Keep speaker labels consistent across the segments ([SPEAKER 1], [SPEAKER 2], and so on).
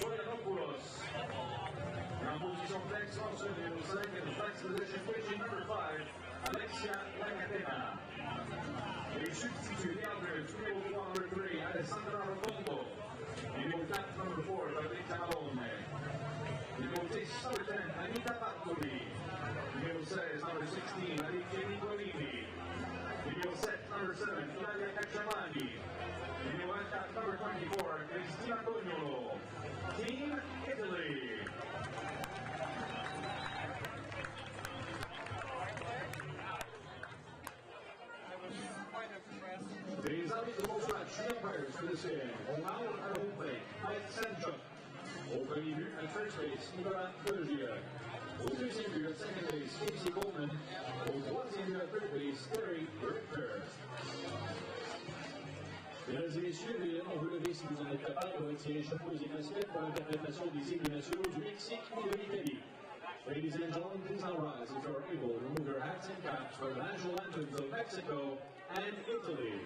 [SPEAKER 1] En position flex, option numéro 5, and flex position pitching number 5, Alexia Lacatena. Les substituts Leanders, numéro 3, number 3, Alessandra Rotondo. Numéro 4, number 4, Fabrizia Malone. Numéro 6, number 10, Anita Bartoli. Numéro 16, number 16, Alicia Nicolini. Numéro 7, number 7, Flavia Cacciamani. Numéro 24, number 24, Cristina Tognolo. Team Italy. Les arbitres vont match umpires for this game. On Mauer at home plate, Mike Sanchuk. Au premier but, at first base, Nicolas Bergier. Au deuxième but, at second base, Casey Coleman. Au troisième but, at third base, Terry Richter. Mesdames et messieurs, évidemment, vous levez si vous en êtes capable de retirer les chapeaux et casquettes pour l'interprétation des hymnes nationaux du Mexique et de l'Italie. Ladies and gentlemen, please now rise if you are able to remove your hats and caps for the national anthems of Mexico and Italy.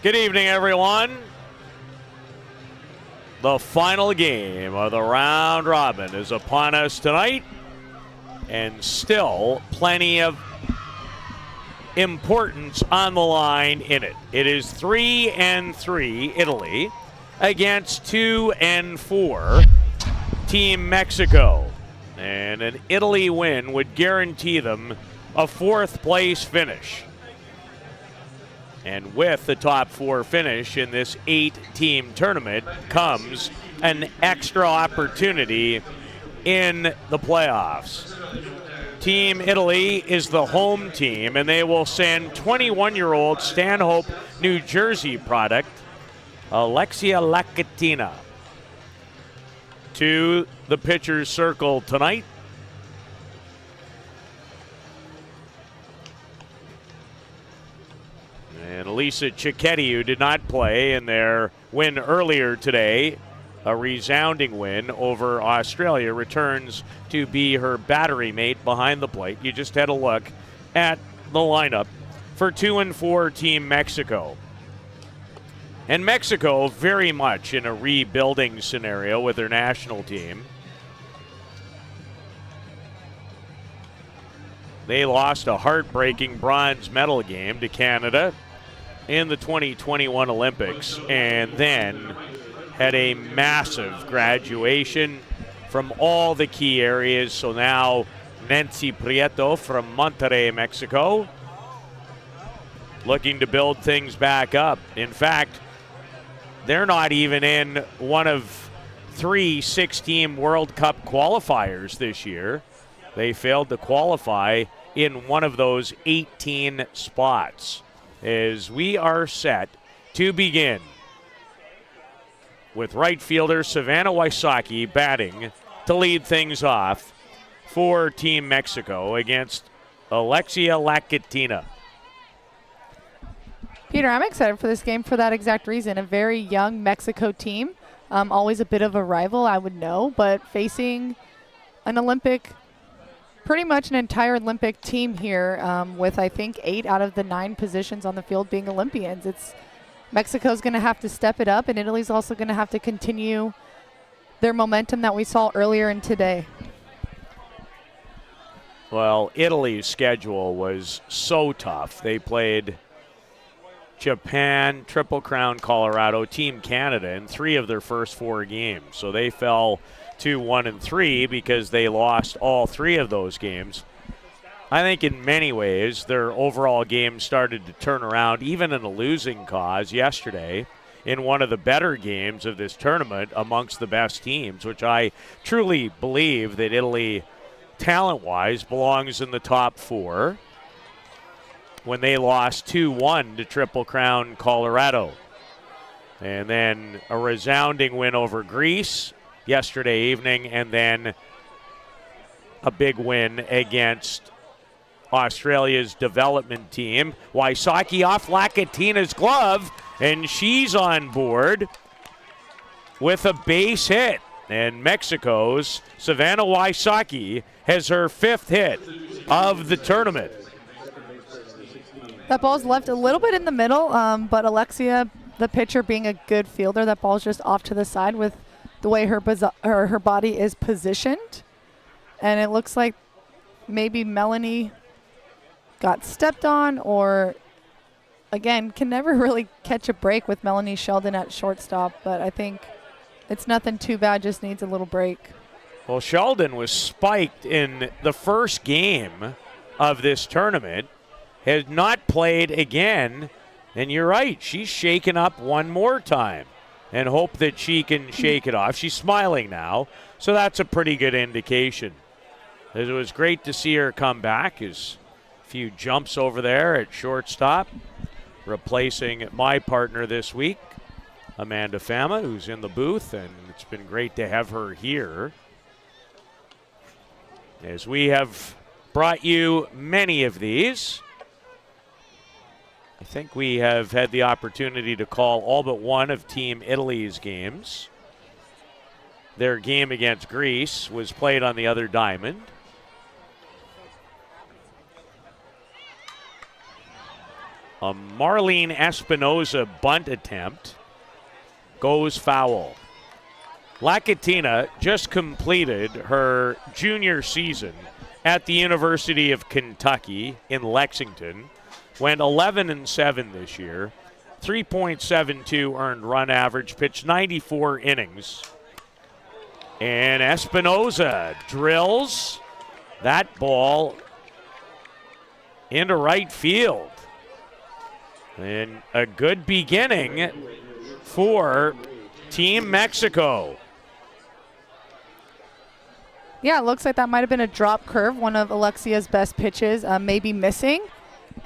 [SPEAKER 2] Good evening, everyone. The final game of the round robin is upon us tonight, and still plenty of importance on the line in it. It is 3-3 Italy against 2-4 Team Mexico. And an Italy win would guarantee them a 4th place finish. And with the top 4 finish in this 8-team tournament comes an extra opportunity in the playoffs. Team Italy is the home team, and they will send 21-year-old Stanhope, New Jersey product, Alexia Lacatina, to the pitcher's circle tonight. And Elisa Cicchetti, who did not play in their win earlier today, a resounding win over Australia, returns to be her battery mate behind the plate. You just had a look at the lineup for 2-4 Team Mexico. And Mexico very much in a rebuilding scenario with their national team. They lost a heartbreaking bronze medal game to Canada in the 2021 Olympics, and then had a massive graduation from all the key areas. So now Nancy Prieto from Monterrey, Mexico, looking to build things back up. In fact, they're not even in one of 3 6-team World Cup qualifiers this year. They failed to qualify in one of those 18 spots. As we are set to begin with right fielder Savannah Wysocki batting to lead things off for Team Mexico against Alexia Lacatina.
[SPEAKER 3] Peter, I'm excited for this game for that exact reason. A very young Mexico team, always a bit of a rival, I would know, but facing an Olympic, pretty much an entire Olympic team here with, I think, 8 out of the 9 positions on the field being Olympians. Mexico's going to have to step it up, and Italy's also going to have to continue their momentum that we saw earlier in today.
[SPEAKER 2] Well, Italy's schedule was so tough. They played Japan, Triple Crown Colorado, Team Canada in 3 of their first 4 games. So they fell to 1-3 because they lost all 3 of those games. I think in many ways their overall game started to turn around, even in a losing cause yesterday, in one of the better games of this tournament amongst the best teams, which I truly believe that Italy, talent-wise, belongs in the top 4 when they lost 2-1 to Triple Crown Colorado. And then a resounding win over Greece yesterday evening, and then a big win against Australia's development team. Wysocki off Lacatina's glove, and she's on board with a base hit. And Mexico's Savannah Wysocki has her 5th hit of the tournament.
[SPEAKER 3] That ball's left a little bit in the middle, but Alexia, the pitcher, being a good fielder, that ball's just off to the side with the way her body is positioned. And it looks like maybe Melanie got stepped on, or, again, can never really catch a break with Melanie Sheldon at shortstop, but I think it's nothing too bad, just needs a little break.
[SPEAKER 2] Well, Sheldon was spiked in the first game of this tournament, has not played again, and you're right, she's shaken up one more time and hope that she can shake it off. She's smiling now, so that's a pretty good indication. It was great to see her come back. As a few jumps over there at shortstop, replacing my partner this week, Amanda Fama, who's in the booth, and it's been great to have her here. As we have brought you many of these, I think we have had the opportunity to call all but one of Team Italy's games. Their game against Greece was played on the other diamond. A Marlene Espinoza bunt attempt goes foul. Lakatina just completed her junior season at the University of Kentucky in Lexington. Went 11-7 this year. 3.72 earned run average, pitched 94 innings. And Espinoza drills that ball into right field. And a good beginning for Team Mexico.
[SPEAKER 3] Yeah, it looks like that might have been a drop curve, one of Alexia's best pitches, maybe missing.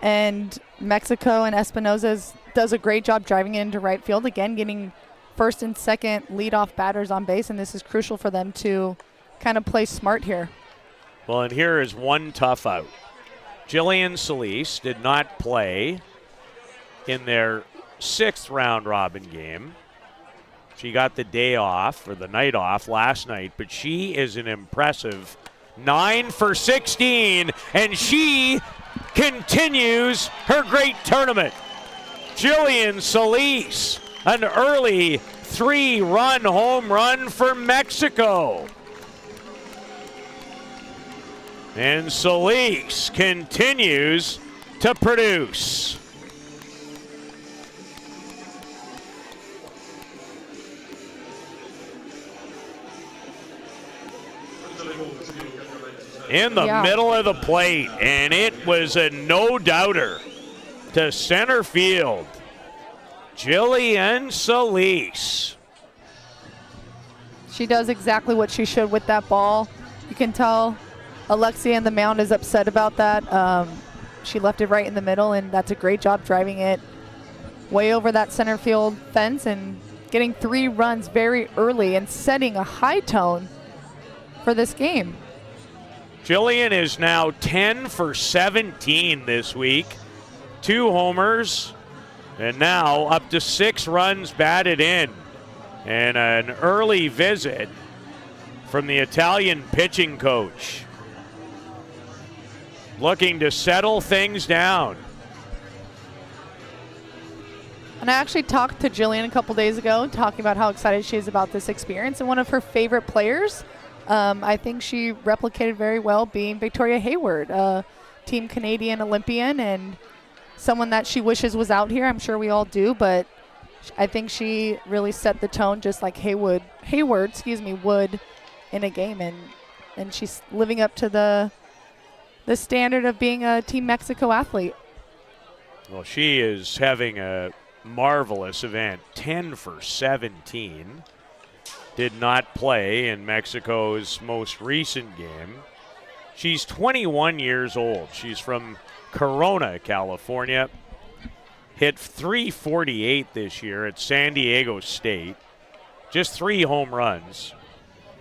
[SPEAKER 3] And Mexico and Espinoza does a great job driving it into right field, again getting first and second leadoff batters on base, and this is crucial for them to kind of play smart here.
[SPEAKER 2] Well, and here is one tough out. Jillian Solis did not play in their 6th round robin game. She got the day off, or the night off last night, but she is an impressive 9 for 16, and she continues her great tournament. Jillian Solis, an early 3-run home run for Mexico. And Solis continues to produce. In the middle of the plate, and it was a no-doubter to center field. Jillian Solis.
[SPEAKER 3] She does exactly what she should with that ball. You can tell Alexia on the mound is upset about that. She left it right in the middle, and that's a great job driving it way over that center field fence and getting 3 runs very early and setting a high tone for this game.
[SPEAKER 2] Jillian is now 10 for 17 this week. 2 homers, and now up to 6 runs batted in. And an early visit from the Italian pitching coach, looking to settle things down.
[SPEAKER 3] And I actually talked to Jillian a couple days ago, talking about how excited she is about this experience, and one of her favorite players, I think she replicated very well, being Victoria Hayward, a Team Canadian Olympian, and someone that she wishes was out here. I'm sure we all do, but I think she really set the tone, just like Hayward would in a game, and she's living up to the standard of being a Team Mexico athlete.
[SPEAKER 2] Well, she is having a marvelous event. 10 for 17. Did not play in Mexico's most recent game. She's 21 years old. She's from Corona, California. Hit .348 this year at San Diego State. Just 3 home runs,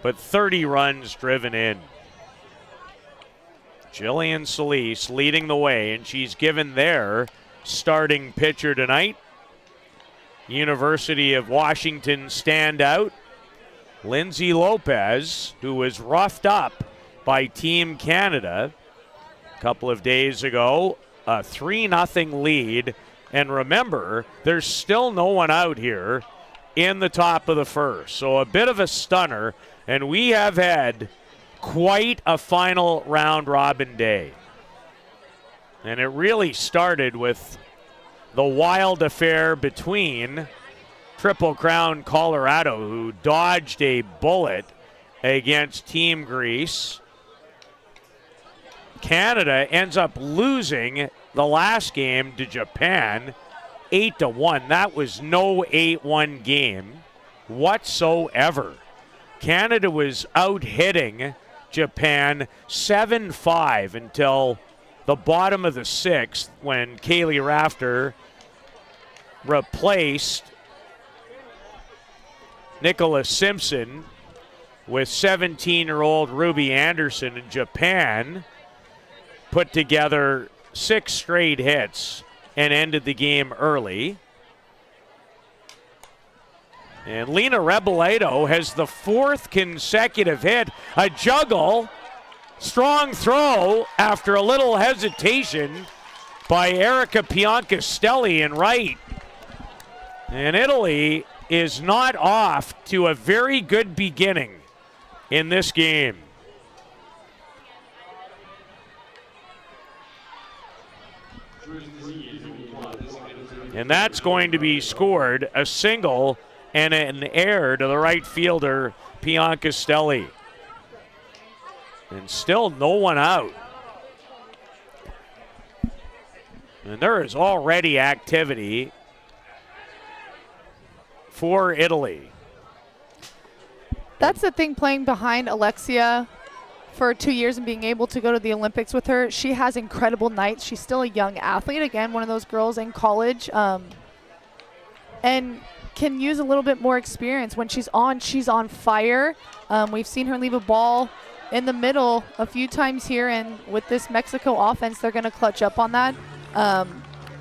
[SPEAKER 2] but 30 runs driven in. Jillian Solis leading the way, and she's given their starting pitcher tonight, University of Washington standout, Lindsay Lopez, who was roughed up by Team Canada a couple of days ago. A 3-0 lead. And remember, there's still no one out here in the top of the first. So a bit of a stunner, and we have had quite a final round robin day. And it really started with the wild affair between Triple Crown Colorado, who dodged a bullet against Team Greece. Canada ends up losing the last game to Japan 8-1. That was no 8-1 game whatsoever. Canada was out-hitting Japan 7-5 until the bottom of the 6th when Kaylee Rafter replaced Nicholas Simpson with 17-year-old Ruby Anderson, and Japan put together 6 straight hits and ended the game early. And Lena Reboledo has the 4th consecutive hit, a juggle, strong throw after a little hesitation by Erica Piancastelli in right. And Italy is not off to a very good beginning in this game. And that's going to be scored, a single and an error to the right fielder, Piancastelli. And still no one out. And there is already activity for Italy.
[SPEAKER 3] That's the thing, playing behind Alexia for 2 years and being able to go to the Olympics with her. She has incredible nights. She's still a young athlete. Again, one of those girls in college. And can use a little bit more experience. When she's on fire. We've seen her leave a ball in the middle a few times here, and with this Mexico offense, they're going to clutch up on that.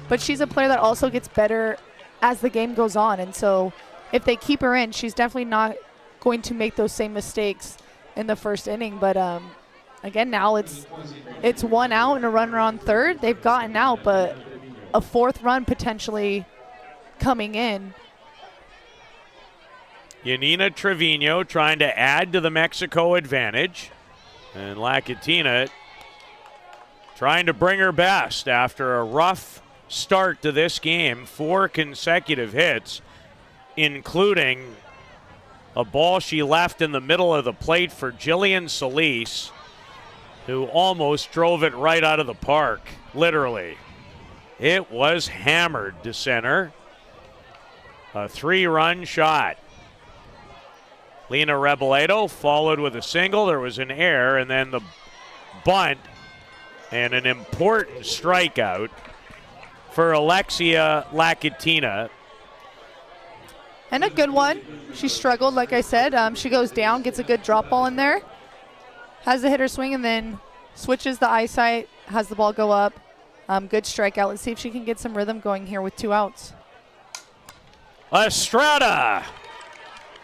[SPEAKER 3] But she's a player that also gets better as the game goes on, and so if they keep her in, she's definitely not going to make those same mistakes in the first inning. But again, now it's one out and a runner on third. They've gotten out, but a fourth run potentially coming in.
[SPEAKER 2] Yanina Trevino trying to add to the Mexico advantage. And Lacatina trying to bring her best after a rough start to this game. 4 consecutive hits, including a ball she left in the middle of the plate for Jillian Solis, who almost drove it right out of the park, literally. It was hammered to center. A 3-run shot. Lena Reboledo followed with a single. There was an error, and then the bunt and an important strikeout for Alexia Lacatina.
[SPEAKER 3] And a good one. She struggled, like I said. She goes down, gets a good drop ball in there, has the hitter swing, and then switches the eyesight, has the ball go up. Good strikeout. Let's see if she can get some rhythm going here with 2 outs.
[SPEAKER 2] Estrada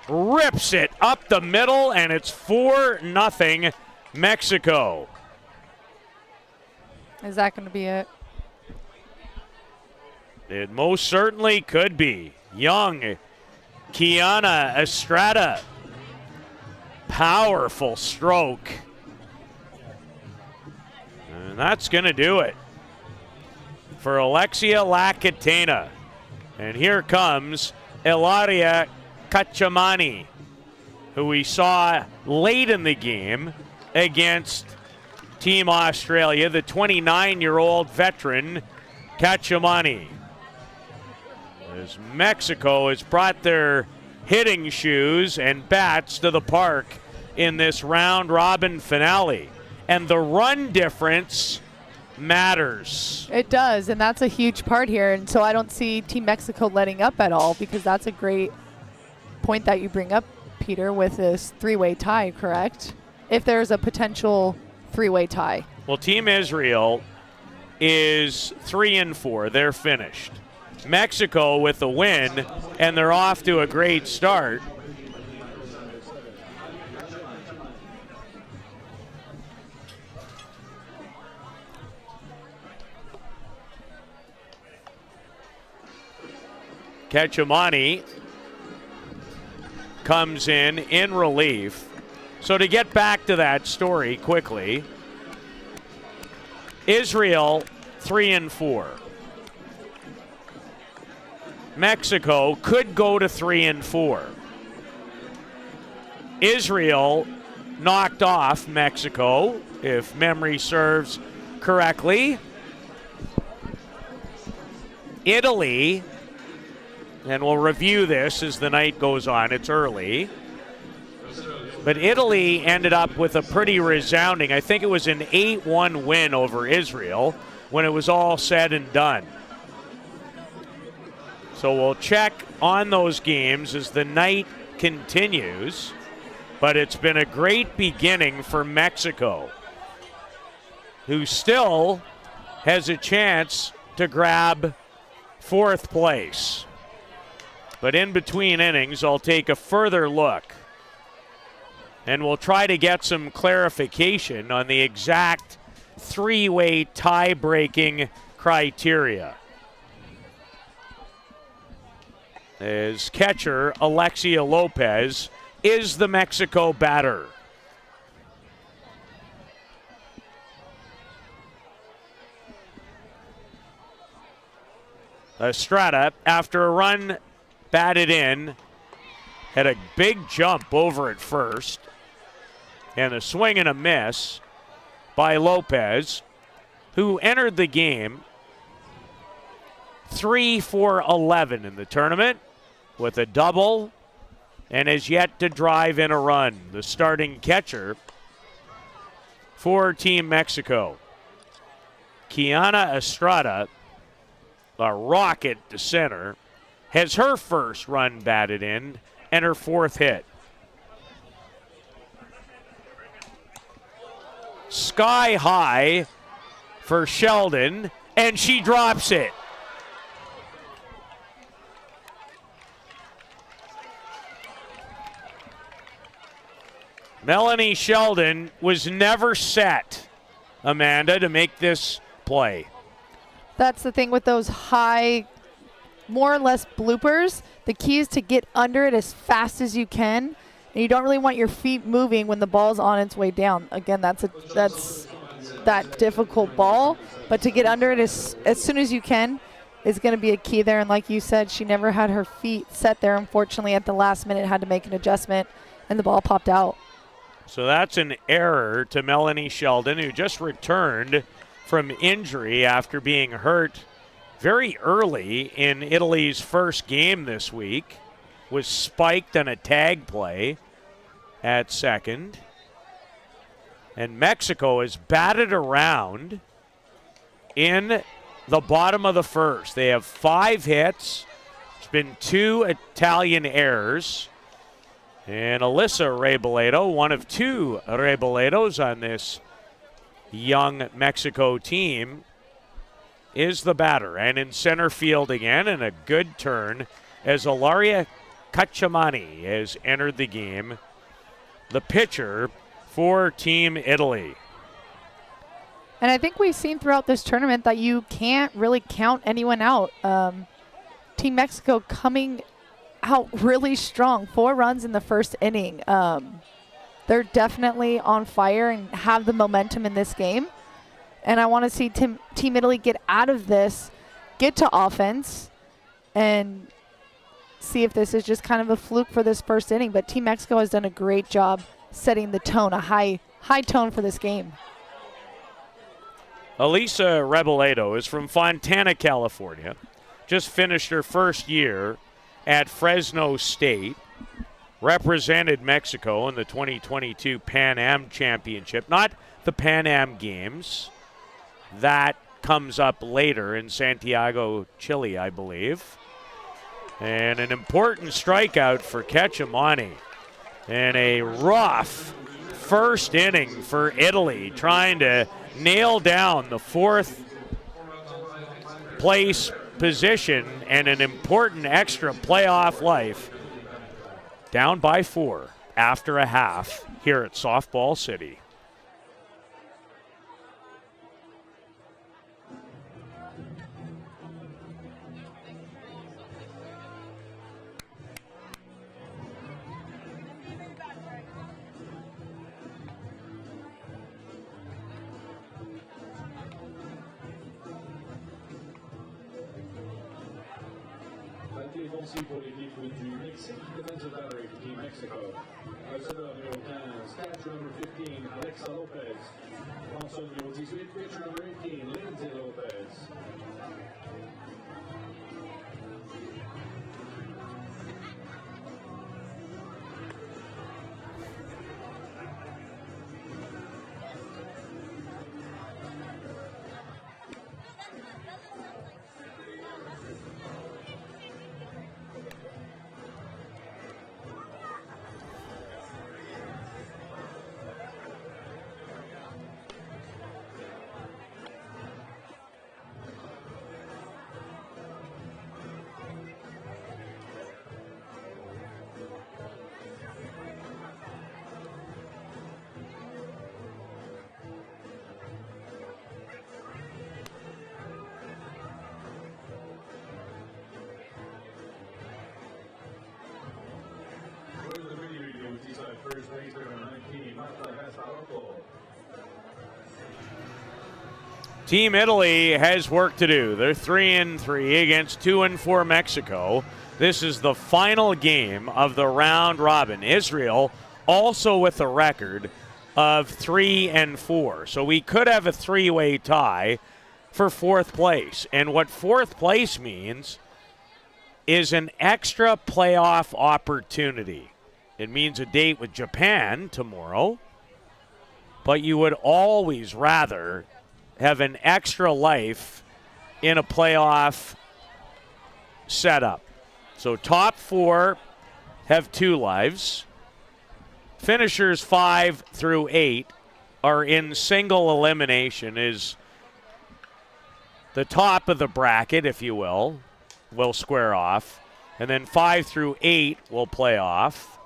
[SPEAKER 2] rips it up the middle, and it's 4-0 Mexico.
[SPEAKER 3] Is that going to be it?
[SPEAKER 2] It most certainly could be. Young Kiana Estrada. Powerful stroke. And that's going to do it for Alexia Lacatina. And here comes Ilaria Cacciamani, who we saw late in the game against Team Australia, the 29-year-old veteran Cacciamani. As Mexico has brought their hitting shoes and bats to the park in this round-robin finale. And the run difference matters.
[SPEAKER 3] It does, and that's a huge part here. And so I don't see Team Mexico letting up at all, because that's a great point that you bring up, Peter, with this 3-way tie, correct? If there's a potential 3-way tie.
[SPEAKER 2] Well, Team Israel is 3-4. They're finished. Mexico with the win, and they're off to a great start. Cacciamani comes in relief. So to get back to that story quickly, Israel 3-4. Mexico could go to 3-4. Israel knocked off Mexico, if memory serves correctly. Italy, and we'll review this as the night goes on, it's early, but Italy ended up with a pretty resounding, I think it was an 8-1 win over Israel when it was all said and done. So we'll check on those games as the night continues, but it's been a great beginning for Mexico, who still has a chance to grab 4th place. But in between innings, I'll take a further look, and we'll try to get some clarification on the exact 3-way tie-breaking criteria. As catcher Alexia Lopez is the Mexico batter. Estrada, after a run batted in, had a big jump over at first, and a swing and a miss by Lopez, who entered the game 3 for 11 in the tournament with a double and has yet to drive in a run. The starting catcher for Team Mexico. Kiana Estrada, a rocket to center, has her first run batted in and her fourth hit. Sky high for Sheldon, and she drops it. Melanie Sheldon was never set, Amanda, to make this play.
[SPEAKER 3] That's the thing with those high, more or less bloopers. The key is to get under it as fast as you can. And you don't really want your feet moving when the ball's on its way down. Again, that's that difficult ball. But to get under it as soon as you can is going to be a key there. And like you said, she never had her feet set there. Unfortunately, at the last minute, had to make an adjustment, and the ball popped out.
[SPEAKER 2] So that's an error to Melanie Sheldon, who just returned from injury after being hurt very early in Italy's first game this week. Was spiked on a tag play at second. And Mexico has batted around in the bottom of the first. They have 5 hits. There's been 2 Italian errors. And Alyssa Reboledo, one of 2 Reboledos on this young Mexico team, is the batter. And in center field again, and a good turn as Ilaria Cacciamani has entered the game, the pitcher for Team Italy.
[SPEAKER 3] And I think we've seen throughout this tournament that you can't really count anyone out. Team Mexico coming out really strong. 4 runs in the first inning. They're definitely on fire and have the momentum in this game. And I want to see Team Italy get out of this, get to offense, and see if this is just kind of a fluke for this first inning. But Team Mexico has done a great job setting the tone, a high tone for this game.
[SPEAKER 2] Elisa Reboledo is from Fontana, California. Just finished her first year at Fresno State. Represented Mexico in the 2022 Pan Am Championship. Not the Pan Am Games. That comes up later in Santiago, Chile, I believe. And an important strikeout for Cacciamani. And a rough first inning for Italy, trying to nail down the 4th place position and an important extra playoff life. Down by 4 after a half here at Softball City.
[SPEAKER 1] Pour l'équipe du Mexique, defensive battery for Team Mexico. Receveur numéro 15, catcher number 15, Alexa Lopez. Lanceur numéro 18, pitcher number 18, Lindsay Lopez. First baseman, 19, Marta Gasparotto.
[SPEAKER 2] Team Italy has work to do. They're 3-3 against 2-4 Mexico. This is the final game of the round robin. Israel also with a record of 3-4. So we could have a three-way tie for fourth place. And what fourth place means is an extra playoff opportunity. It means a date with Japan tomorrow, but you would always rather have an extra life in a playoff setup. So top four have 2 lives. Finishers 5 through 8 are in single elimination, is the top of the bracket, if you will square off. And then 5 through 8 will play off.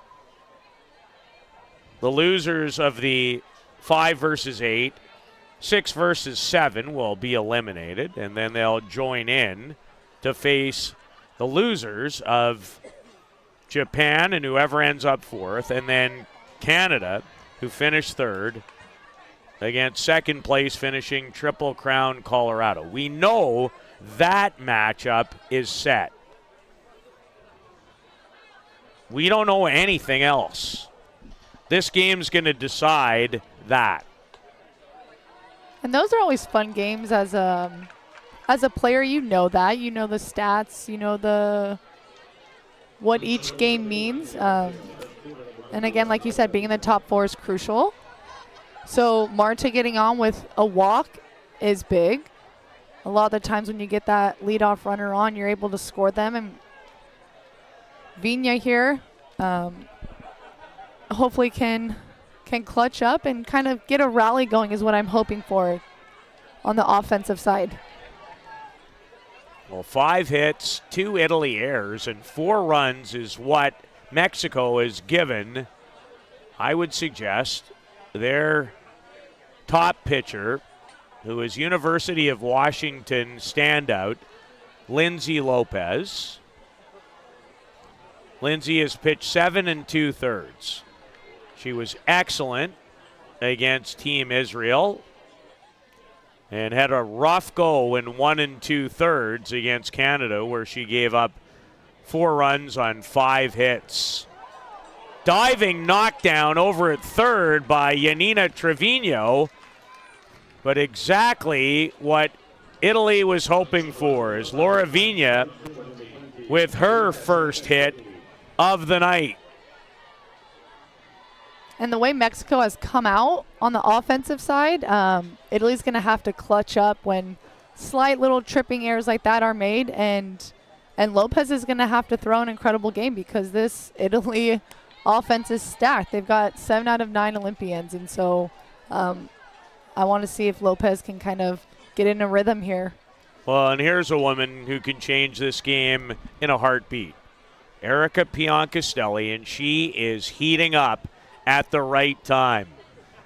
[SPEAKER 2] The losers of the 5 versus 8, 6 versus 7 will be eliminated, and then they'll join in to face the losers of Japan and whoever ends up fourth, and then Canada, who finished third, against second place finishing Triple Crown Colorado. We know that matchup is set. We don't know anything else. This game's going to decide that.
[SPEAKER 3] And those are always fun games as a player. You know that. You know the stats. You know what each game means. And again, like you said, being in the top 4 is crucial. So Marta getting on with a walk is big. A lot of the times when you get that leadoff runner on, you're able to score them. And Vina here hopefully can clutch up and kind of get a rally going is what I'm hoping for on the offensive side.
[SPEAKER 2] Well, 5 hits, 2 Italy errors, and 4 runs is what Mexico is given. I would suggest their top pitcher, who is University of Washington standout, Lindsay Lopez. Lindsay has pitched 7 2/3. She was excellent against Team Israel and had a rough go in 1 2/3 against Canada, where she gave up 4 runs on 5 hits. Diving knockdown over at third by Yanina Trevino, but exactly what Italy was hoping for is Laura Vina with her first hit of the night.
[SPEAKER 3] And the way Mexico has come out on the offensive side, Italy's going to have to clutch up when slight little tripping errors like that are made. And Lopez is going to have to throw an incredible game because this Italy offense is stacked. They've got 7 out of 9 Olympians. And so I want to see if Lopez can kind of get in a rhythm here.
[SPEAKER 2] Well, and here's a woman who can change this game in a heartbeat. Erica Piancastelli, and she is heating up at the right time.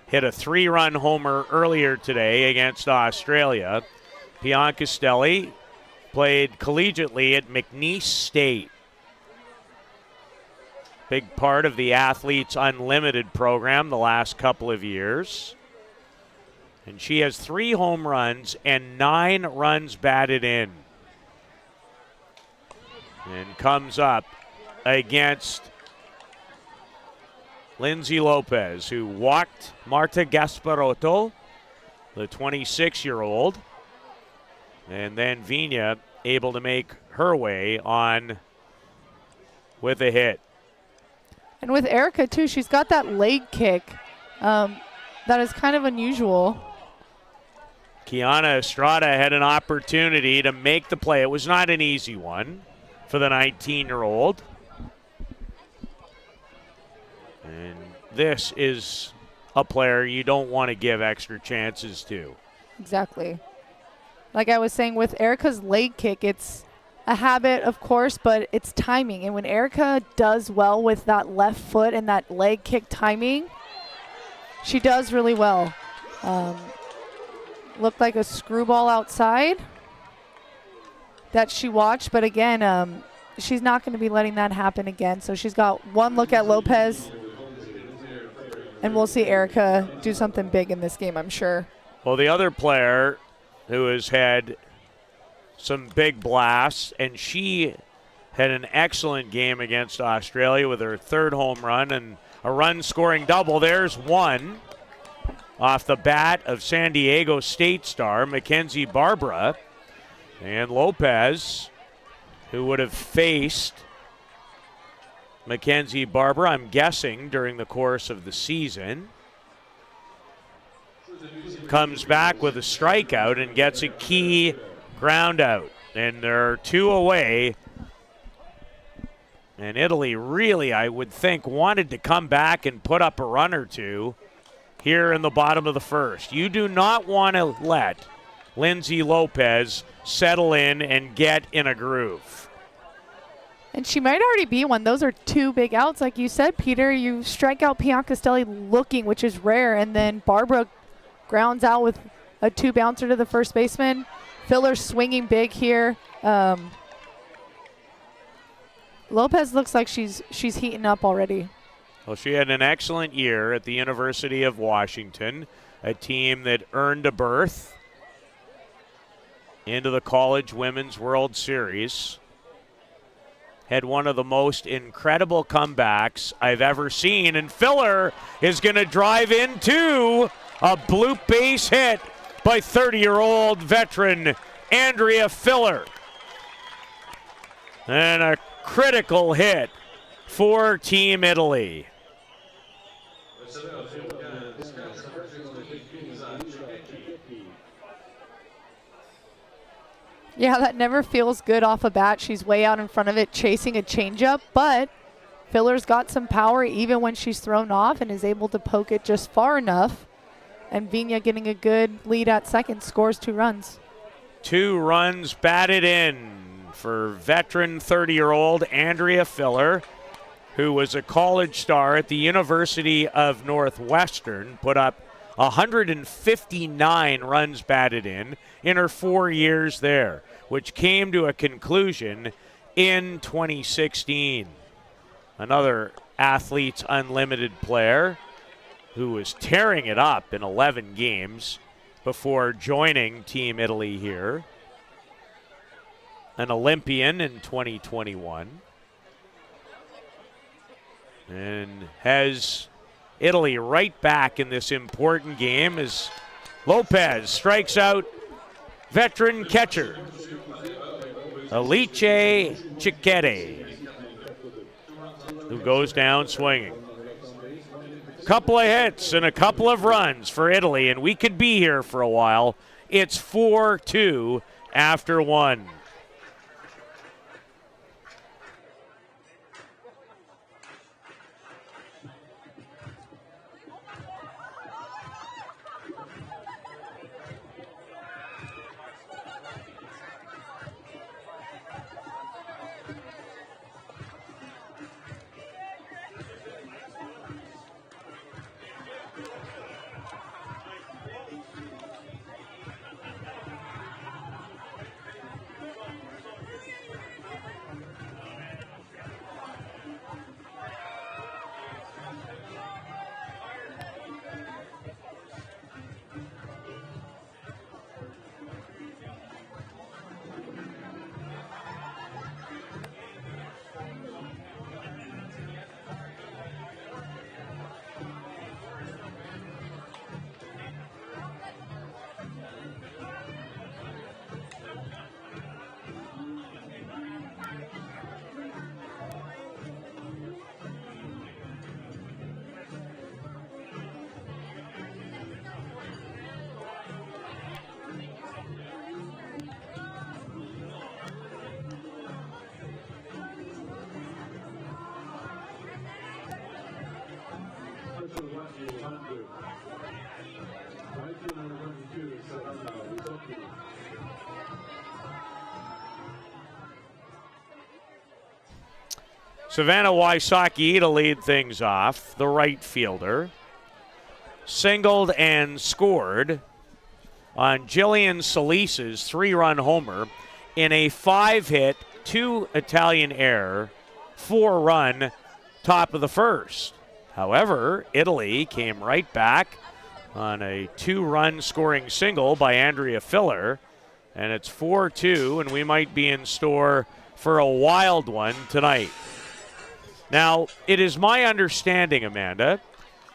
[SPEAKER 2] Hit a 3-run homer earlier today against Australia. Piancastelli played collegiately at McNeese State. Big part of the Athletes Unlimited program the last couple of years. And she has 3 home runs and 9 runs batted in. And comes up against Lindsay Lopez, who walked Marta Gasparotto, the 26-year-old. And then Vina able to make her way on with a hit.
[SPEAKER 3] And with Erica, too, she's got that leg kick that is kind of unusual.
[SPEAKER 2] Kiana Estrada had an opportunity to make the play. It was not an easy one for the 19-year-old. And this is a player you don't want to give extra chances to.
[SPEAKER 3] Exactly. Like I was saying, with Erica's leg kick, it's a habit, of course, but it's timing. And when Erica does well with that left foot and that leg kick timing, she does really well. Looked like a screwball outside that she watched, but again, she's not going to be letting that happen again. So she's got one look at Lopez. And we'll see Erica do something big in this game, I'm sure.
[SPEAKER 2] Well, the other player who has had some big blasts, and she had an excellent game against Australia with her third home run and a run-scoring double. There's one off the bat of San Diego State star Mackenzie Barbara. And Lopez, who would have faced Mackenzie Barbara, I'm guessing, during the course of the season, comes back with a strikeout and gets a key ground out. And they're 2 away. And Italy really, I would think, wanted to come back and put up a run or two here in the bottom of the first. You do not want to let Lindsay Lopez settle in and get in a groove.
[SPEAKER 3] And she might already be one. Those are 2 big outs. Like you said, Peter, you strike out Piancastelli looking, which is rare, and then Barbara grounds out with a 2-bouncer to the first baseman. Filler swinging big here. Lopez looks like she's heating up already.
[SPEAKER 2] Well, she had an excellent year at the University of Washington, a team that earned a berth into the College Women's World Series. Had one of the most incredible comebacks I've ever seen, and Filler is going to drive into a bloop base hit by 30-year-old veteran Andrea Filler. And a critical hit for Team Italy.
[SPEAKER 3] Yeah, that never feels good off a bat. She's way out in front of it chasing a changeup, but Filler's got some power even when she's thrown off and is able to poke it just far enough. And Vigna getting a good lead at second, scores 2 runs.
[SPEAKER 2] 2 runs batted in for veteran 30-year-old Andrea Filler, who was a college star at the University of Northwestern, put up 159 runs batted in her 4 years there, which came to a conclusion in 2016. Another Athletes Unlimited player who was tearing it up in 11 games before joining Team Italy here. An Olympian in 2021. And has Italy right back in this important game as Lopez strikes out veteran catcher Alice Cicchetti, who goes down swinging. Couple of hits and a couple of runs for Italy, and we could be here for a while. It's 4-2 after 1. Savannah Wysocki to lead things off, the right fielder. Singled and scored on Jillian Solis's 3-run homer in a 5-hit, 2 Italian error, 4-run top of the first. However, Italy came right back on a 2-run scoring single by Andrea Filler, and it's 4-2, and we might be in store for a wild one tonight. Now, it is my understanding, Amanda,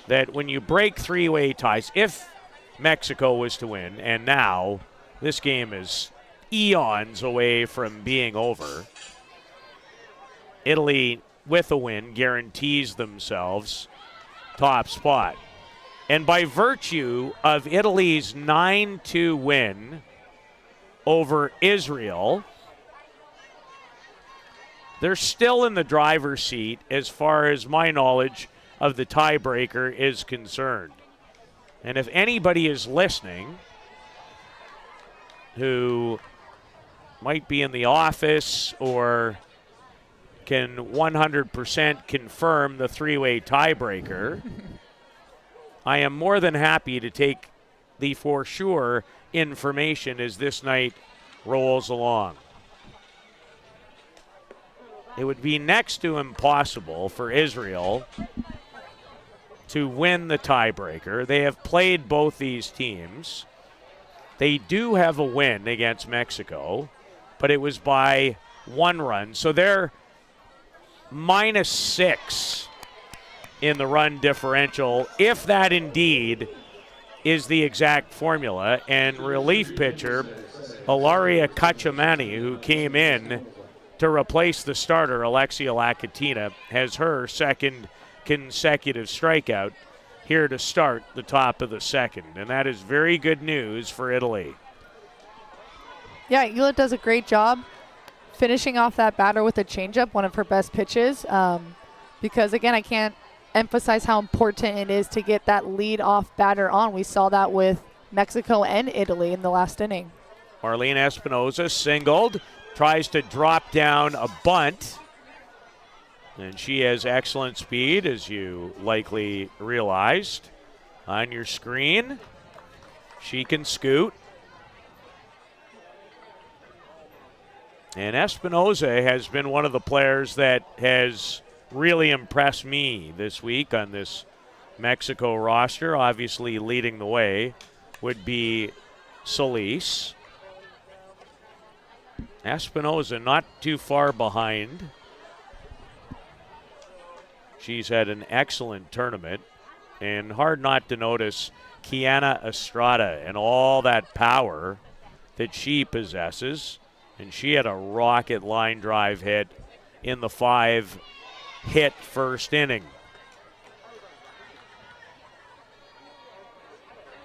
[SPEAKER 2] that when you break three-way ties, if Mexico was to win, and now this game is eons away from being over, Italy, with a win, guarantees themselves top spot. And by virtue of Italy's 9-2 win over Israel, they're still in the driver's seat as far as my knowledge of the tiebreaker is concerned. And if anybody is listening who might be in the office or can 100% confirm the three-way tiebreaker, I am more than happy to take the for sure information as this night rolls along. It would be next to impossible for Israel to win the tiebreaker. They have played both these teams. They do have a win against Mexico, but it was by 1 run. So they're -6 in the run differential, if that indeed is the exact formula. And relief pitcher Ilaria Kachamani, who came in to replace the starter Alexia Lakatina, has her second consecutive strikeout here to start the top of the second. And that is very good news for Italy.
[SPEAKER 3] Yeah, Ila does a great job finishing off that batter with a changeup, one of her best pitches. Because, again, I can't emphasize how important it is to get that lead-off batter on. We saw that with Mexico and Italy in the last inning.
[SPEAKER 2] Marlene Espinoza singled, tries to drop down a bunt. And she has excellent speed, as you likely realized. On your screen, she can scoot. And Espinoza has been one of the players that has really impressed me this week on this Mexico roster. Obviously leading the way would be Solis. Espinoza not too far behind. She's had an excellent tournament, and hard not to notice Kiana Estrada and all that power that she possesses. And she had a rocket line drive hit in the 5-hit first inning.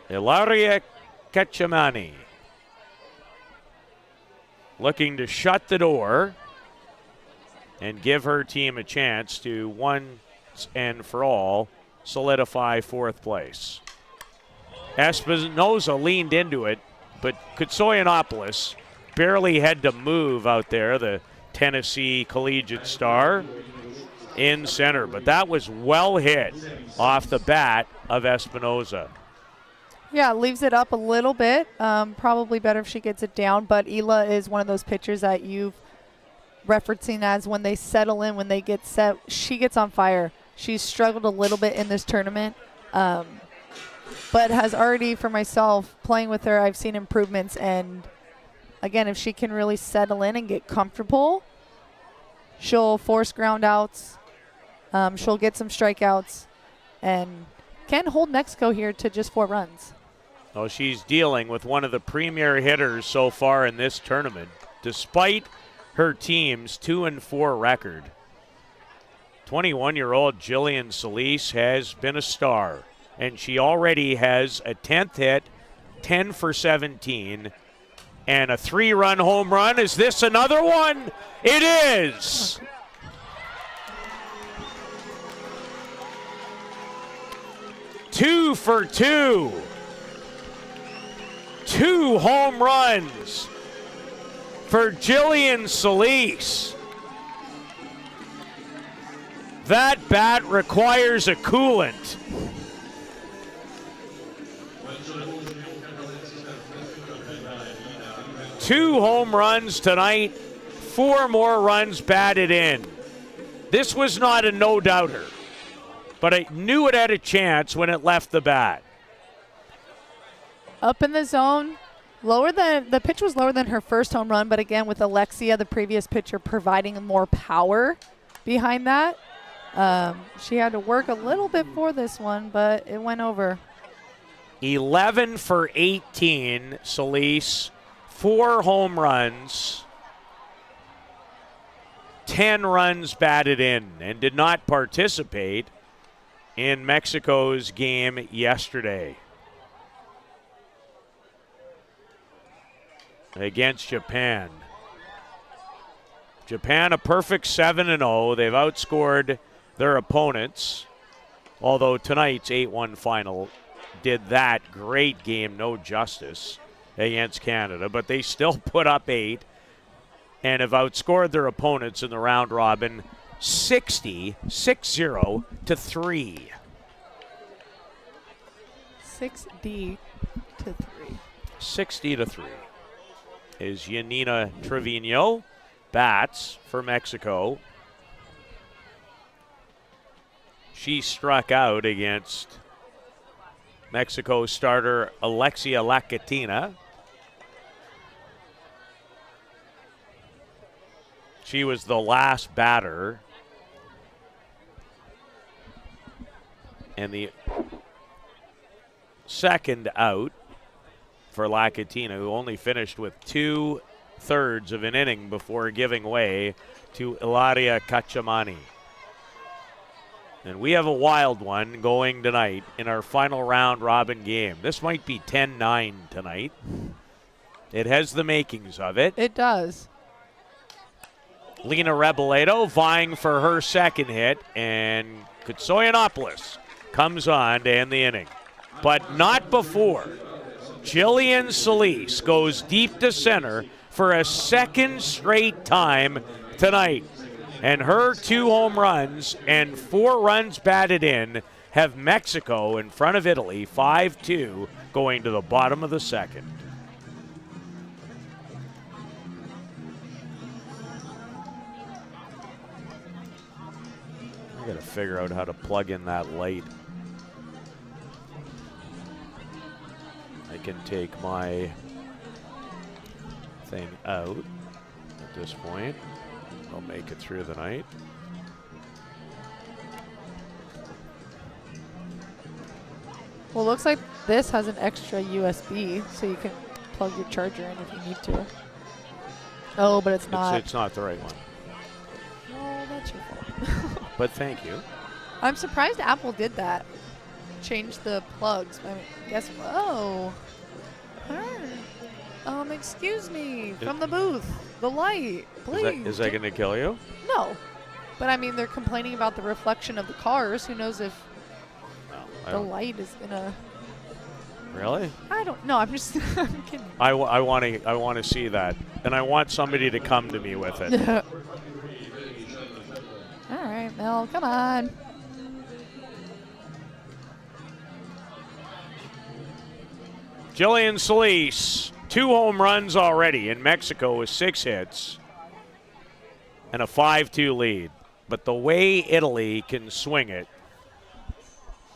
[SPEAKER 2] Ilaria Kachamani looking to shut the door and give her team a chance to once and for all solidify 4th place. Espinoza leaned into it, but Kutsoyanopoulos barely had to move out there, the Tennessee collegiate star, in center. But that was well hit off the bat of Espinoza.
[SPEAKER 3] Yeah, leaves it up a little bit. Probably better if she gets it down. But Ila is one of those pitchers that you've referencing as when they settle in, when they get set, she gets on fire. She's struggled a little bit in this tournament, but has already, for myself, playing with her, I've seen improvements. And again, if she can really settle in and get comfortable, she'll force ground outs. She'll get some strikeouts and can hold Mexico here to just 4 runs.
[SPEAKER 2] Oh, she's dealing with one of the premier hitters so far in this tournament, despite her team's 2-4 record. 21-year-old Jillian Solis has been a star, and she already has a 10th hit, 10 for 17, and a 3-run home run. Is this another one? It is! Two for 2. 2 home runs for Jillian Solis. That bat requires a coolant. Two home runs tonight, 4 more runs batted in. This was not a no-doubter. but I knew it had a chance when it left the bat.
[SPEAKER 3] Up in the zone. The pitch was lower than her first home run, but again, with Alexia, the previous pitcher, providing more power behind that. She had to work a little bit for this one, but it went over.
[SPEAKER 2] 11 for 18, Solis. 4 home runs. 10 runs batted in, and did not participate in Mexico's game yesterday against Japan. Japan a perfect 7-0. They've outscored their opponents, although tonight's 8-1 final did that great game no justice against Canada, but they still put up 8 and have outscored their opponents in the round robin 60-3.
[SPEAKER 3] 6D to 3.
[SPEAKER 2] 60-3 is Yanina Trevino, bats for Mexico. She struck out against Mexico starter Alexia Lacatina. She was the last batter. And the second out for Lacatina, who only finished with 2/3 of an inning before giving way to Ilaria Cachamani. And we have a wild one going tonight in our final round robin game. This might be 10-9 tonight. It has the makings of it.
[SPEAKER 3] It does.
[SPEAKER 2] Lena Reboledo vying for her second hit, and Kutsoyanopoulos comes on to end the inning. But not before Jillian Solis goes deep to center for a second straight time tonight. And her 2 home runs and 4 runs batted in have Mexico in front of Italy 5-2 going to the bottom of the second. I gotta figure out how to plug in that light. I can take my thing out at this point. I'll make it through the night.
[SPEAKER 3] Well, looks like this has an extra USB, so you can plug your charger in if you need to. Oh, but it's not.
[SPEAKER 2] It's not the right one.
[SPEAKER 3] Oh, that's your fault.
[SPEAKER 2] But thank you.
[SPEAKER 3] I'm surprised Apple did that. Change the plugs. I mean, guess. Oh. Excuse me, from the booth. The light, please.
[SPEAKER 2] Is that going to kill you?
[SPEAKER 3] No. But I mean, they're complaining about the reflection of the cars. Who knows if the light is going to.
[SPEAKER 2] Really?
[SPEAKER 3] I don't know. I'm just I'm kidding.
[SPEAKER 2] I want to see that. And I want somebody to come to me with it.
[SPEAKER 3] All right, Mel, come on.
[SPEAKER 2] Jillian Solis, 2 home runs already in Mexico with 6 hits and a 5-2 lead. But the way Italy can swing it,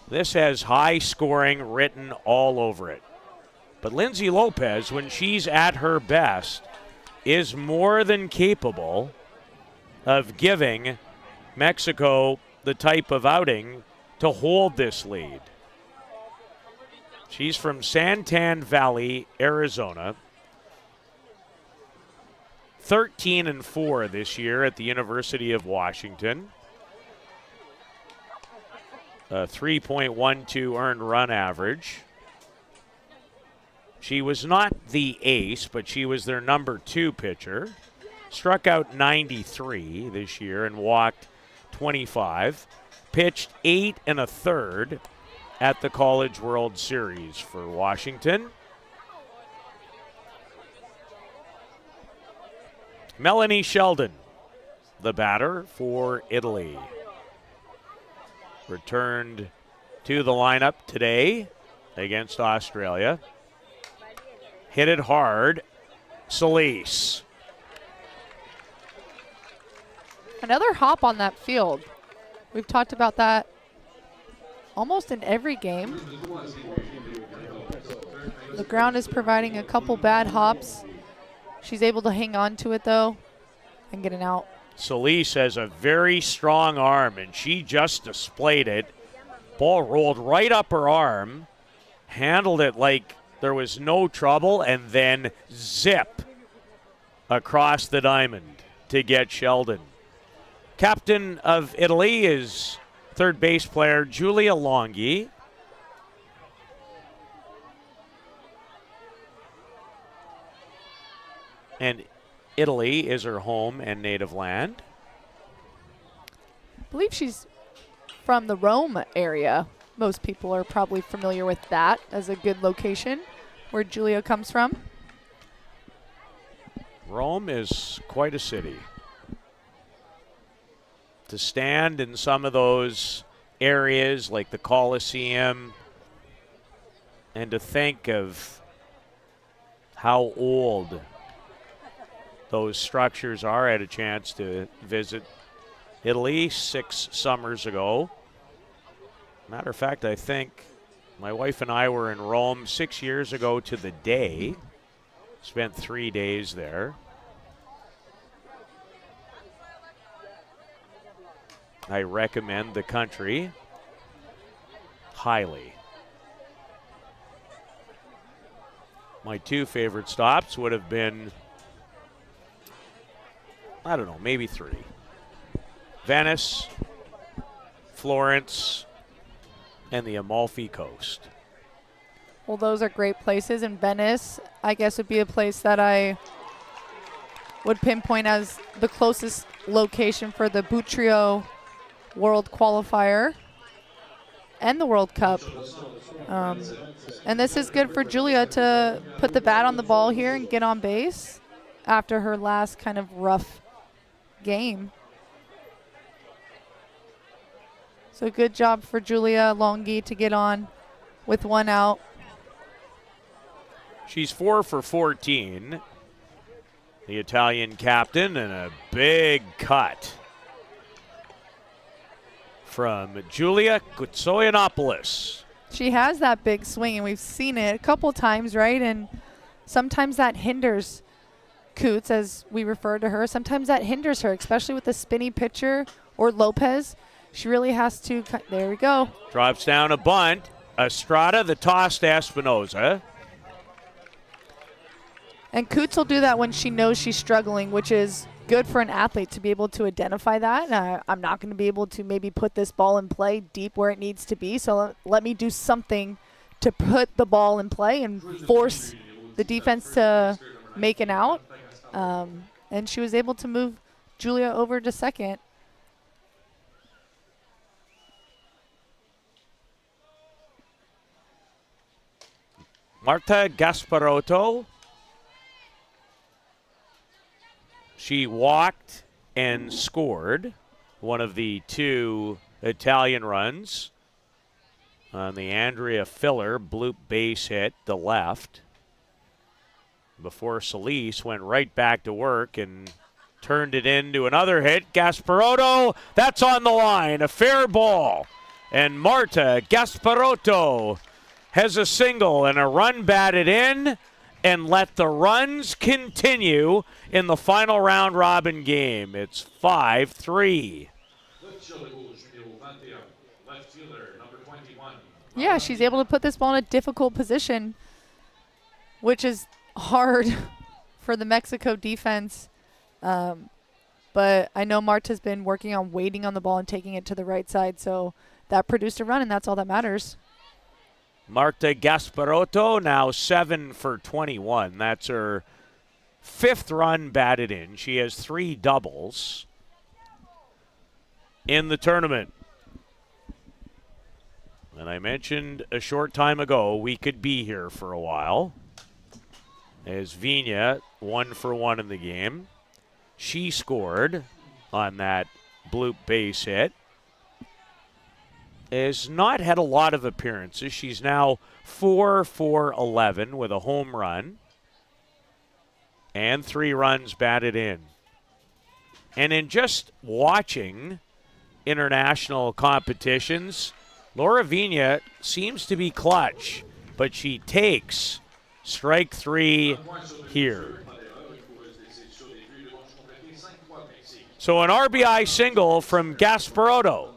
[SPEAKER 2] this has high scoring written all over it. But Lindsay Lopez, when she's at her best, is more than capable of giving Mexico the type of outing to hold this lead. She's from Santan Valley, Arizona. 13-4 this year at the University of Washington. A 3.12 earned run average. She was not the ace, but she was their number 2 pitcher. Struck out 93 this year and walked 25. Pitched 8 1/3 at the College World Series for Washington. Melanie Sheldon, the batter for Italy. Returned to the lineup today against Australia. Hit it hard. Solis.
[SPEAKER 3] Another hop on that field. We've talked about that almost in every game. The ground is providing a couple bad hops. She's able to hang on to it, though, and get an out.
[SPEAKER 2] Solis has a very strong arm, and she just displayed it. Ball rolled right up her arm, handled it like there was no trouble, and then zip across the diamond to get Sheldon. Captain of Italy is third base player Giulia Longhi. And Italy is her home and native land.
[SPEAKER 3] I believe she's from the Rome area. Most people are probably familiar with that as a good location where Giulia comes from.
[SPEAKER 2] Rome is quite a city. To stand in some of those areas like the Colosseum and to think of how old those structures are. I had a chance to visit Italy 6 summers ago. Matter of fact, I think my wife and I were in Rome 6 years ago to the day. Spent 3 days there. I recommend the country highly. My 2 favorite stops would have been, I don't know, maybe 3. Venice, Florence, and the Amalfi Coast.
[SPEAKER 3] Well, those are great places. And Venice, I guess, would be a place that I would pinpoint as the closest location for the Butrio World Qualifier and the World Cup. And this is good for Giulia to put the bat on the ball here and get on base after her last kind of rough game. So good job for Giulia Longhi to get on with 1 out.
[SPEAKER 2] She's 4 for 14, the Italian captain, and a big cut from Giulia Kutsoyanopoulos.
[SPEAKER 3] She has that big swing, and we've seen it a couple times, right? And sometimes that hinders Coots, as we refer to her. Sometimes that hinders her, especially with the spinny pitcher or Lopez. She really has to, there we go.
[SPEAKER 2] Drops down a bunt. Estrada, the toss to Espinoza.
[SPEAKER 3] And Coots will do that when she knows she's struggling, which is good for an athlete to be able to identify that. I'm not going to be able to maybe put this ball in play deep where it needs to be, so let me do something to put the ball in play and force the defense to make an out. And she was able to move Giulia over to second.
[SPEAKER 2] Marta Gasparotto. She walked and scored one of the 2 Italian runs on the Andrea Filler bloop base hit, the left, before Solis went right back to work and turned it into another hit. Gasparotto, that's on the line, a fair ball. And Marta Gasparotto has a single and a run batted in, and let the runs continue in the final round robin game. It's 5-3.
[SPEAKER 3] Yeah, she's able to put this ball in a difficult position, which is hard for the Mexico defense. But I know Marta's been working on waiting on the ball and taking it to the right side, so that produced a run, and that's all that matters.
[SPEAKER 2] Marta Gasparotto now 7 for 21. That's her 5th run batted in. She has 3 doubles in the tournament. And I mentioned a short time ago we could be here for a while, as Vigna 1 for 1 in the game. She scored on that bloop base hit. Has not had a lot of appearances. She's now 4 for 11 with a home run and 3 runs batted in. And in just watching international competitions, Laura Vigna seems to be clutch, but she takes strike 3 here. So an RBI single from Gasparotto.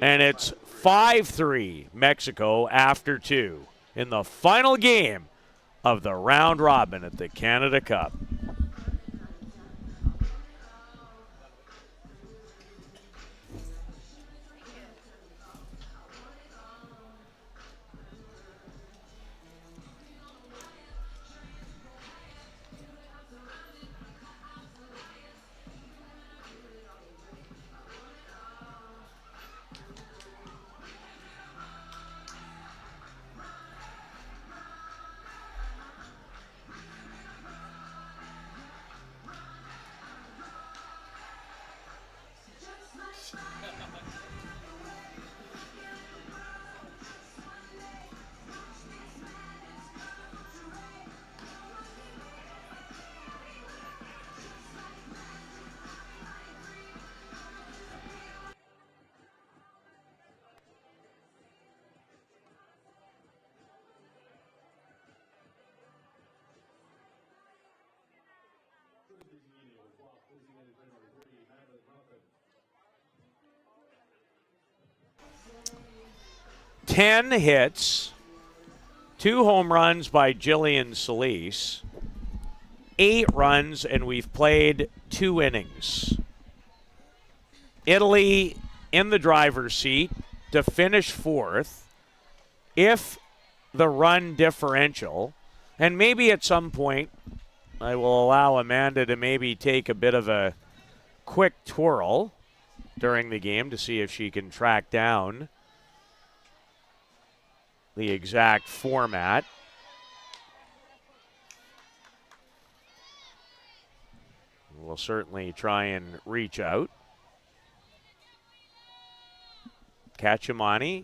[SPEAKER 2] And it's 5-3 Mexico after 2 in the final game of the round robin at the Canada Cup. Ten hits, 2 home runs by Jillian Solis, 8 runs, and we've played 2 innings. Italy in the driver's seat to finish 4th. If the run differential, and maybe at some point I will allow Amanda to maybe take a bit of a quick twirl during the game to see if she can track down the exact format. We'll certainly try and reach out. Cacciamani,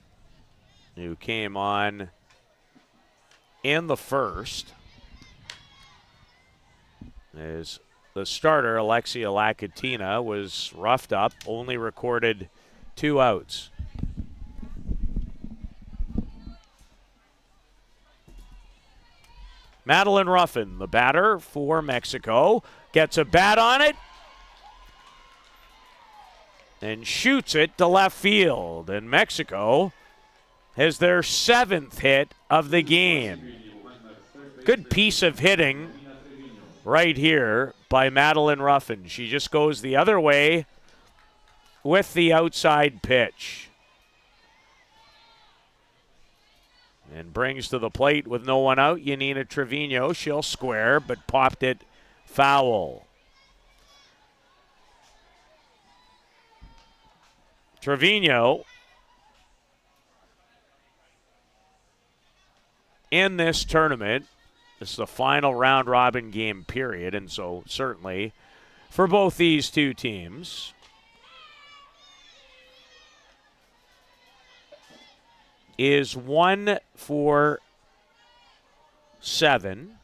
[SPEAKER 2] who came on in the first, as the starter, Alexia Lakatina, was roughed up, only recorded 2 outs. Madeline Ruffin, the batter for Mexico, gets a bat on it and shoots it to left field. And Mexico has their 7th hit of the game. Good piece of hitting right here by Madeline Ruffin. She just goes the other way with the outside pitch. And brings to the plate with no one out, Yanina Trevino. She'll square, but popped it foul. Trevino in this tournament, this is the final round robin game period, and so certainly for both these two teams, is 1 for 7.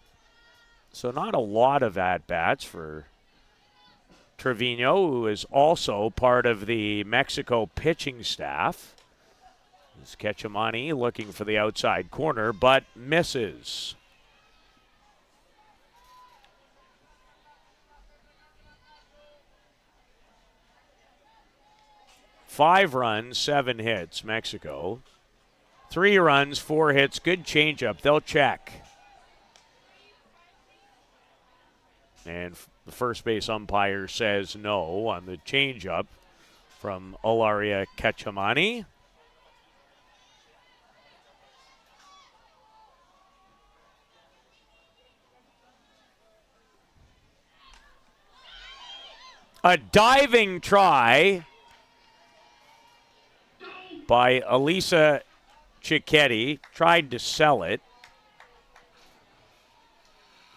[SPEAKER 2] So not a lot of at-bats for Trevino, who is also part of the Mexico pitching staff. This is Cacciamani looking for the outside corner, but misses. Five runs, 7 hits, Mexico. 3 runs, 4 hits, good changeup. They'll check. And the first base umpire says no on the changeup from Ilaria Cacciamani. A diving try by Elisa Cicchetti, tried to sell it.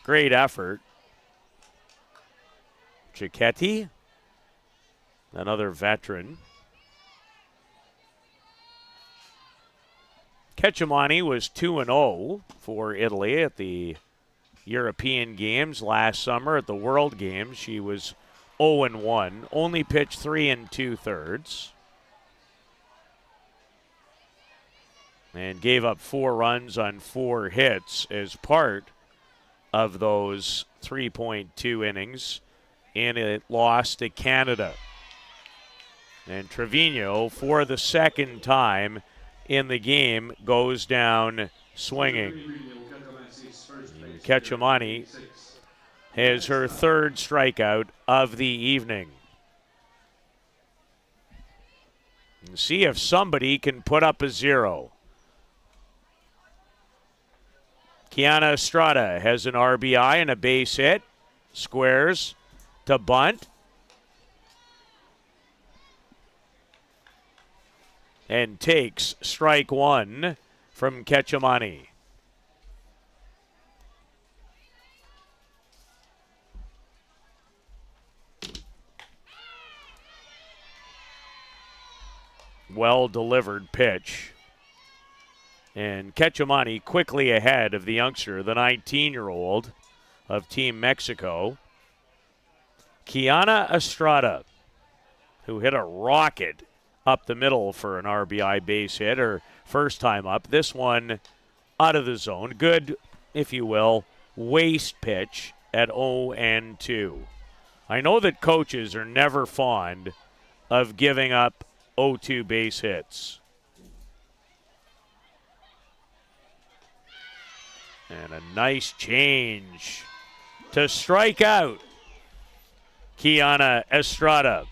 [SPEAKER 2] Great effort. Cicchetti, another veteran. Cacciamani was 2-0 for Italy at the European Games last summer. At the World Games, she was 0-1, only pitched 3 2/3. and gave up 4 runs on 4 hits as part of those 3.2 innings, and it lost to Canada. And Trevino, for the second time in the game, goes down swinging. Ketchamani has her 3rd strikeout of the evening. And see if somebody can put up a 0. Kiana Estrada has an RBI and a base hit. Squares to bunt. And takes strike 1 from Ketchamani. Well delivered pitch. And Ketchamani quickly ahead of the youngster, the 19-year-old of Team Mexico. Kiana Estrada, who hit a rocket up the middle for an RBI base hit, her first time up. This one out of the zone. Good, if you will, waste pitch at 0-2. I know that coaches are never fond of giving up 0-2 base hits. And a nice change to strike out Kiana Estrada.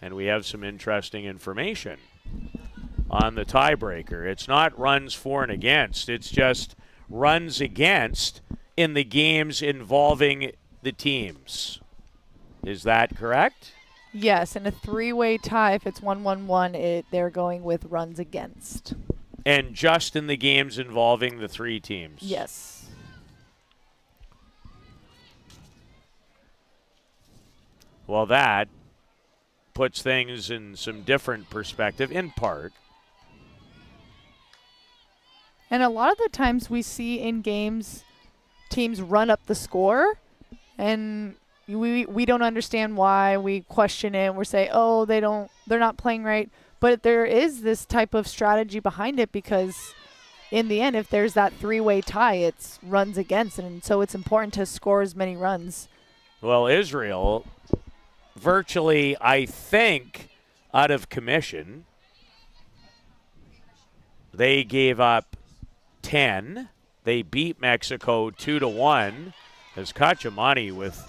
[SPEAKER 2] And we have some interesting information on the tiebreaker. It's not runs for and against. It's just runs against in the games involving the teams. Is that correct?
[SPEAKER 3] Yes, in a 3-way tie, if it's 1-1-1, they're going with runs against.
[SPEAKER 2] And just in the games involving the 3 teams?
[SPEAKER 3] Yes.
[SPEAKER 2] Well, that puts things in some different perspective, in part.
[SPEAKER 3] And a lot of the times we see in games, teams run up the score, and we don't understand why. We question it, and we say, oh, they're not playing right. But there is this type of strategy behind it, because in the end, if there's that 3-way tie, it's runs against, and so it's important to score as many runs.
[SPEAKER 2] Well, Israel, virtually, I think, out of commission, they gave up 10. They beat Mexico 2-1 as Ketchamani with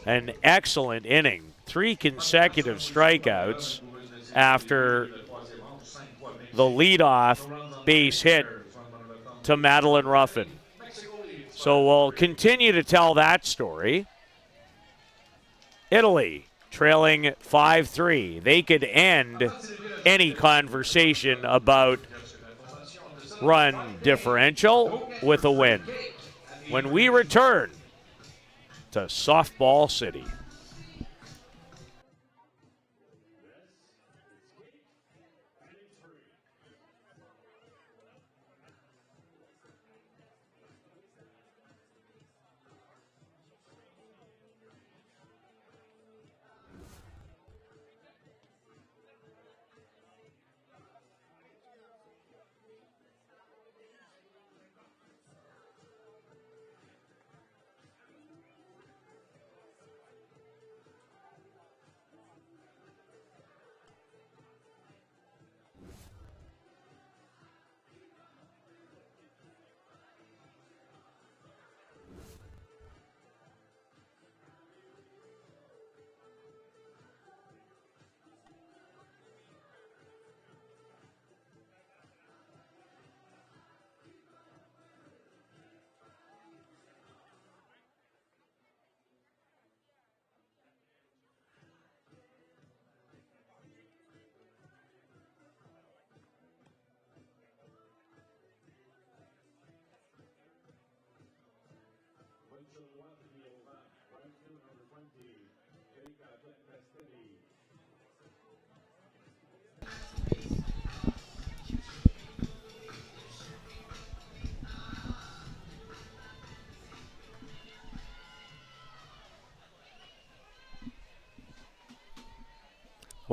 [SPEAKER 2] an excellent inning. 3 consecutive strikeouts after the leadoff base hit to Madeline Ruffin. So we'll continue to tell that story. Italy trailing 5-3. They could end any conversation about run differential with a win. When we return to Softball City.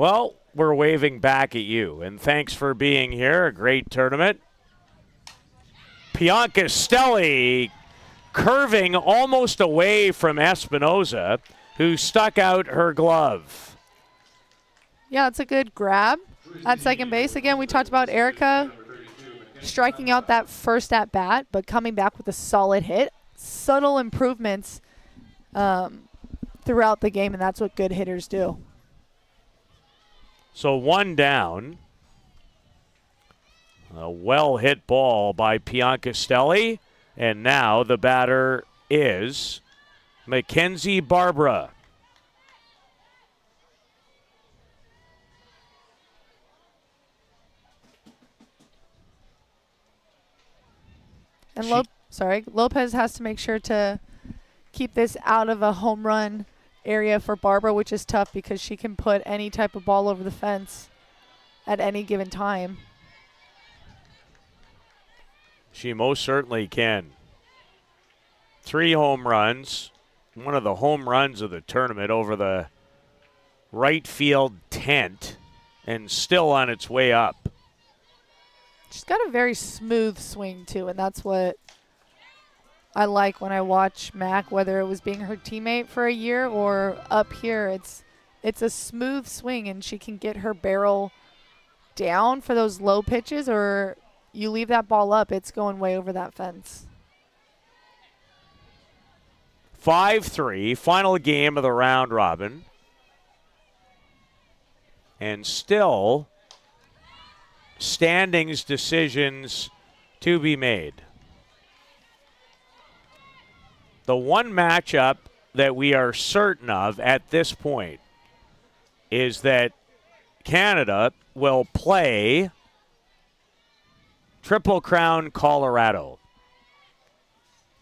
[SPEAKER 2] Well, we're waving back at you, and thanks for being here. A great tournament. Bianca Stelli curving almost away from Espinoza, who stuck out her glove.
[SPEAKER 3] Yeah, it's a good grab at second base. Again, we talked about Erica striking out that first at bat, but coming back with a solid hit. Subtle improvements throughout the game, and that's what good hitters do.
[SPEAKER 2] So one down. A well-hit ball by Bianca Stelli, and now the batter is Mackenzie Barbara.
[SPEAKER 3] And Lopez has to make sure to keep this out of a home run area for Barbara, which is tough because she can put any type of ball over the fence at any given time.
[SPEAKER 2] She most certainly can. 3 home runs. One of the home runs of the tournament over the right field tent, and still on its way up.
[SPEAKER 3] She's got a very smooth swing, too, and that's what I like when I watch Mac, whether it was being her teammate for a year or up here. It's a smooth swing, and she can get her barrel down for those low pitches, or you leave that ball up, it's going way over that fence.
[SPEAKER 2] 5-3, final game of the round robin. And still standings decisions to be made. The one matchup that we are certain of at this point is that Canada will play Triple Crown Colorado.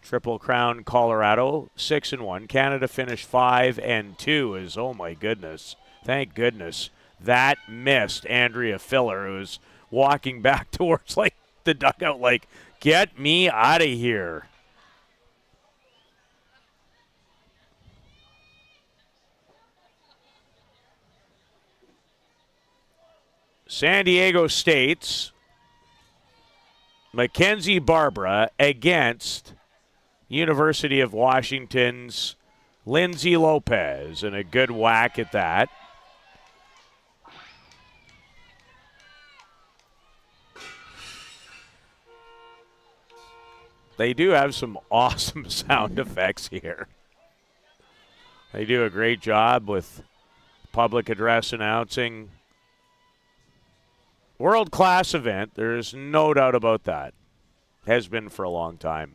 [SPEAKER 2] Triple Crown Colorado, 6-1. Canada finished 5-2. Is, oh my goodness, thank goodness that missed Andrea Filler, who's walking back towards like the dugout, like, get me out of here. San Diego State's Mackenzie Barbara against University of Washington's Lindsay Lopez, and a good whack at that. They do have some awesome sound effects here. They do a great job with public address announcing. World-class event, there's no doubt about that. Has been for a long time.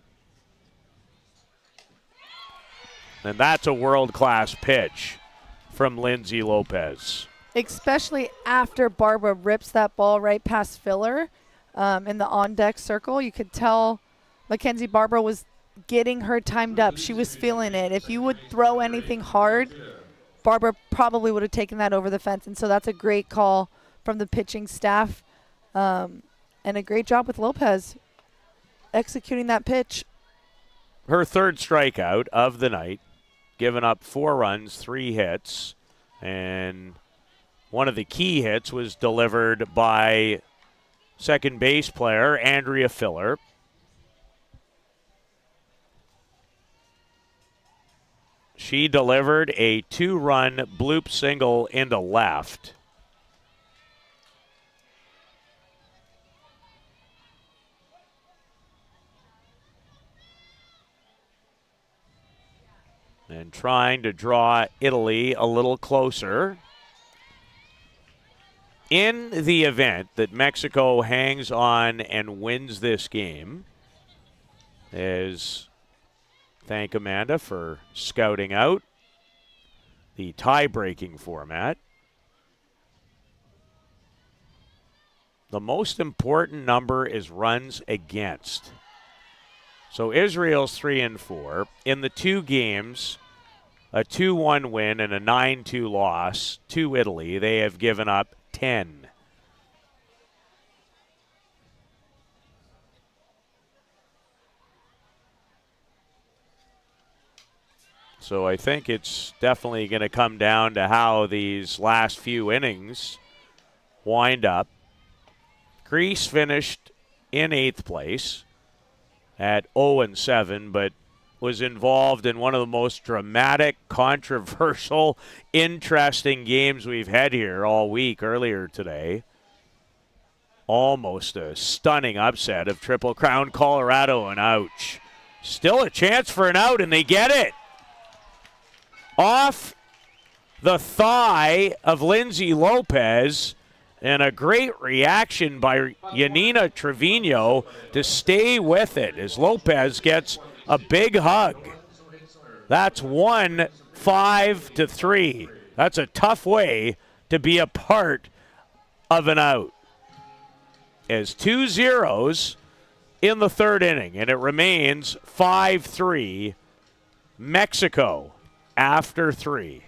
[SPEAKER 2] And that's a world-class pitch from Lindsay Lopez.
[SPEAKER 3] Especially after Barbara rips that ball right past Filler in the on-deck circle. You could tell Mackenzie Barbara was getting her timed up. She was feeling it. If you would throw anything hard, Barbara probably would have taken that over the fence. And so that's a great call from the pitching staff. And a great job with Lopez executing that pitch.
[SPEAKER 2] Her third strikeout of the night, giving up 4 runs, 3 hits, and one of the key hits was delivered by second base player Andrea Filler. She delivered a 2-run bloop single into left. And trying to draw Italy a little closer. In the event that Mexico hangs on and wins this game, thank Amanda for scouting out the tie-breaking format. The most important number is runs against. So Israel's 3-4. In the 2 games, a 2-1 win and a 9-2 loss to Italy, they have given up 10. So I think it's definitely going to come down to how these last few innings wind up. Greece finished in 8th place at 0-7, but was involved in one of the most dramatic, controversial, interesting games we've had here all week earlier today. Almost a stunning upset of Triple Crown Colorado, and ouch. Still a chance for an out, and they get it. Off the thigh of Lindsay Lopez, and a great reaction by Yanina Trevino to stay with it as Lopez gets a big hug. That's 1-5-3. That's a tough way to be a part of an out. As 2 zeros in the 3rd inning, and it remains 5-3 Mexico after 3.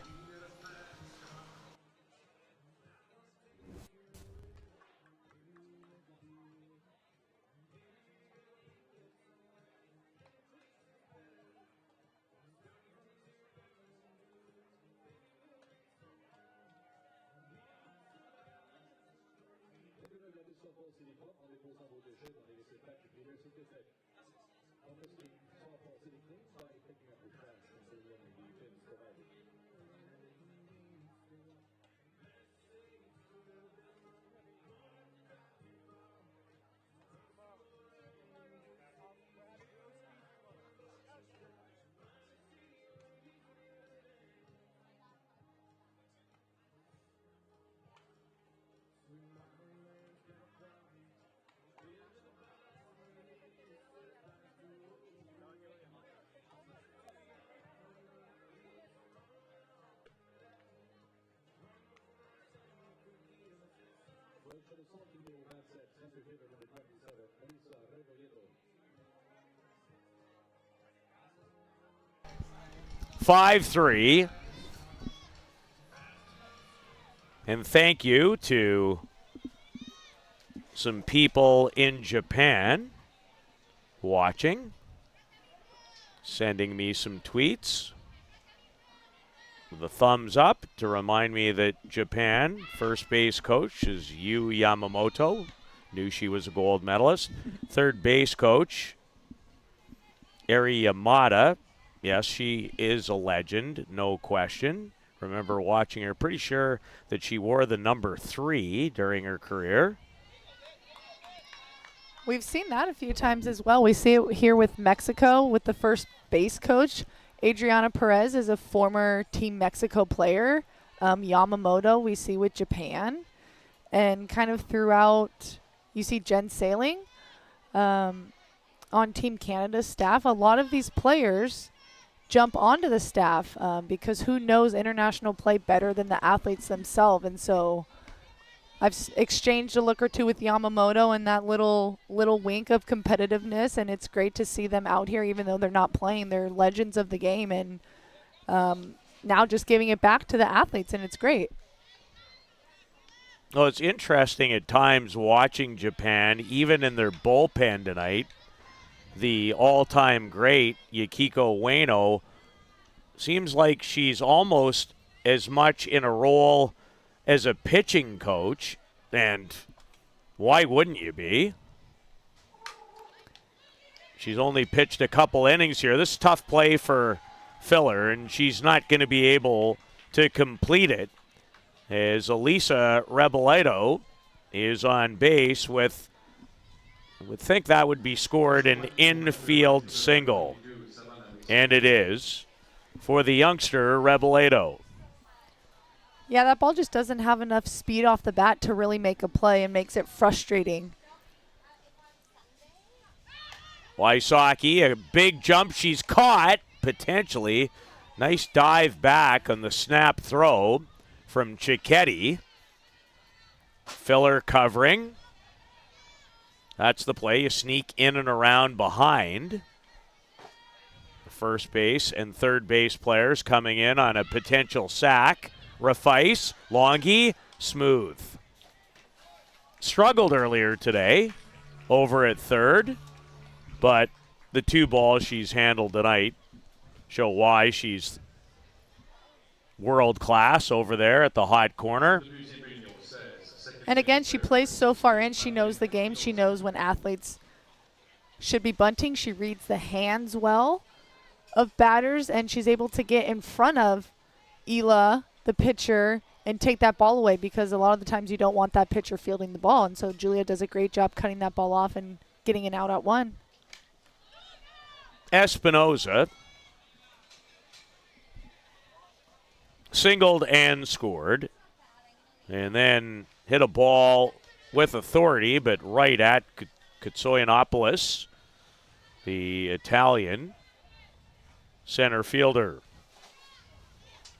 [SPEAKER 2] (5-3). And thank you to some people in Japan watching, sending me some tweets with a thumbs up to remind me that Japan first base coach is Yu Yamamoto. Knew she was a gold medalist. Third base coach, Eri Yamada. Yes, she is a legend, no question. Remember watching her. Pretty sure that she wore the number 3 during her career.
[SPEAKER 3] We've seen that a few times as well. We see it here with Mexico with the first base coach. Adriana Perez is a former Team Mexico player. Yamamoto we see with Japan. And kind of throughout, you see Jen Sailing on Team Canada's staff. A lot of these players jump onto the staff because who knows international play better than the athletes themselves. And so I've exchanged a look or two with Yamamoto and that little wink of competitiveness, and it's great to see them out here even though they're not playing. They're legends of the game, and now just giving it back to the athletes, and it's great.
[SPEAKER 2] Well, it's interesting at times watching Japan, even in their bullpen tonight. The all-time great, Yukiko Ueno, seems like she's almost as much in a role as a pitching coach, and why wouldn't you be? She's only pitched a couple innings here. This is tough play for Filler, and she's not going to be able to complete it, as Elisa Rebolledo is on base with, I would think that would be scored an infield single. And it is for the youngster, Rebolledo.
[SPEAKER 3] Yeah, that ball just doesn't have enough speed off the bat to really make a play and makes it frustrating.
[SPEAKER 2] Wysocki, a big jump. She's caught, potentially. Nice dive back on the snap throw from Cicchetti. Filler covering. That's the play. You sneak in and around behind. The first base and third base players coming in on a potential sack. Rafais, Longy, smooth. Struggled earlier today over at third, but the 2 balls she's handled tonight show why she's world class over there at the hot corner.
[SPEAKER 3] And again, she plays so far in. She knows the game. She knows when athletes should be bunting. She reads the hands well of batters, and she's able to get in front of Ela, the pitcher, and take that ball away, because a lot of the times you don't want that pitcher fielding the ball. And so Julia does a great job cutting that ball off and getting an out at one.
[SPEAKER 2] Espinoza singled and scored, and then hit a ball with authority, but right at Katsoyanopoulos, the Italian center fielder,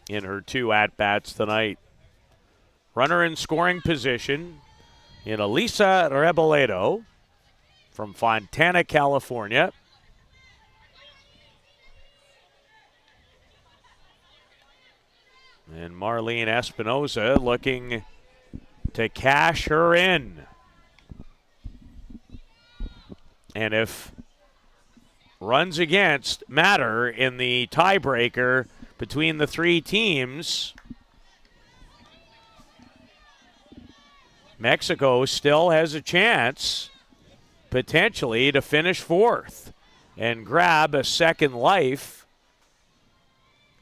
[SPEAKER 2] in her 2 at-bats tonight. Runner in scoring position in Elisa Reboledo from Fontana, California. And Marlene Espinoza looking to cash her in. And if runs against matter in the tiebreaker between the 3 teams, Mexico still has a chance potentially to finish 4th and grab a second life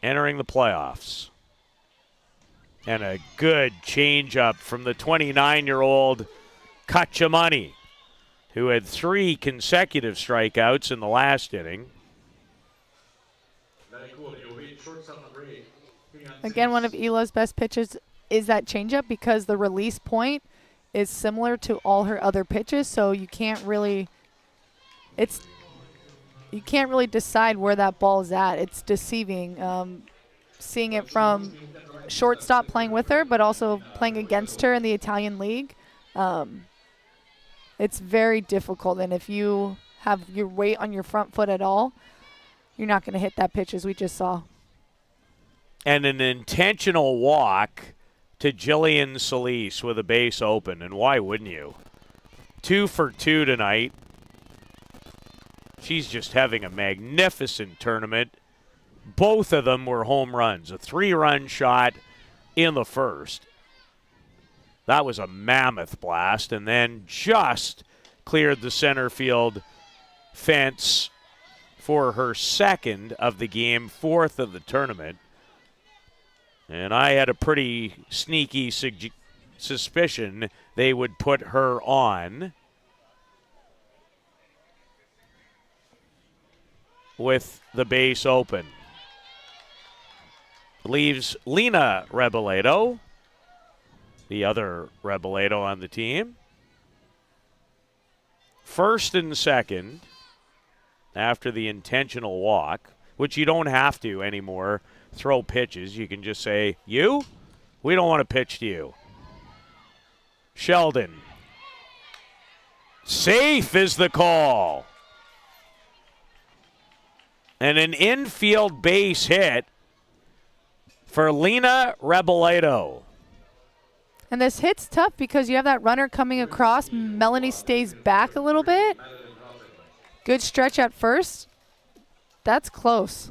[SPEAKER 2] entering the playoffs. And a good changeup from the 29-year-old Kachamani, who had 3 consecutive strikeouts in the last inning.
[SPEAKER 3] Again, one of Ela's best pitches is that changeup, because the release point is similar to all her other pitches, so you can't really decide where that ball is at. It's deceiving. Seeing it from shortstop playing with her, but also playing against her in the Italian league, it's very difficult. And if you have your weight on your front foot at all, you're not going to hit that pitch, as we just saw.
[SPEAKER 2] And an intentional walk to Jillian Solis with a base open, and why wouldn't you? 2 for 2 tonight. She's just having a magnificent tournament. Both of them were home runs. A 3-run shot in the first. That was a mammoth blast, and then just cleared the center field fence for her 2nd of the game, 4th of the tournament. And I had a pretty sneaky suspicion they would put her on with the base open. Leaves Lena Reboledo, the other Reboledo on the team. 1st and 2nd after the intentional walk, which you don't have to anymore throw pitches. You can just say, we don't want to pitch to you. Sheldon. Safe is the call. And an infield base hit for Lena Reboledo.
[SPEAKER 3] And this hit's tough because you have that runner coming across. Melanie stays back a little bit. Good stretch at first. That's close.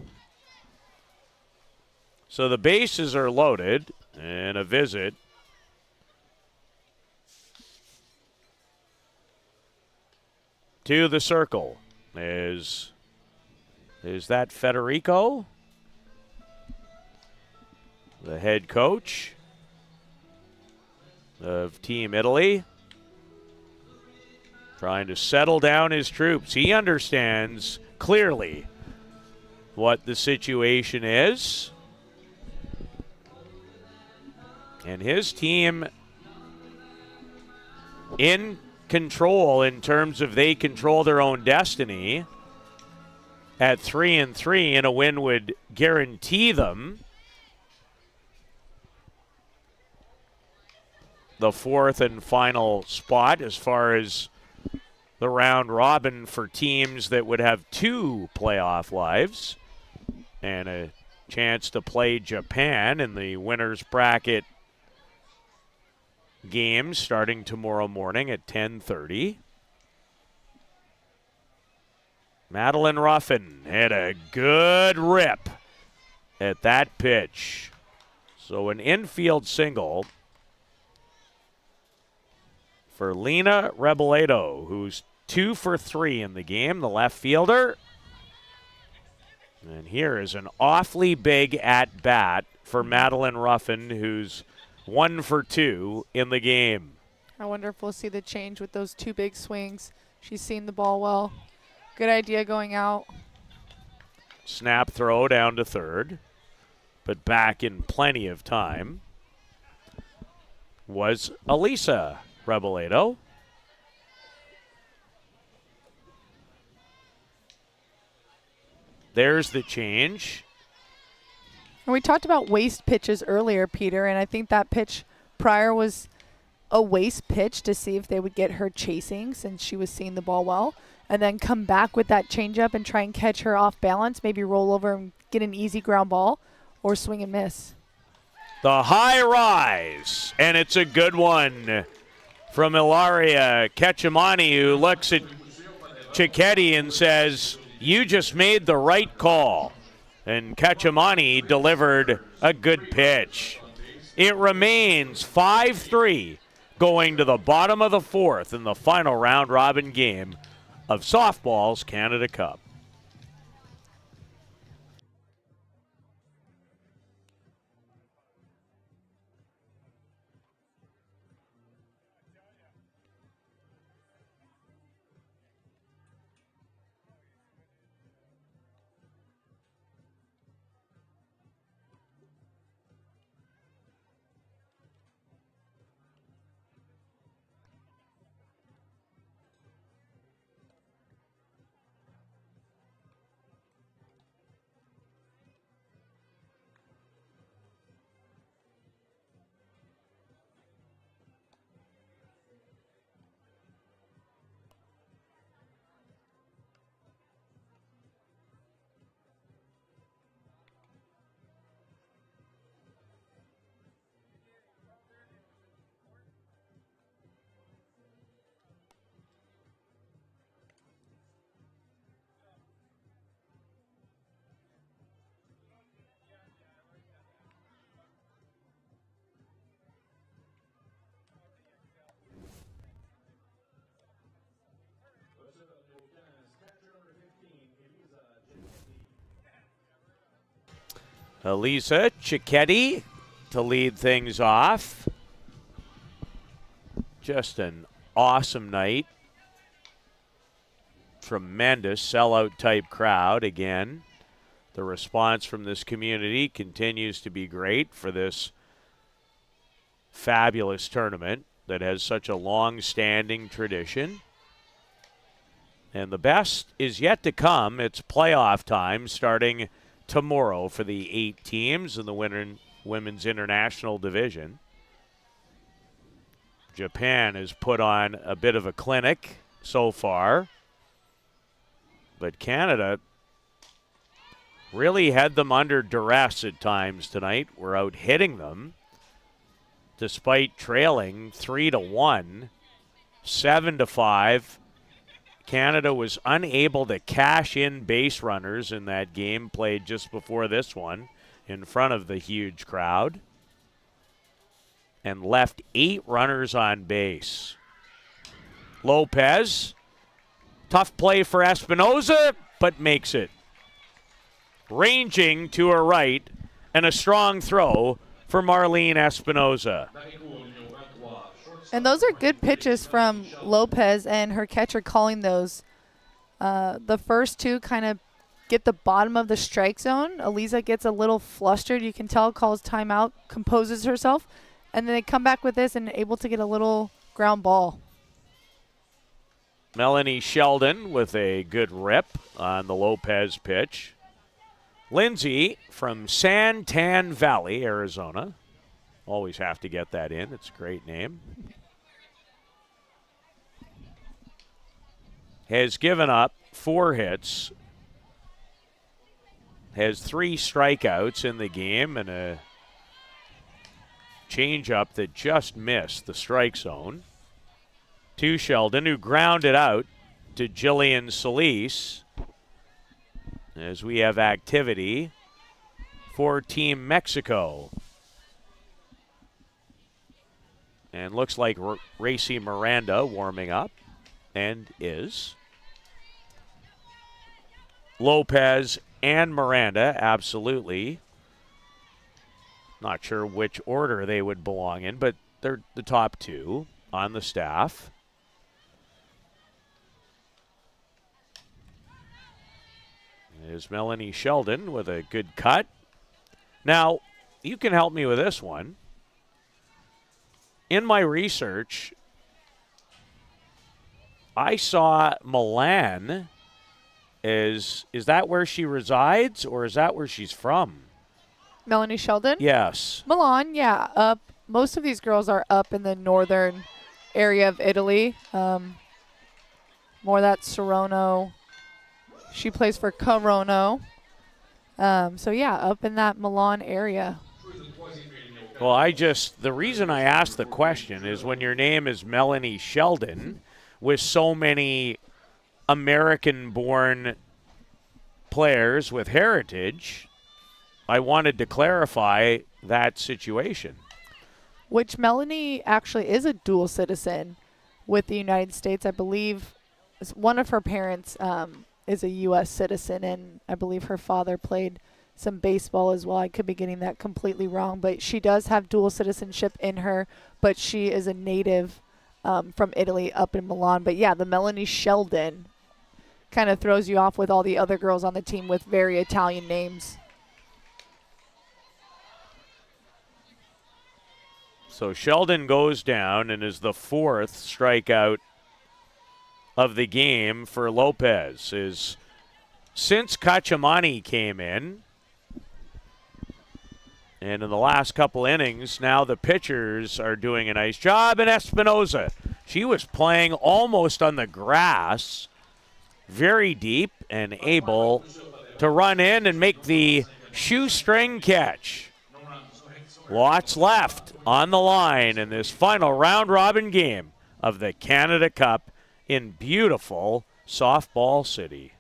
[SPEAKER 2] So the bases are loaded, and a visit to the circle. Is that Federico, the head coach of Team Italy, trying to settle down his troops? He understands clearly what the situation is. And his team in control in terms of they control their own destiny at 3-3, and a win would guarantee them the 4th and final spot as far as the round robin for teams that would have 2 playoff lives and a chance to play Japan in the winner's bracket games starting tomorrow morning at 10:30. Madeline Ruffin had a good rip at that pitch. So an infield single for Lena Reboledo, who's 2 for 3 in the game, the left fielder. And here is an awfully big at-bat for Madeline Ruffin, who's 1 for 2 in the game.
[SPEAKER 3] I wonder if we'll see the change with those 2 big swings. She's seen the ball well. Good idea going out.
[SPEAKER 2] Snap throw down to third, but back in plenty of time was Elisa Reboledo. There's the change.
[SPEAKER 3] And we talked about waste pitches earlier, Peter, and I think that pitch prior was a waste pitch to see if they would get her chasing since she was seeing the ball well, and then come back with that changeup and try and catch her off balance, maybe roll over and get an easy ground ball or swing and miss.
[SPEAKER 2] The high rise, and it's a good one from Ilaria Ketchamani, who looks at Cicchetti and says, "You just made the right call." And Ketchamani delivered a good pitch. It remains 5-3 going to the bottom of the 4th in the final round-robin game of softball's Canada Cup. Elisa Cicchetti to lead things off. Just an awesome night. Tremendous sellout type crowd again. The response from this community continues to be great for this fabulous tournament that has such a long-standing tradition. And the best is yet to come. It's playoff time starting tomorrow for the 8 teams in the Women's International Division. Japan has put on a bit of a clinic so far, but Canada really had them under duress at times tonight. We're out hitting them despite trailing 3-1, 7-5. Canada was unable to cash in base runners in that game played just before this one in front of the huge crowd and left 8 runners on base. Lopez, tough play for Espinoza, but makes it. Ranging to her right and a strong throw for Marlene Espinoza.
[SPEAKER 3] And those are good pitches from Lopez and her catcher calling those. The first 2 kind of get the bottom of the strike zone. Elisa gets a little flustered. You can tell, calls timeout, composes herself. And then they come back with this and able to get a little ground ball.
[SPEAKER 2] Melanie Sheldon with a good rip on the Lopez pitch. Lindsay from Santan Valley, Arizona. Always have to get that in. It's a great name. Has given up 4 hits. Has 3 strikeouts in the game and a changeup that just missed the strike zone. To Sheldon, who grounded out to Jillian Solis. As we have activity for Team Mexico. And looks like Racy Miranda warming up, and is. Lopez and Miranda, absolutely. Not sure which order they would belong in, but they're the top two on the staff. There's Melanie Sheldon with a good cut. Now, you can help me with this one. In my research, I saw Milan. Is that where she resides, or is that where she's from?
[SPEAKER 3] Melanie Sheldon?
[SPEAKER 2] Yes.
[SPEAKER 3] Milan, yeah. Up. Most of these girls are up in the northern area of Italy. More that Saronno. She plays for Corono. So, yeah, up in that Milan area.
[SPEAKER 2] Well, the reason I asked the question is when your name is Melanie Sheldon, with so many American-born players with heritage, I wanted to clarify that situation.
[SPEAKER 3] Which Melanie actually is a dual citizen with the United States. I believe one of her parents is a U.S. citizen, and I believe her father played some baseball as well. I could be getting that completely wrong, but she does have dual citizenship in her, but she is a native from Italy up in Milan. But yeah, the Melanie Sheldon kind of throws you off with all the other girls on the team with very Italian names.
[SPEAKER 2] So Sheldon goes down and is the fourth strikeout of the game for Lopez. Since Cacciamani came in, and in the last couple innings, now the pitchers are doing a nice job. And Espinoza, she was playing almost on the grass, very deep, and able to run in and make the shoestring catch. Lots left on the line in this final round-robin game of the Canada Cup in beautiful Softball City.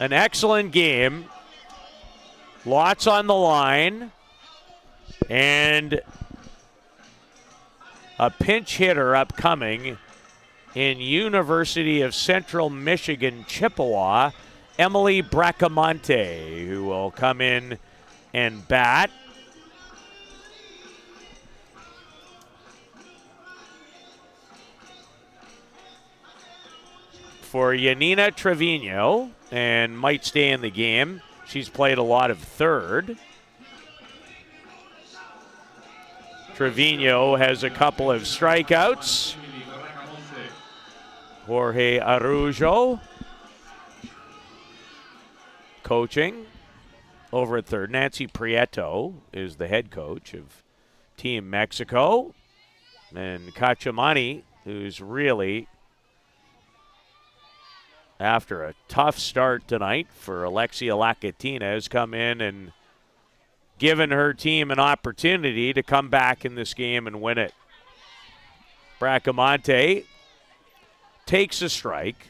[SPEAKER 2] An excellent game. Lots on the line. And a pinch hitter upcoming in University of Central Michigan, Chippewa, Emily Bracamonte, who will come in and bat. For Yanina Trevino, and might stay in the game. She's played a lot of third. Trevino has a couple of strikeouts. Jorge Araujo coaching over at third. Nancy Prieto is the head coach of Team Mexico. And Cacciamani, who's really, after a tough start tonight for Alexia Lacatina, has come in and given her team an opportunity to come back in this game and win it. Bracamonte takes a strike.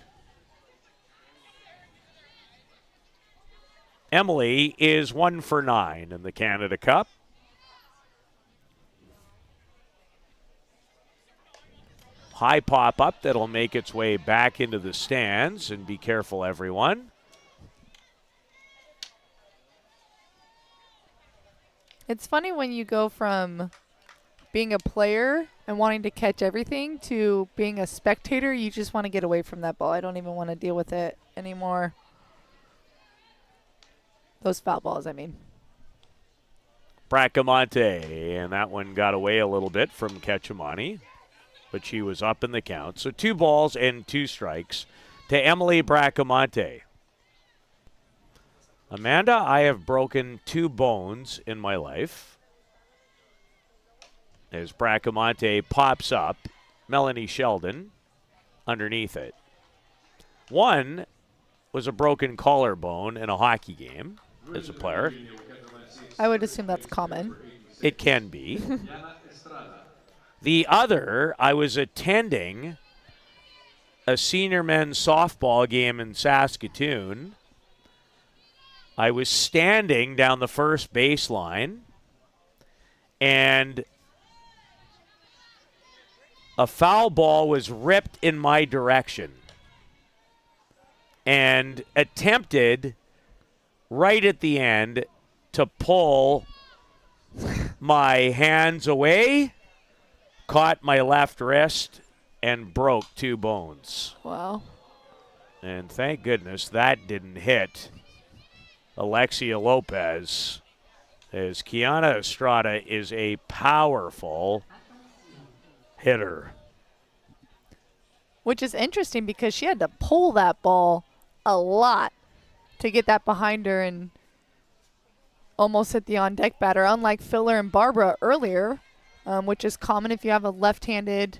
[SPEAKER 2] Emily is 1 for 9 in the Canada Cup. High pop up that'll make its way back into the stands, and be careful, everyone.
[SPEAKER 3] It's funny when you go from being a player and wanting to catch everything to being a spectator. You just want to get away from that ball. I don't even want to deal with it anymore. Those foul balls, I mean.
[SPEAKER 2] Bracamonte, and that one got away a little bit from Ketchamani, but she was up in the count. So 2 balls and 2 strikes to Emily Bracamonte. Amanda, I have broken 2 bones in my life. As Bracamonte pops up, Melanie Sheldon underneath it. One was a broken collarbone in a hockey game as a player.
[SPEAKER 3] I would assume that's common.
[SPEAKER 2] It can be. The other, I was attending a senior men's softball game in Saskatoon. I was standing down the first baseline, and a foul ball was ripped in my direction and attempted right at the end to pull my hands away, caught my left wrist, and broke 2 bones.
[SPEAKER 3] Wow.
[SPEAKER 2] And thank goodness that didn't hit Alexia Lopez, as Kiana Estrada is a powerful hitter.
[SPEAKER 3] Which is interesting because she had to pull that ball a lot to get that behind her and almost hit the on-deck batter, unlike Filler and Barbara earlier, which is common if you have a left-handed.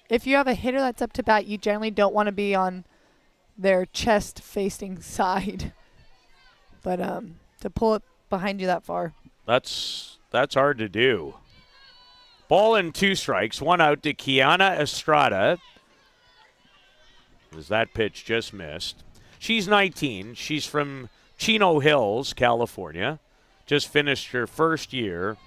[SPEAKER 3] If you have a hitter that's up to bat, you generally don't want to be on their chest-facing side. But to pull it behind you that far.
[SPEAKER 2] That's hard to do. Ball and 2 strikes, 1 out to Kiana Estrada, as that pitch just missed. She's 19. She's from Chino Hills, California. Just finished her first year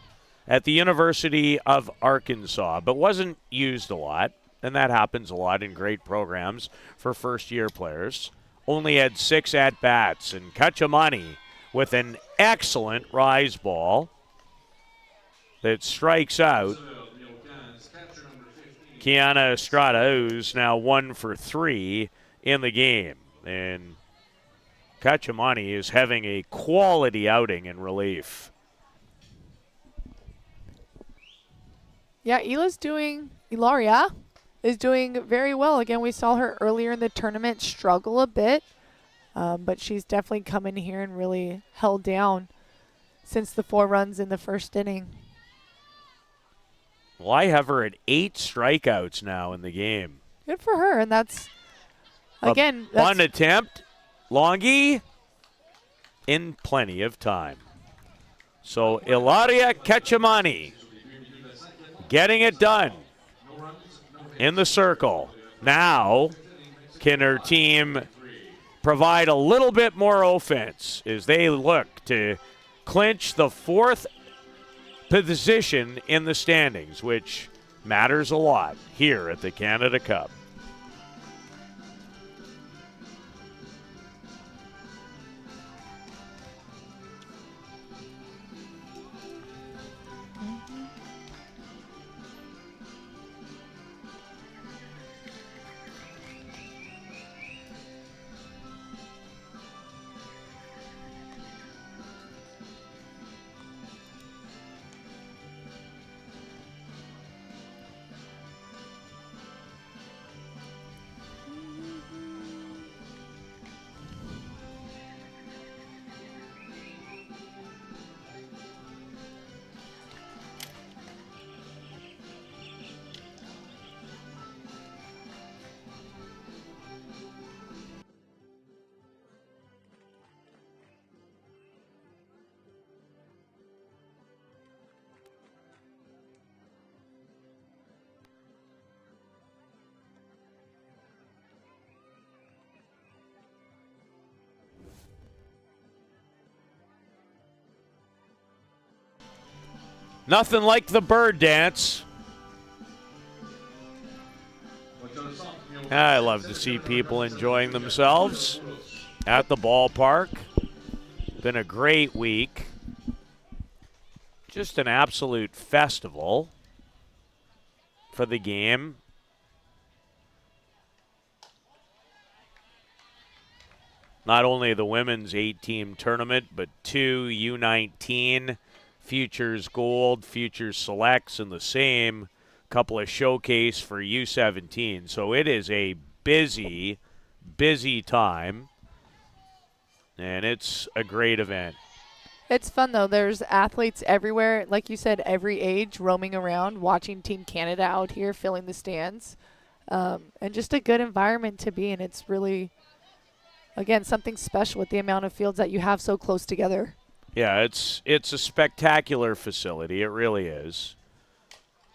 [SPEAKER 2] at the University of Arkansas, but wasn't used a lot, and that happens a lot in great programs for first-year players. Only had 6 at-bats, and Ketchamani with an excellent rise ball that strikes out Kiana Estrada, who's now 1 for 3 in the game. And Ketchamani is having a quality outing in relief.
[SPEAKER 3] Yeah, Ilaria is doing very well. Again, we saw her earlier in the tournament struggle a bit, but she's definitely come in here and really held down since the 4 runs in the first inning.
[SPEAKER 2] Well, I have her at 8 strikeouts now in the game.
[SPEAKER 3] Good for her, and that's, again,
[SPEAKER 2] one attempt. Longy in plenty of time. So Ilaria Ketchamani getting it done in the circle. Now, can her team provide a little bit more offense as they look to clinch the 4th position in the standings, which matters a lot here at the Canada Cup. Nothing like the bird dance. I love to see people enjoying themselves at the ballpark. Been a great week. Just an absolute festival for the game. Not only the women's 8-team tournament, but 2 U19 Futures Gold, Futures Selects, and the same couple of showcase for U17. So it is a busy, busy time, and it's a great event.
[SPEAKER 3] It's fun, though. There's athletes everywhere, like you said, every age, roaming around, watching Team Canada out here, filling the stands, and just a good environment to be in. It's really, again, something special with the amount of fields that you have so close together.
[SPEAKER 2] Yeah, it's a spectacular facility. It really is.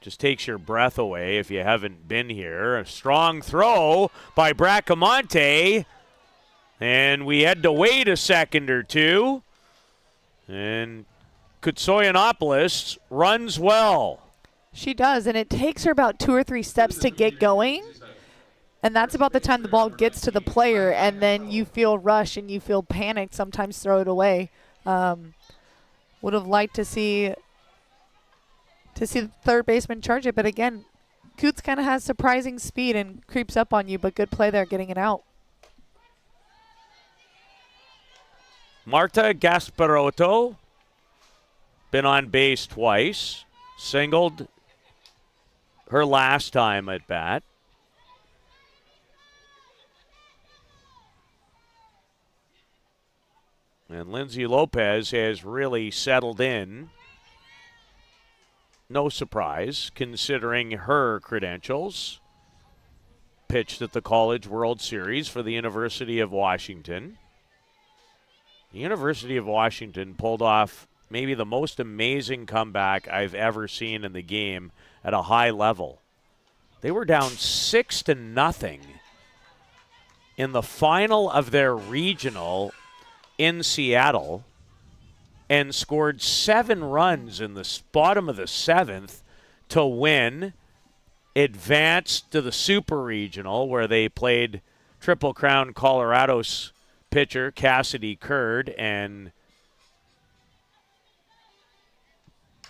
[SPEAKER 2] Just takes your breath away if you haven't been here. A strong throw by Bracamonte. And we had to wait a second or two. And Kutsoyanopoulos runs well.
[SPEAKER 3] She does, and it takes her about 2 or 3 steps to get going. And that's about the time the ball gets to the player, and then you feel rush and you feel panicked, sometimes throw it away. Would have liked to see the third baseman charge it, but again, Coots kind of has surprising speed and creeps up on you, but good play there getting it out.
[SPEAKER 2] Marta Gasparotto, been on base twice, singled her last time at bat. And Lindsay Lopez has really settled in. No surprise, considering her credentials. Pitched at the College World Series for the University of Washington. The University of Washington pulled off maybe the most amazing comeback I've ever seen in the game at a high level. They were down 6-0 in the final of their regional in Seattle and scored 7 runs in the bottom of the 7th to win, advanced to the Super Regional where they played Triple Crown Colorado's pitcher Cassidy Curd and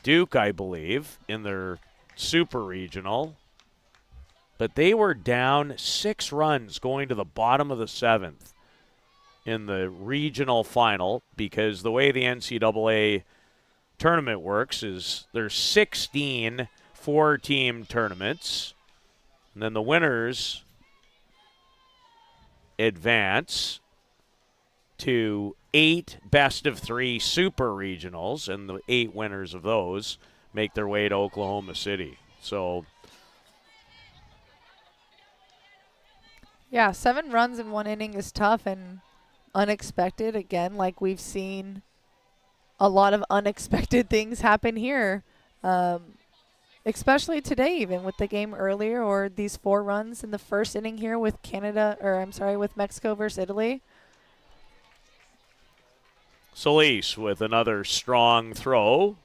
[SPEAKER 2] Duke, I believe, in their Super Regional. But they were down 6 runs going to the bottom of the 7th in the regional final, because the way the NCAA tournament works is there's 16 4-team tournaments, and then the winners advance to 8 best-of-3 super regionals, and the 8 winners of those make their way to Oklahoma City. So,
[SPEAKER 3] yeah, 7 runs in 1 inning is tough and unexpected. Again, like we've seen a lot of unexpected things happen here, especially today, even with the game earlier, or these 4 runs in the first inning here with with Mexico versus Italy.
[SPEAKER 2] Solis with another strong throw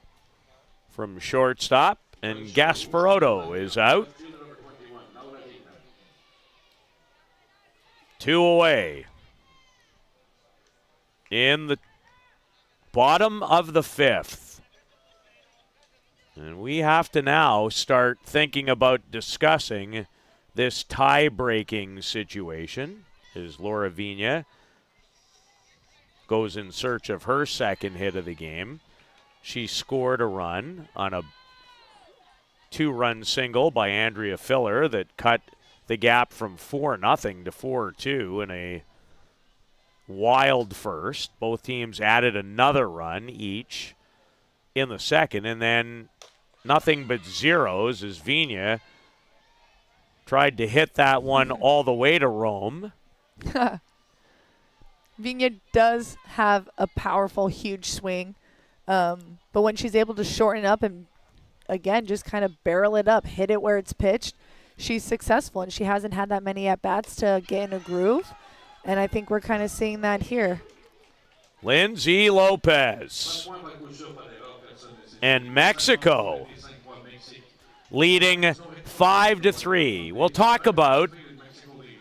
[SPEAKER 2] from shortstop, and Gasparotto is out. 2 away. In the bottom of the 5th. And we have to now start thinking about discussing this tie-breaking situation as Laura Vigna goes in search of her second hit of the game. She scored a run on a 2-run single by Andrea Filler that cut the gap from 4-0 to 4-2 in a wild first. Both teams added another run each in the second, and then nothing but zeros as Vigna tried to hit that one all the way to Rome.
[SPEAKER 3] Vigna does have a powerful, huge swing, but when she's able to shorten up and, again, just kind of barrel it up, hit it where it's pitched, she's successful, and she hasn't had that many at-bats to get in a groove. And I think we're kind of seeing that here.
[SPEAKER 2] Lindsay Lopez. And Mexico leading 5-3. We'll talk about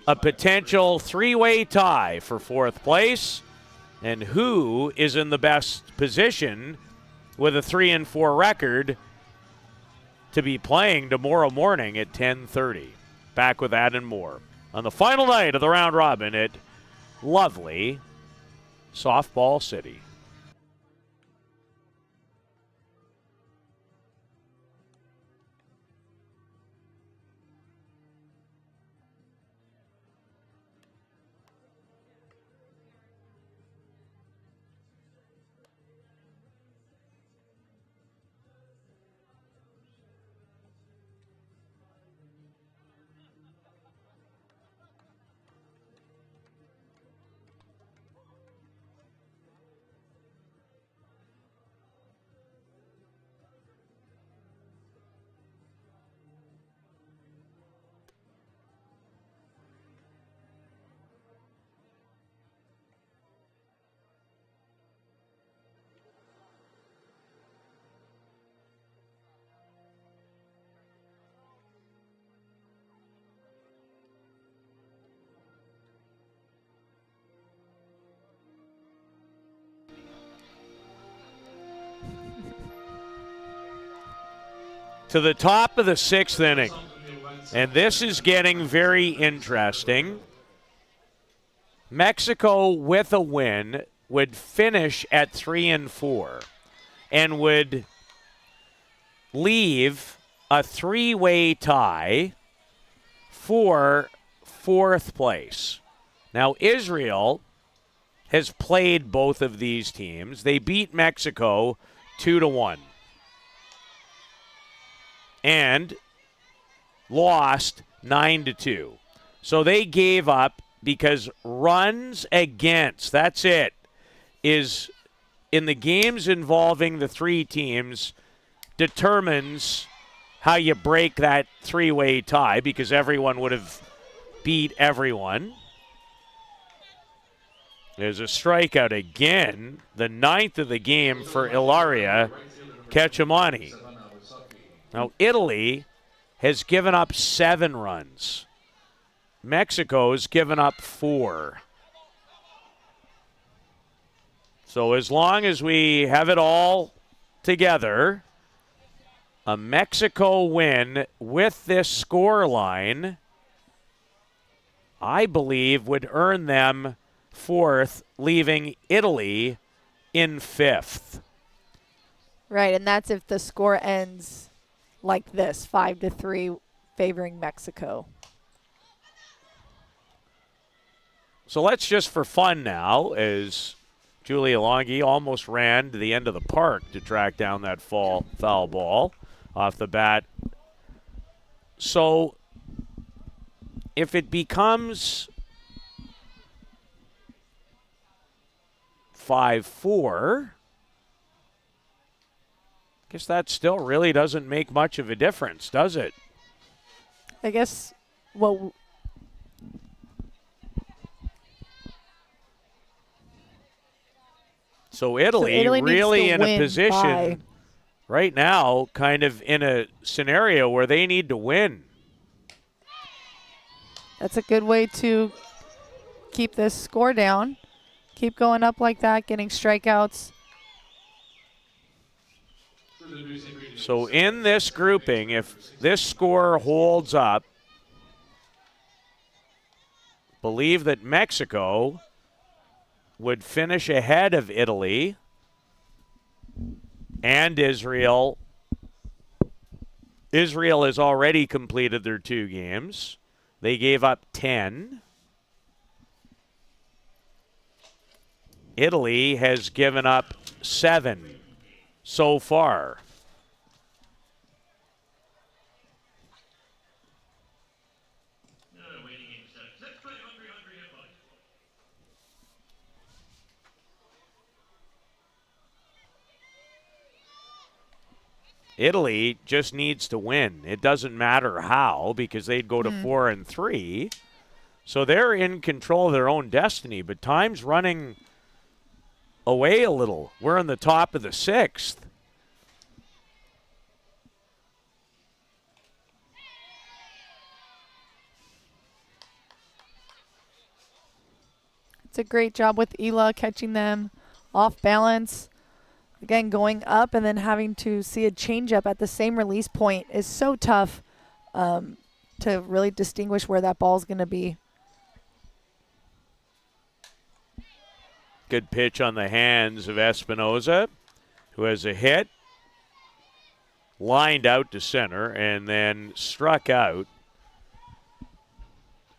[SPEAKER 2] a potential three-way tie for fourth place, and who is in the best position with a 3-4 record to be playing tomorrow morning at 10:30. Back with that and more on the final night of the round robin at lovely Softball City. To the top of the sixth inning. And this is getting very interesting. Mexico with a win would finish at 3-4 and would leave a three-way tie for fourth place. Now, Israel has played both of these teams. They beat Mexico 2-1. And lost 9-2. So they gave up because runs against, that's it, is in the games involving the three teams determines how you break that three-way tie because everyone would have beat everyone. There's a strikeout again, the 9th of the game for Ilaria Ketchamani. Now, Italy has given up 7 runs. Mexico's given up 4. So as long as we have it all together, a Mexico win with this score line, I believe, would earn them 4th, leaving Italy in 5th.
[SPEAKER 3] Right, and that's if the score ends like this, 5-3, favoring Mexico.
[SPEAKER 2] So let's just for fun now, as Julia Longi almost ran to the end of the park to track down that foul ball off the bat. So if it becomes 5-4, I guess that still really doesn't make much of a difference, does it?
[SPEAKER 3] I guess, well,
[SPEAKER 2] so Italy really in a position right now, kind of in a scenario where they need to win.
[SPEAKER 3] That's a good way to keep this score down. Keep going up like that, getting strikeouts.
[SPEAKER 2] So in this grouping, if this score holds up, believe that Mexico would finish ahead of Italy and Israel. Israel has already completed their 2 games. They gave up 10. Italy has given up 7 so far. Italy just needs to win. It doesn't matter how, because they'd go to 4-3. So they're in control of their own destiny, but time's running away a little. We're in the top of the 6th.
[SPEAKER 3] It's a great job with Ela catching them off balance. Again, going up and then having to see a changeup at the same release point is so tough to really distinguish where that ball's going to be.
[SPEAKER 2] Good pitch on the hands of Espinoza, who has a hit, lined out to center, and then struck out.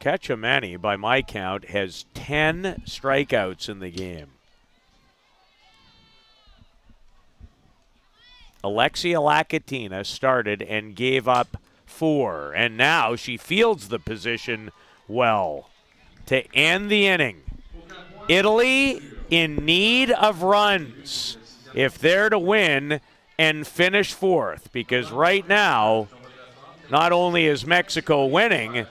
[SPEAKER 2] Ketchamani, by my count, has 10 strikeouts in the game. Alexia Lakatina started and gave up 4, and now she fields the position well to end the inning. Italy in need of runs if they're to win and finish 4th, because right now, not only is Mexico winning,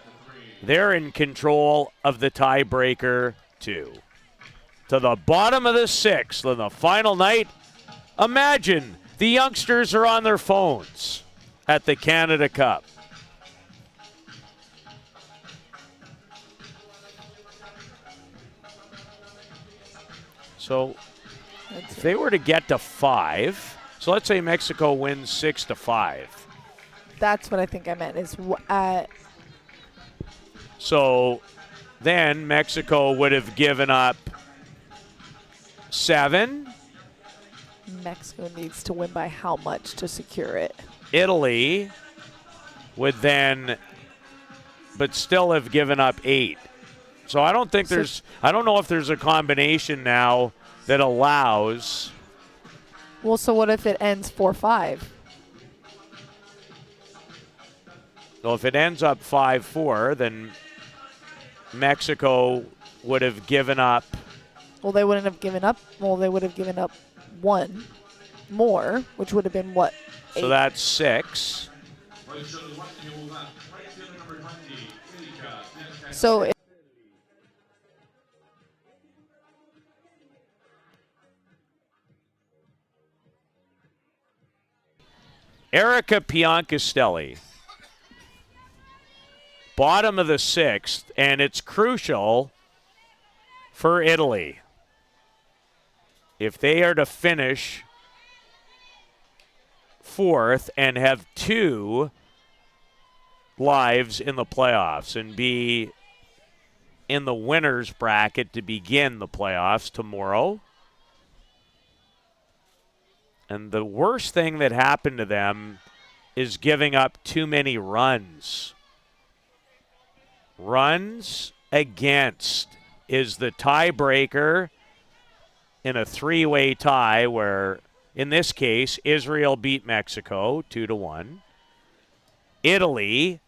[SPEAKER 2] they're in control of the tiebreaker too. To the bottom of the 6th on the final night, imagine the youngsters are on their phones at the Canada Cup. So if they were to get to 5, so let's say Mexico wins 6-5.
[SPEAKER 3] That's what I think I meant. Is
[SPEAKER 2] so then Mexico would have given up 7.
[SPEAKER 3] Mexico needs to win by how much to secure it?
[SPEAKER 2] Italy would then, but still have given up 8. So I don't think I don't know if there's a combination now that allows.
[SPEAKER 3] Well, so what if it ends 4-5?
[SPEAKER 2] So if it ends up 5-4, then Mexico would have given up.
[SPEAKER 3] Well, they wouldn't have given up. Well, they would have given up 1 more, which would have been what? 8?
[SPEAKER 2] So that's 6.
[SPEAKER 3] So
[SPEAKER 2] Erica Piancastelli, bottom of the 6th, and it's crucial for Italy. If they are to finish 4th and have 2 lives in the playoffs and be in the winner's bracket to begin the playoffs tomorrow. And the worst thing that happened to them is giving up too many runs. Runs against is the tiebreaker in a 3-way tie where, in this case, Israel beat Mexico 2-1. Italy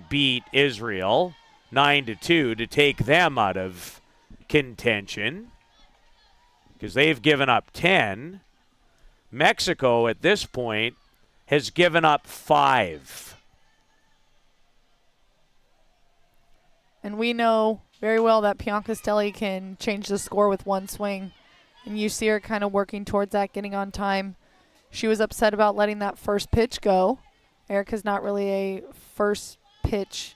[SPEAKER 2] beat Israel 9-2 to take them out of contention because they've given up 10. Mexico at this point has given up 5.
[SPEAKER 3] And we know very well that Piancastelli can change the score with 1 swing. And you see her kind of working towards that, getting on time. She was upset about letting that first pitch go. Erica's not really a first pitch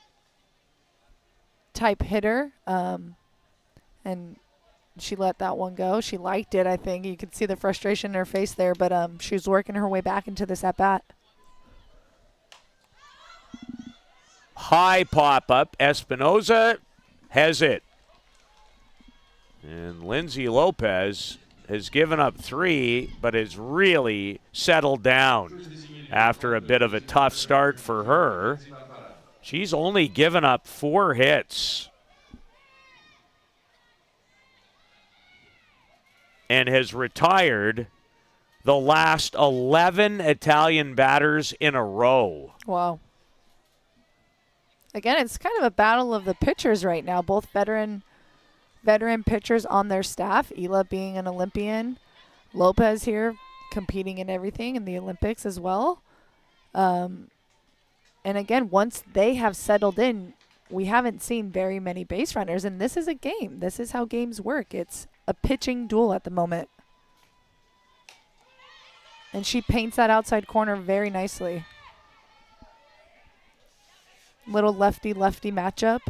[SPEAKER 3] type hitter. And she let that one go. She liked it, I think. You could see the frustration in her face there, but she was working her way back into this at-bat.
[SPEAKER 2] High pop-up. Espinoza has it. And Lindsay Lopez has given up 3, but has really settled down after a bit of a tough start for her. She's only given up 4 hits. And has retired the last 11 Italian batters in a row.
[SPEAKER 3] Wow. Again, it's kind of a battle of the pitchers right now. Both veteran pitchers on their staff. Ela being an Olympian. Lopez here competing in everything in the Olympics as well. And again, once they have settled in, we haven't seen very many base runners. And this is a game. This is how games work. It's a pitching duel at the moment. And she paints that outside corner very nicely. Little lefty-lefty matchup.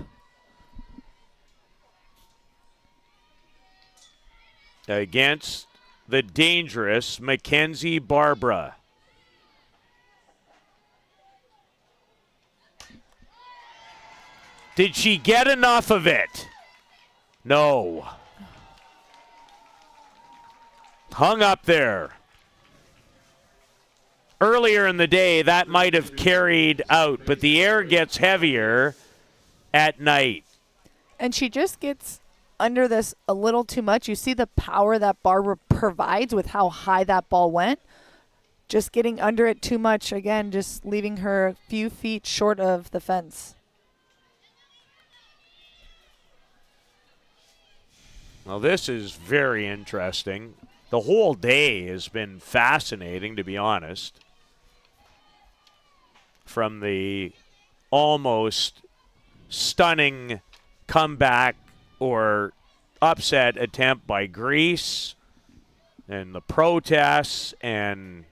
[SPEAKER 2] against the dangerous Mackenzie Barbara. Did she get enough of it? No. Hung up there. Earlier in the day, that might have carried out, but the air gets heavier at night.
[SPEAKER 3] And she just gets under this a little too much. You see the power that Barbara provides with how high that ball went. Just getting under it too much, again, just leaving her a few feet short of the fence.
[SPEAKER 2] Well, this is very interesting. The whole day has been fascinating, to be honest. From the almost stunning comeback or upset attempt by Greece, and the protests, and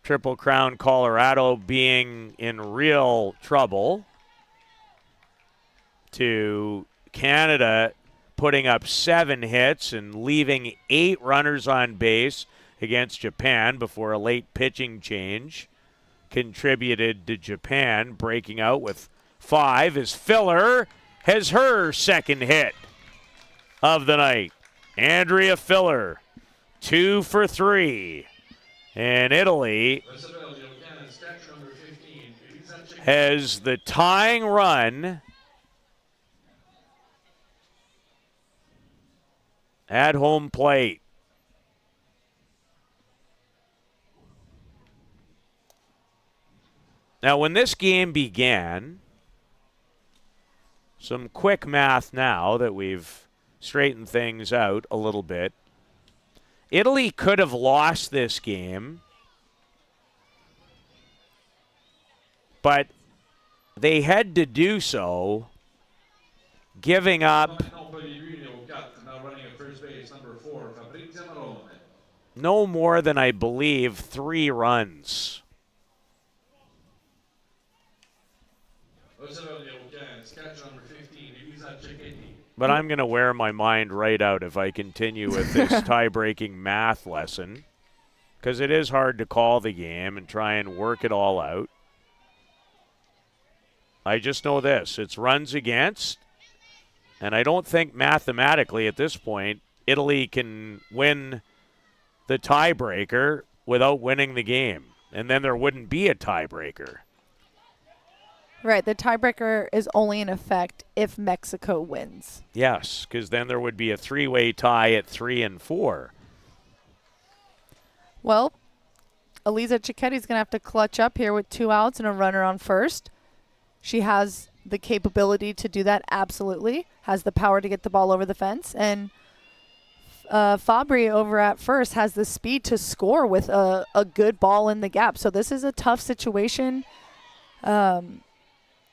[SPEAKER 2] Triple Crown Colorado being in real trouble, to Canada putting up 7 hits and leaving 8 runners on base against Japan before a late pitching change contributed to Japan breaking out with 5 as Filler has her second hit of the night. Andrea Filler, 2 for 3. And Italy has the tying run at home plate. Now, when this game began, some quick math now that we've straightened things out a little bit. Italy could have lost this game, but they had to do so, giving up no more than, I believe, 3 runs. But I'm going to wear my mind right out if I continue with this tie-breaking math lesson, because it is hard to call the game and try and work it all out. I just know this. It's runs against, and I don't think mathematically at this point Italy can win the tiebreaker without winning the game, and then there wouldn't be a tiebreaker.
[SPEAKER 3] Right, the tiebreaker is only in effect if Mexico wins.
[SPEAKER 2] Yes, because then there would be a 3-way tie at 3 and 4.
[SPEAKER 3] Well, Eliza Cicchetti's going to have to clutch up here with 2 outs and a runner on first. She has the capability to do that, absolutely. Has the power to get the ball over the fence. And Fabry over at first has the speed to score with a good ball in the gap. So this is a tough situation.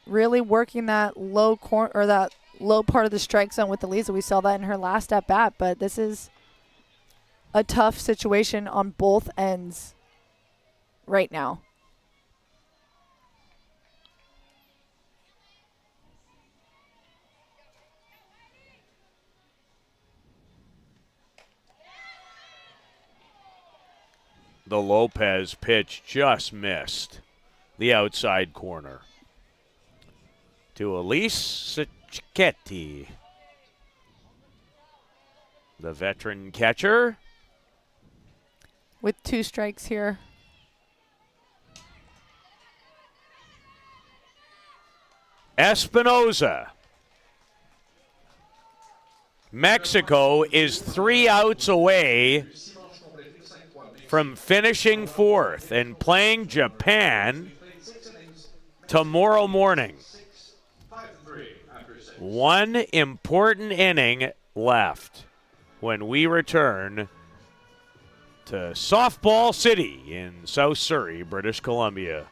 [SPEAKER 3] Really working that low or that low part of the strike zone with Eliza. We saw that in her last at bat, but this is a tough situation on both ends right now.
[SPEAKER 2] The Lopez pitch just missed the outside corner to Elise Cicchetti, the veteran catcher.
[SPEAKER 3] With 2 strikes here.
[SPEAKER 2] Espinoza. Mexico is 3 outs away from finishing 4th and playing Japan tomorrow morning. 1 important inning left when we return to Softball City in South Surrey, British Columbia.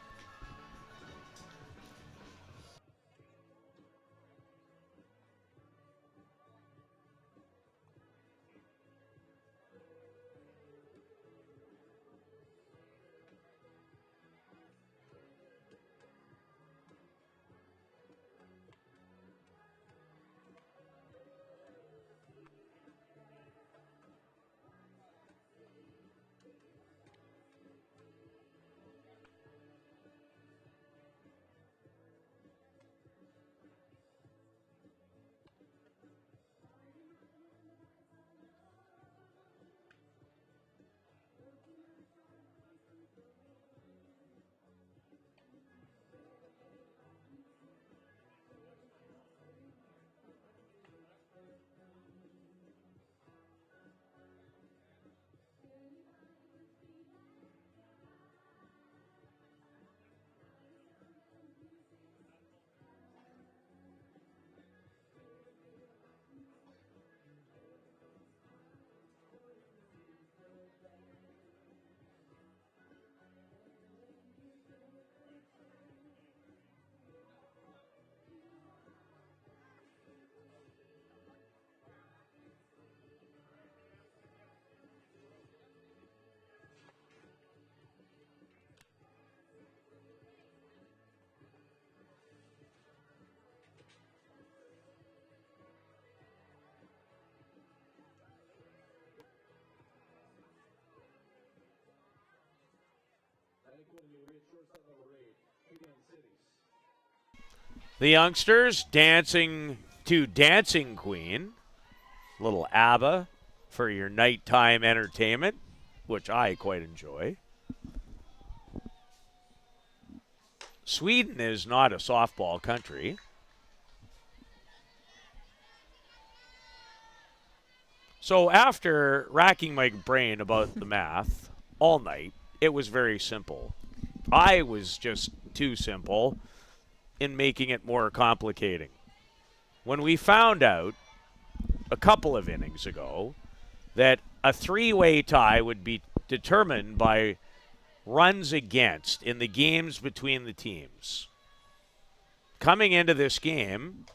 [SPEAKER 2] The youngsters dancing to Dancing Queen. Little ABBA for your nighttime entertainment, which I quite enjoy. Sweden is not a softball country. So after racking my brain about the math all night, it was very simple. I was just too simple in making it more complicating. When we found out a couple of innings ago that a three-way tie would be determined by runs against in the games between the teams. Coming into this game,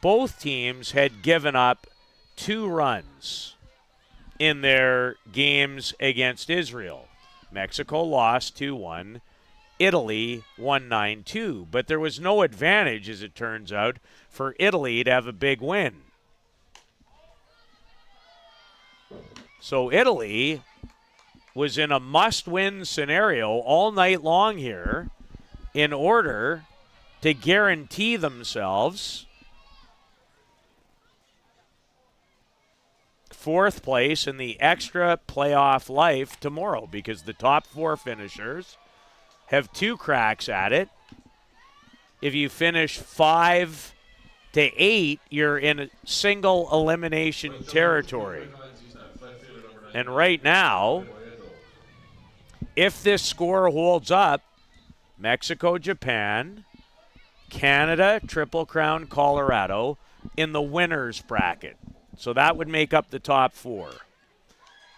[SPEAKER 2] both teams had given up 2 runs in their games against Israel. Mexico lost 2-1. Italy won 9-2. But there was no advantage, as it turns out, for Italy to have a big win. So Italy was in a must-win scenario all night long here in order to guarantee themselves 4th place in the extra playoff life tomorrow, because the top 4 finishers have 2 cracks at it. If you finish 5 to 8, you're in a single elimination territory. And right now, if this score holds up, Mexico, Japan, Canada, Triple Crown, Colorado in the winner's bracket. So that would make up the top 4.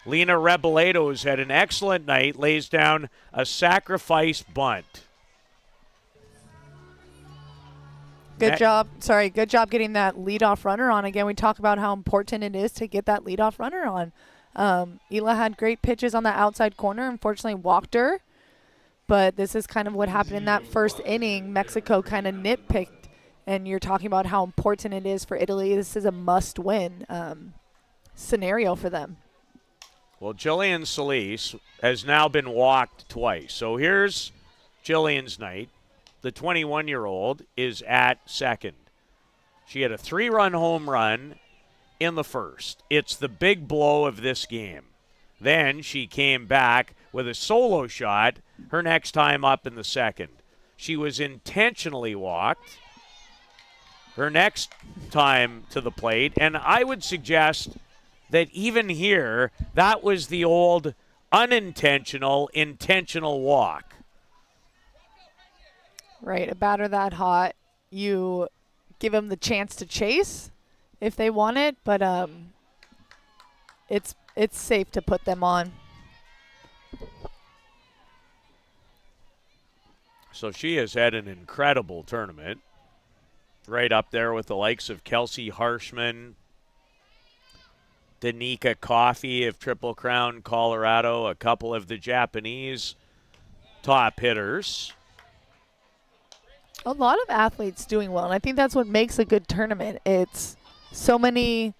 [SPEAKER 2] Lena Rebeledo's had an excellent night, lays down a sacrifice bunt.
[SPEAKER 3] Good job. Sorry, good job getting that leadoff runner on. Again, we talk about how important it is to get that leadoff runner on. Ela had great pitches on the outside corner. Unfortunately, walked her. But this is kind of what happened in that first inning. Mexico kind of nitpicked. And you're talking about how important it is for Italy. This is a must-win scenario for them.
[SPEAKER 2] Well, Jillian Solis has now been walked twice. So here's Jillian's night. The 21-year-old is at second. She had a 3-run home run in the first. It's the big blow of this game. Then she came back with a solo shot her next time up in the second. She was intentionally walked her next time to the plate, and I would suggest that even here, that was the old unintentional, intentional walk.
[SPEAKER 3] Right, a batter that hot, you give them the chance to chase if they want it, but it's safe to put them on.
[SPEAKER 2] So she has had an incredible tournament, right up there with the likes of Kelsey Harshman, Danica Coffey of Triple Crown, Colorado, a couple of the Japanese top hitters.
[SPEAKER 3] A lot of athletes doing well, and I think that's what makes a good tournament. It's so many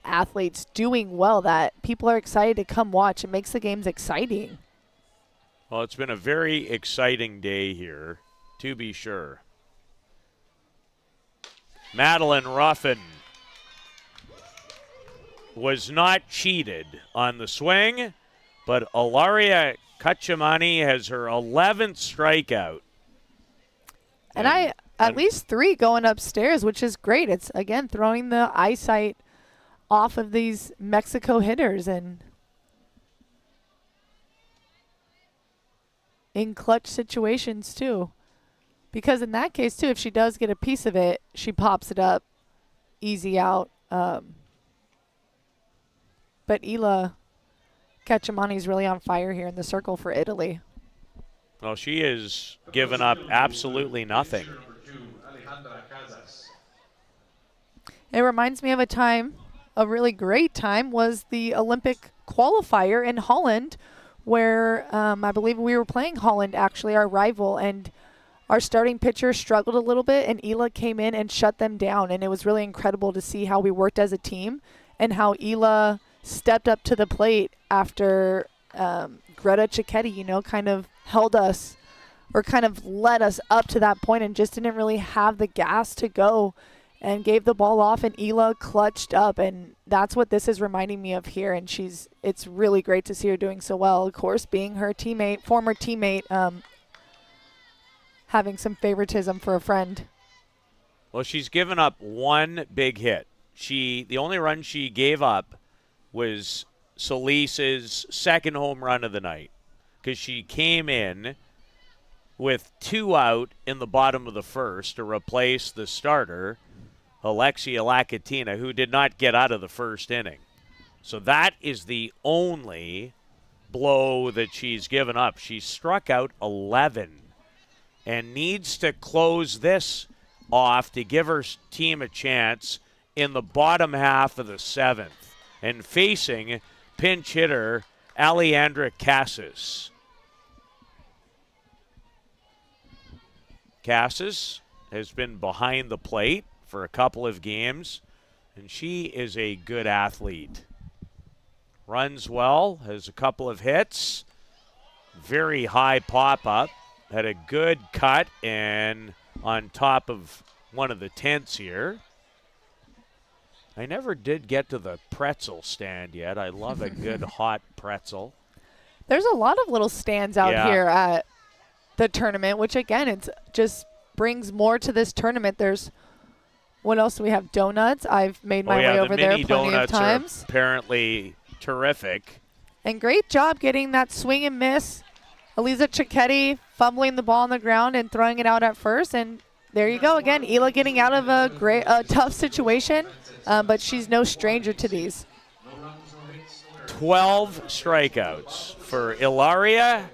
[SPEAKER 3] athletes doing well that people are excited to come watch. It makes the games exciting.
[SPEAKER 2] Well, it's been a very exciting day here, to be sure. Madeline Ruffin was not cheated on the swing, but Ilaria Kachamani has her 11th strikeout.
[SPEAKER 3] And at least 3 going upstairs, which is great. It's, again, throwing the eyesight off of these Mexico hitters and in clutch situations, too. Because in that case, too, if she does get a piece of it, she pops it up, easy out. But Ela Kachamani is really on fire here in the circle for Italy.
[SPEAKER 2] Well, she has given up absolutely nothing.
[SPEAKER 3] It reminds me of a really great time was the Olympic qualifier in Holland, where I believe we were playing Holland, actually, our rival, and our starting pitcher struggled a little bit, and Ela came in and shut them down. And it was really incredible to see how we worked as a team and how Ela stepped up to the plate after Greta Cicchetti, you know, kind of held us or kind of led us up to that point and just didn't really have the gas to go and gave the ball off, and Ela clutched up, and that's what this is reminding me of here, and it's really great to see her doing so well. Of course, being her teammate, former teammate, having some favoritism for a friend.
[SPEAKER 2] Well, she's given up one big hit. The only run she gave up was Solise's second home run of the night, because she came in with 2 out in the bottom of the first to replace the starter, Alexia Lakatina, who did not get out of the first inning. So that is the only blow that she's given up. She struck out 11 and needs to close this off to give her team a chance in the bottom half of the 7th. And facing pinch hitter Alejandra Casas. Casas has been behind the plate for a couple of games, and she is a good athlete. Runs well, has a couple of hits, very high pop-up, had a good cut, and on top of one of the tents here. I never did get to the pretzel stand yet. I love a good hot pretzel.
[SPEAKER 3] There's a lot of little stands out here at the tournament, which again, it just brings more to this tournament. There's, what else do we have? Donuts. I've made my way over there plenty of times.
[SPEAKER 2] Are apparently terrific.
[SPEAKER 3] And great job getting that swing and miss. Eliza Cicchetti fumbling the ball on the ground and throwing it out at first. And there you go again. Ela getting out of a tough situation, but she's no stranger to these.
[SPEAKER 2] 12 strikeouts for Ilaria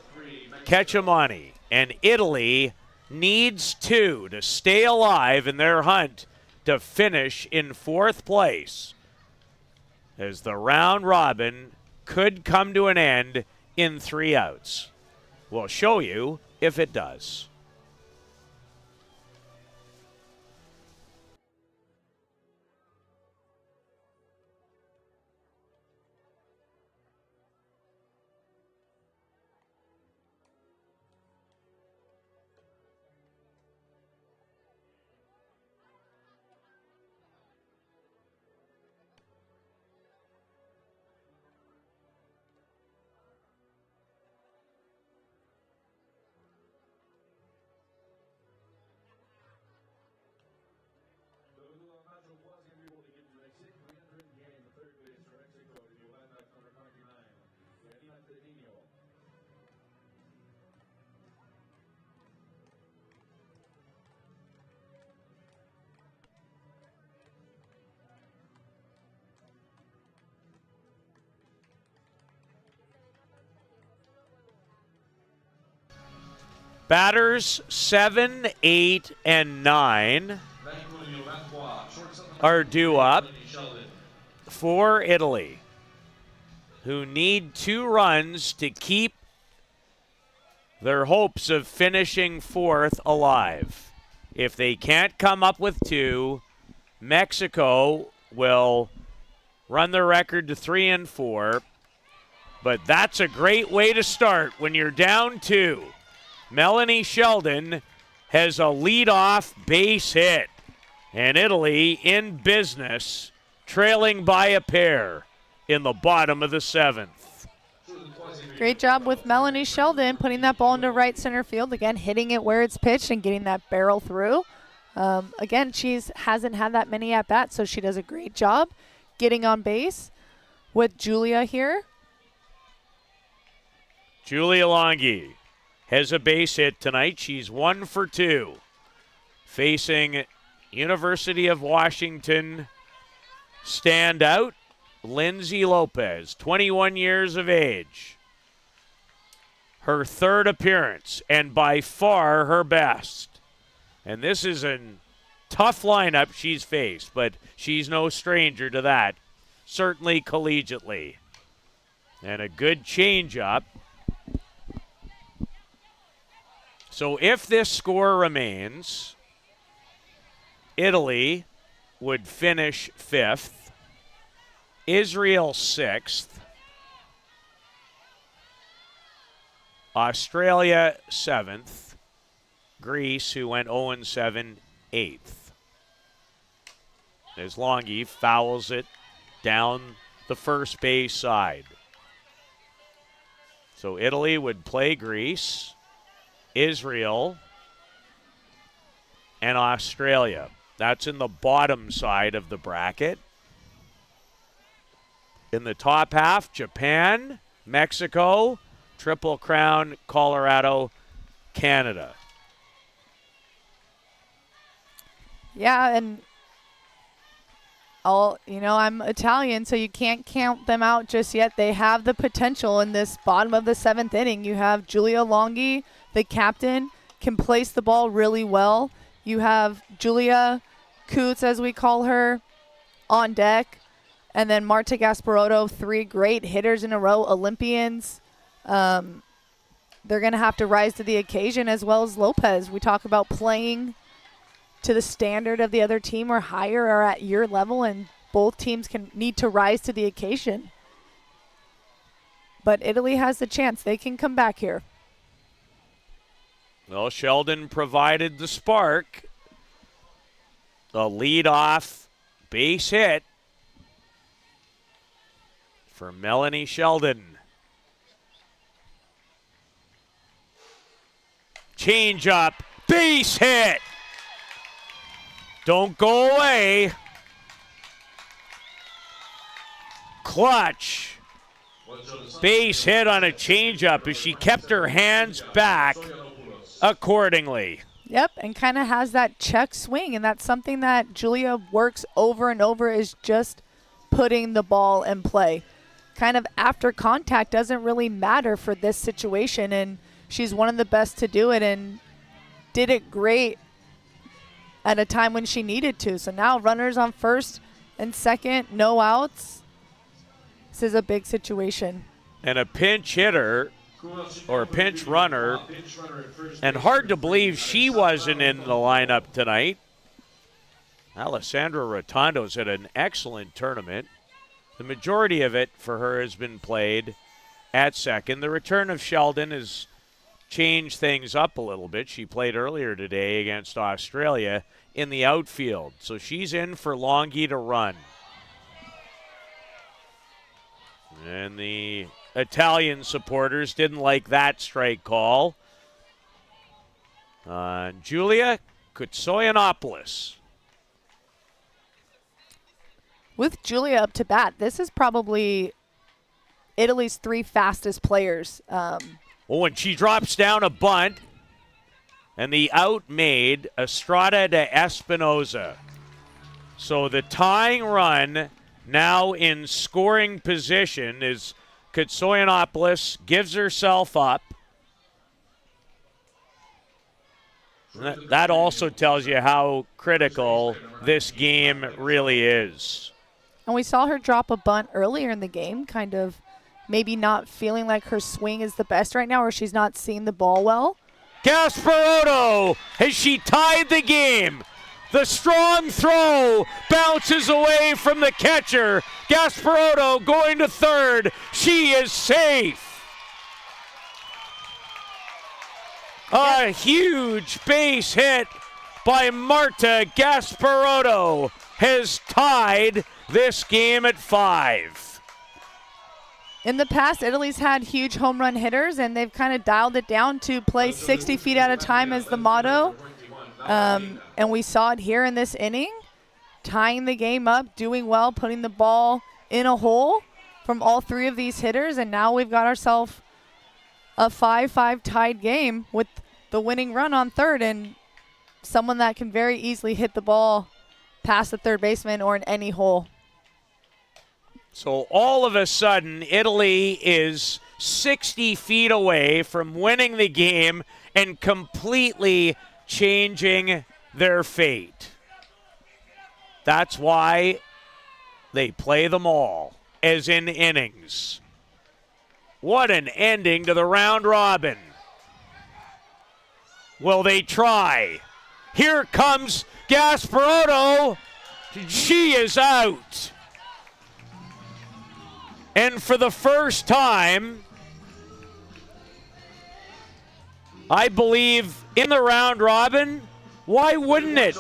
[SPEAKER 2] Ketchamani. And Italy needs 2 to stay alive in their hunt to finish in 4th place, as the round robin could come to an end in 3 outs. We'll show you if it does. Batters 7, 8, and 9 are due up for Italy, who need 2 runs to keep their hopes of finishing 4th alive. If they can't come up with 2, Mexico will run their record to 3 and 4. But that's a great way to start when you're down 2. Melanie Sheldon has a leadoff base hit, and Italy in business, trailing by a pair in the bottom of the 7th.
[SPEAKER 3] Great job with Melanie Sheldon putting that ball into right center field, again hitting it where it's pitched and getting that barrel through. Again, she hasn't had that many at-bats, so she does a great job getting on base with Julia here.
[SPEAKER 2] Julia Longi has a base hit tonight. She's 1 for 2. Facing University of Washington standout Lindsay Lopez, 21 years of age. Her 3rd appearance, and by far her best. And this is a tough lineup she's faced, but she's no stranger to that, certainly collegiately. And a good changeup. So if this score remains, Italy would finish 5th, Israel 6th, Australia 7th. Greece, who went 0-7, 8th. As Longy fouls it down the first base side. So Italy would play Greece, Israel, and Australia. That's in the bottom side of the bracket. In the top half, Japan, Mexico, Triple Crown, Colorado, Canada.
[SPEAKER 3] Yeah, and I'm Italian, so you can't count them out just yet. They have the potential in this bottom of the 7th inning. You have Giulia Longhi, the captain, can place the ball really well. You have Julia Coots, as we call her, on deck. And then Marta Gasparotto, 3 great hitters in a row, Olympians. They're going to have to rise to the occasion, as well as Lopez. We talk about playing to the standard of the other team or higher or at your level, and both teams need to rise to the occasion. But Italy has the chance. They can come back here.
[SPEAKER 2] Well, Sheldon provided the spark. The leadoff base hit for Melanie Sheldon. Change up, base hit. Don't go away. Clutch. Base hit on a changeup as she kept her hands back accordingly.
[SPEAKER 3] Yep, and kind of has that check swing, and that's something that Julia works over and over, is just putting the ball in play. Kind of after contact doesn't really matter for this situation, and she's one of the best to do it and did it great at a time when she needed to. So now runners on first and second, no outs. This is a big situation.
[SPEAKER 2] And a pinch hitter or a pinch runner, and hard to believe she wasn't in the lineup tonight. Alessandra Rotondo's had an excellent tournament. The majority of it for her has been played at second. The return of Sheldon has changed things up a little bit. She played earlier today against Australia in the outfield. So she's in for Longhi to run. And the Italian supporters didn't like that strike call. Julia Kutsoyanopoulos.
[SPEAKER 3] With Julia up to bat, this is probably Italy's 3 fastest players.
[SPEAKER 2] When she drops down a bunt, and the out made Estrada de Espinoza. So the tying run now in scoring position is Kutsoyanopoulos, gives herself up. That also tells you how critical this game really is.
[SPEAKER 3] And we saw her drop a bunt earlier in the game, kind of maybe not feeling like her swing is the best right now, or she's not seeing the ball well.
[SPEAKER 2] Gasparotto, has she tied the game? The strong throw bounces away from the catcher. Gasparotto going to third. She is safe. A huge base hit by Marta Gasparotto has tied this game at 5.
[SPEAKER 3] In the past, Italy's had huge home run hitters, and they've kind of dialed it down to play 60 feet at a time as the motto. And we saw it here in this inning, tying the game up, doing well, putting the ball in a hole from all 3 of these hitters. And now we've got ourselves a 5-5 tied game with the winning run on third and someone that can very easily hit the ball past the third baseman or in any hole.
[SPEAKER 2] So all of a sudden, Italy is 60 feet away from winning the game and completely changing their fate. That's why they play them all, as in innings. What an ending to the round robin. Will they try? Here comes Gasparotto. She is out. And for the first time I believe in the round robin, why wouldn't it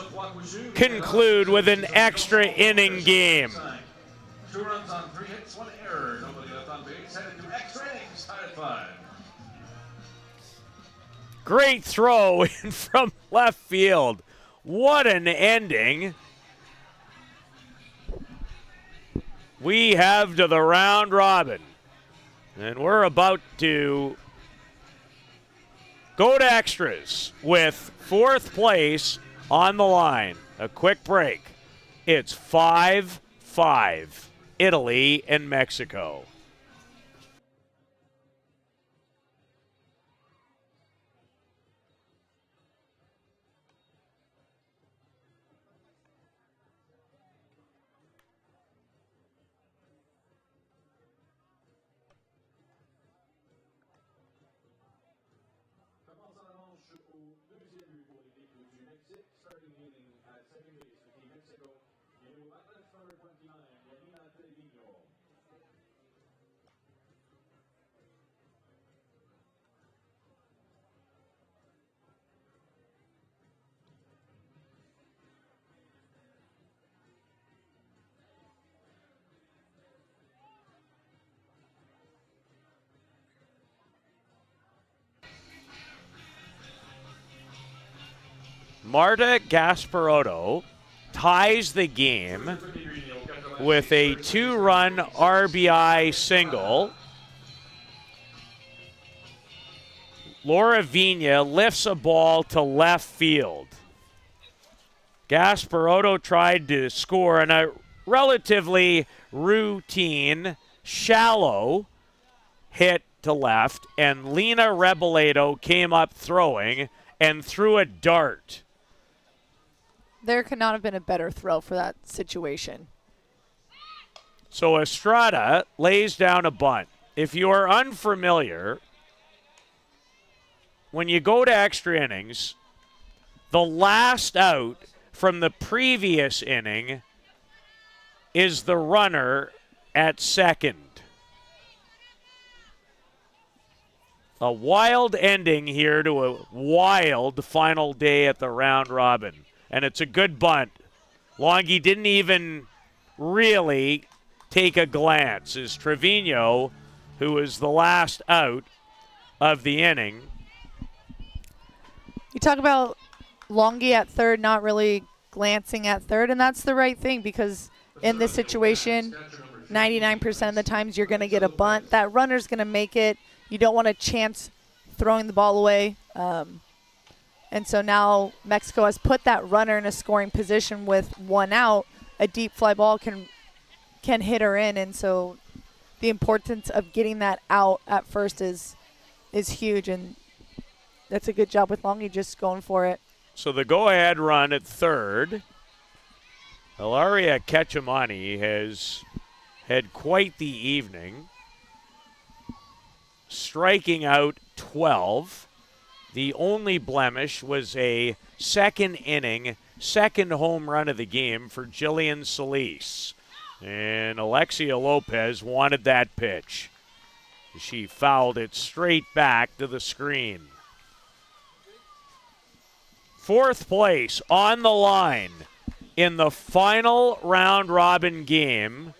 [SPEAKER 2] conclude with an extra inning game?
[SPEAKER 1] 2 runs on 3 hits, 1 error. Nobody left on base. Headed to extra innings, tied at 5.
[SPEAKER 2] Great throw in from left field. What an ending. We have to the round robin. And we're about to go to extras with 4th place on the line. A quick break. It's 5-5, Italy and Mexico. Marta Gasparotto ties the game with a 2-run RBI single. Laura Vigna lifts a ball to left field. Gasparotto tried to score on a relatively routine, shallow hit to left, and Lena Reboledo came up throwing and threw a dart.
[SPEAKER 3] There could not have been a better throw for that situation.
[SPEAKER 2] So Estrada lays down a bunt. If you are unfamiliar, when you go to extra innings, the last out from the previous inning is the runner at second. A wild ending here to a wild final day at the round robin. And it's a good bunt. Longy didn't even really take a glance as Trevino, who was the last out of the inning.
[SPEAKER 3] You talk about Longy at third, not really glancing at third, and that's the right thing because in this situation, 99% of the times you're going to get a bunt. That runner's going to make it. You don't want a chance throwing the ball away. And so now Mexico has put that runner in a scoring position with 1 out. A deep fly ball can hit her in, and so the importance of getting that out at first is huge, and that's a good job with Longy just going for it.
[SPEAKER 2] So the go-ahead run at third. Ilaria Ketchamani has had quite the evening, striking out 12. The only blemish was a second inning, second home run of the game for Jillian Solis. And Alexia Lopez wanted that pitch. She fouled it straight back to the screen. 4th place on the line in the final round-robin game.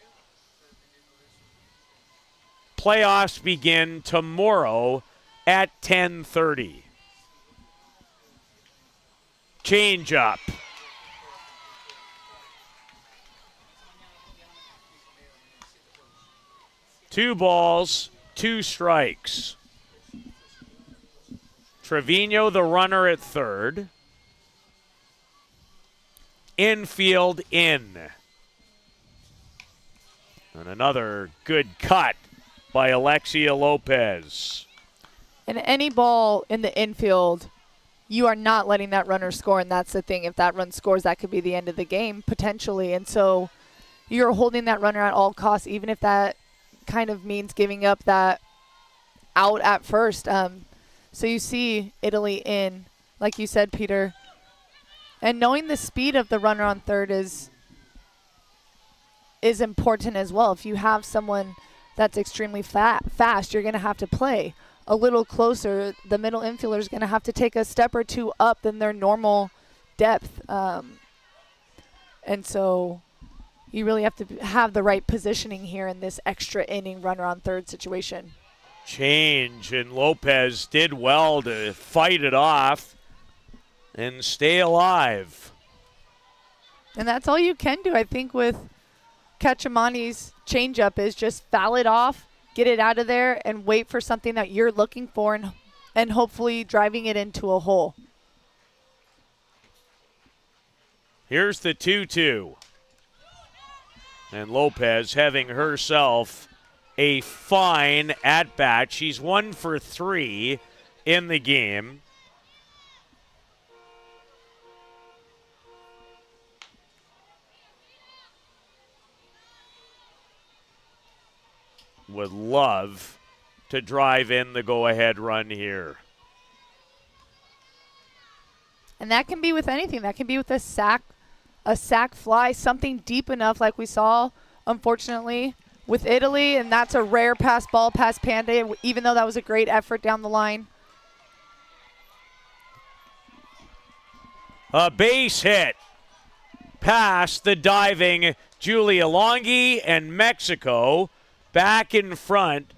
[SPEAKER 2] Playoffs begin tomorrow at 10:30. Change up. Two balls, 2 strikes. Trevino, the runner at third. Infield in. And another good cut by Alexia Lopez.
[SPEAKER 3] And any ball in the infield, you are not letting that runner score, and that's the thing. If that run scores, that could be the end of the game, potentially. And so you're holding that runner at all costs, even if that kind of means giving up that out at first. So you see Italy in, like you said, Peter. And knowing the speed of the runner on third is important as well. If you have someone that's extremely fast, you're going to have to play a little closer, the middle infielder is going to have to take a step or two up than their normal depth. And so you really have to have the right positioning here in this extra inning runner on third situation.
[SPEAKER 2] Change, and Lopez did well to fight it off and stay alive.
[SPEAKER 3] And that's all you can do, I think, with Cacciamani's changeup is just foul it off, get it out of there, and wait for something that you're looking for and hopefully driving it into a hole.
[SPEAKER 2] Here's the 2-2. And Lopez having herself a fine at-bat. She's 1 for 3 in the game. Would love to drive in the go-ahead run here.
[SPEAKER 3] And that can be with anything. That can be with a sac fly, something deep enough like we saw, unfortunately, with Italy. And that's a rare pass ball past Panda, even though that was a great effort down the line.
[SPEAKER 2] A base hit past the diving Julia Longi, and Mexico back in front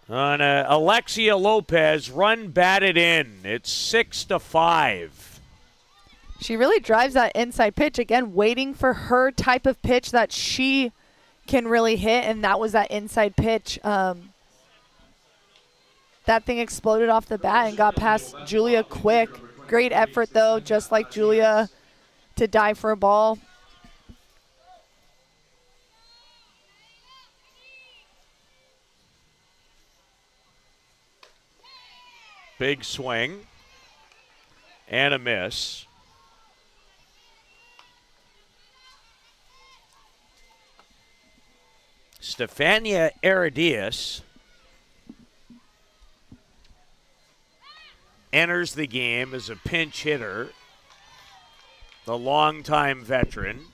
[SPEAKER 2] on Alexia Lopez. Run batted in. It's 6-5.
[SPEAKER 3] She really drives that inside pitch, again, waiting for her type of pitch that she can really hit, and that was that inside pitch. That thing exploded off the bat and got past Julia quick. Great effort, though, just like Julia, to dive for a ball.
[SPEAKER 2] Big swing and a miss. Stefania Heredias enters the game as a pinch hitter, the longtime veteran,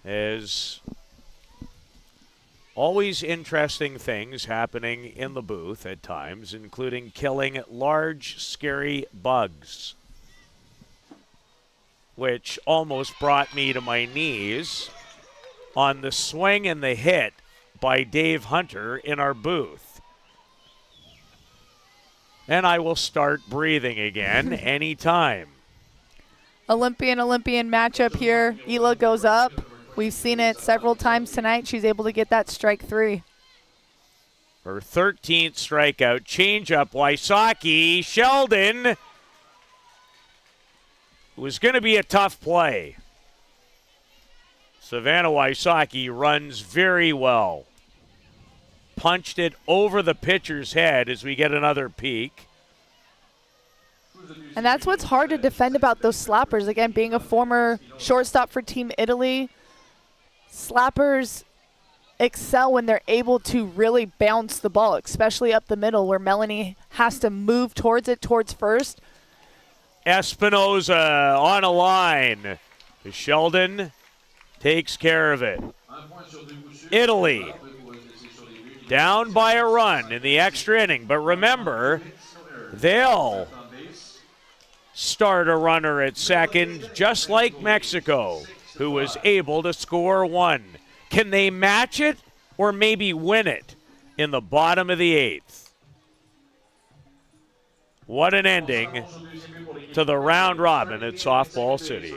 [SPEAKER 2] as always interesting things happening in the booth at times, including killing large, scary bugs, which almost brought me to my knees on the swing and the hit by Dave Hunter in our booth. And I will start breathing again anytime.
[SPEAKER 3] Olympian matchup here. Hila goes up. We've seen it several times tonight. She's able to get that strike 3.
[SPEAKER 2] Her 13th strikeout. Changeup, Wysocki. Sheldon. It was going to be a tough play. Savannah Wysocki runs very well. Punched it over the pitcher's head as we get another peek.
[SPEAKER 3] And that's what's hard to defend about those slappers. Again, being a former shortstop for Team Italy, slappers excel when they're able to really bounce the ball, especially up the middle where Melanie has to move towards it, towards first.
[SPEAKER 2] Espinoza on a line. Sheldon takes care of it. Italy down by a run in the extra inning. But remember, they'll start a runner at second, just like Mexico, who was able to score 1. Can they match it or maybe win it in the bottom of the 8th? What an ending to the round robin at Softball City.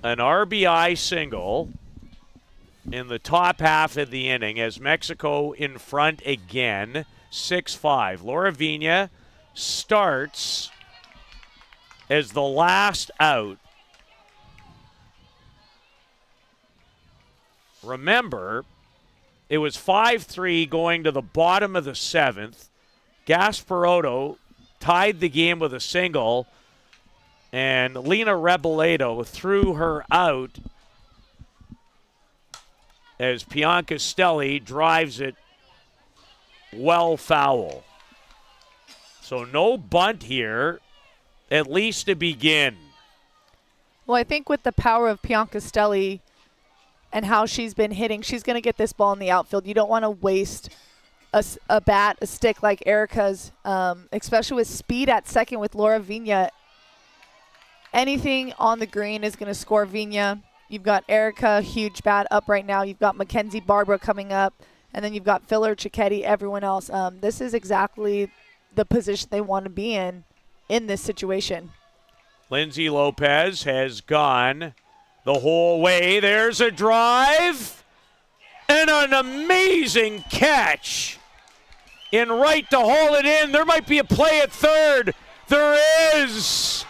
[SPEAKER 2] an RBI single in the top half of the inning as Mexico in front again, 6-5. Laura Vina starts as the last out. Remember, it was 5-3 going to the bottom of the 7th. Gasparotto tied the game with a single, and Lena Reboledo threw her out as Piancastelli drives it well foul. So no bunt here, at least to begin.
[SPEAKER 3] Well, I think with the power of Piancastelli and how she's been hitting, she's going to get this ball in the outfield. You don't want to waste a bat, a stick like Erica's, especially with speed at second with Laura Vina. Anything on the green is going to score Vina. You've got Erica, huge bat up right now. You've got Mackenzie Barbara coming up. And then you've got Filler, Cicchetti, everyone else. This is exactly the position they want to be in this situation.
[SPEAKER 2] Lindsay Lopez has gone the whole way. There's a drive and an amazing catch in right to haul it in. There might be a play at third. There is.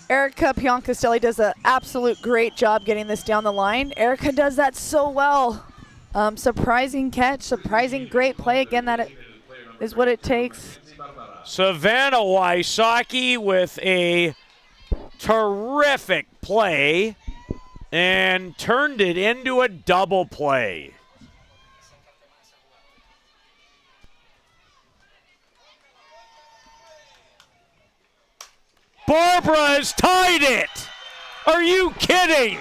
[SPEAKER 3] Erica Piancastelli does an absolute great job getting this down the line. Erica does that so well. Surprising catch, surprising great play. Again, that is what it takes.
[SPEAKER 2] Savannah Wysocki with a terrific play and turned it into a double play. Barbara has tied it. Are you kidding?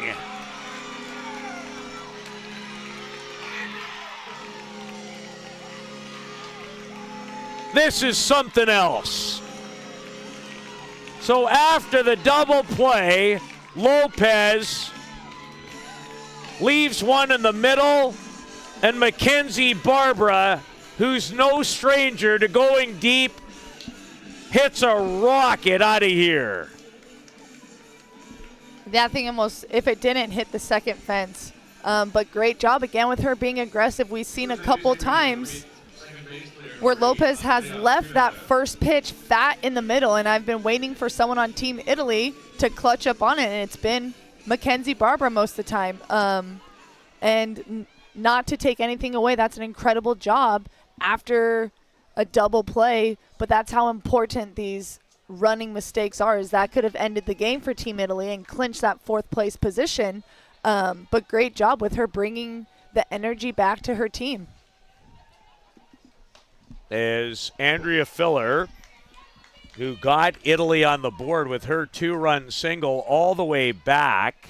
[SPEAKER 2] This is something else. So after the double play, Lopez leaves one in the middle, and Mackenzie Barbara, who's no stranger to going deep, hits a rocket out of here.
[SPEAKER 3] That thing almost, if it didn't hit the second fence. But great job again with her being aggressive. We've seen a couple times where Lopez has left that first pitch fat in the middle, and I've been waiting for someone on Team Italy to clutch up on it, and it's been Mackenzie Barbara most of the time. And not to take anything away, that's an incredible job after a double play, but that's how important these running mistakes are, is that could have ended the game for Team Italy and clinched that fourth place position. But great job with her bringing the energy back to her team.
[SPEAKER 2] As Andrea Filler, who got Italy on the board with her 2-run single all the way back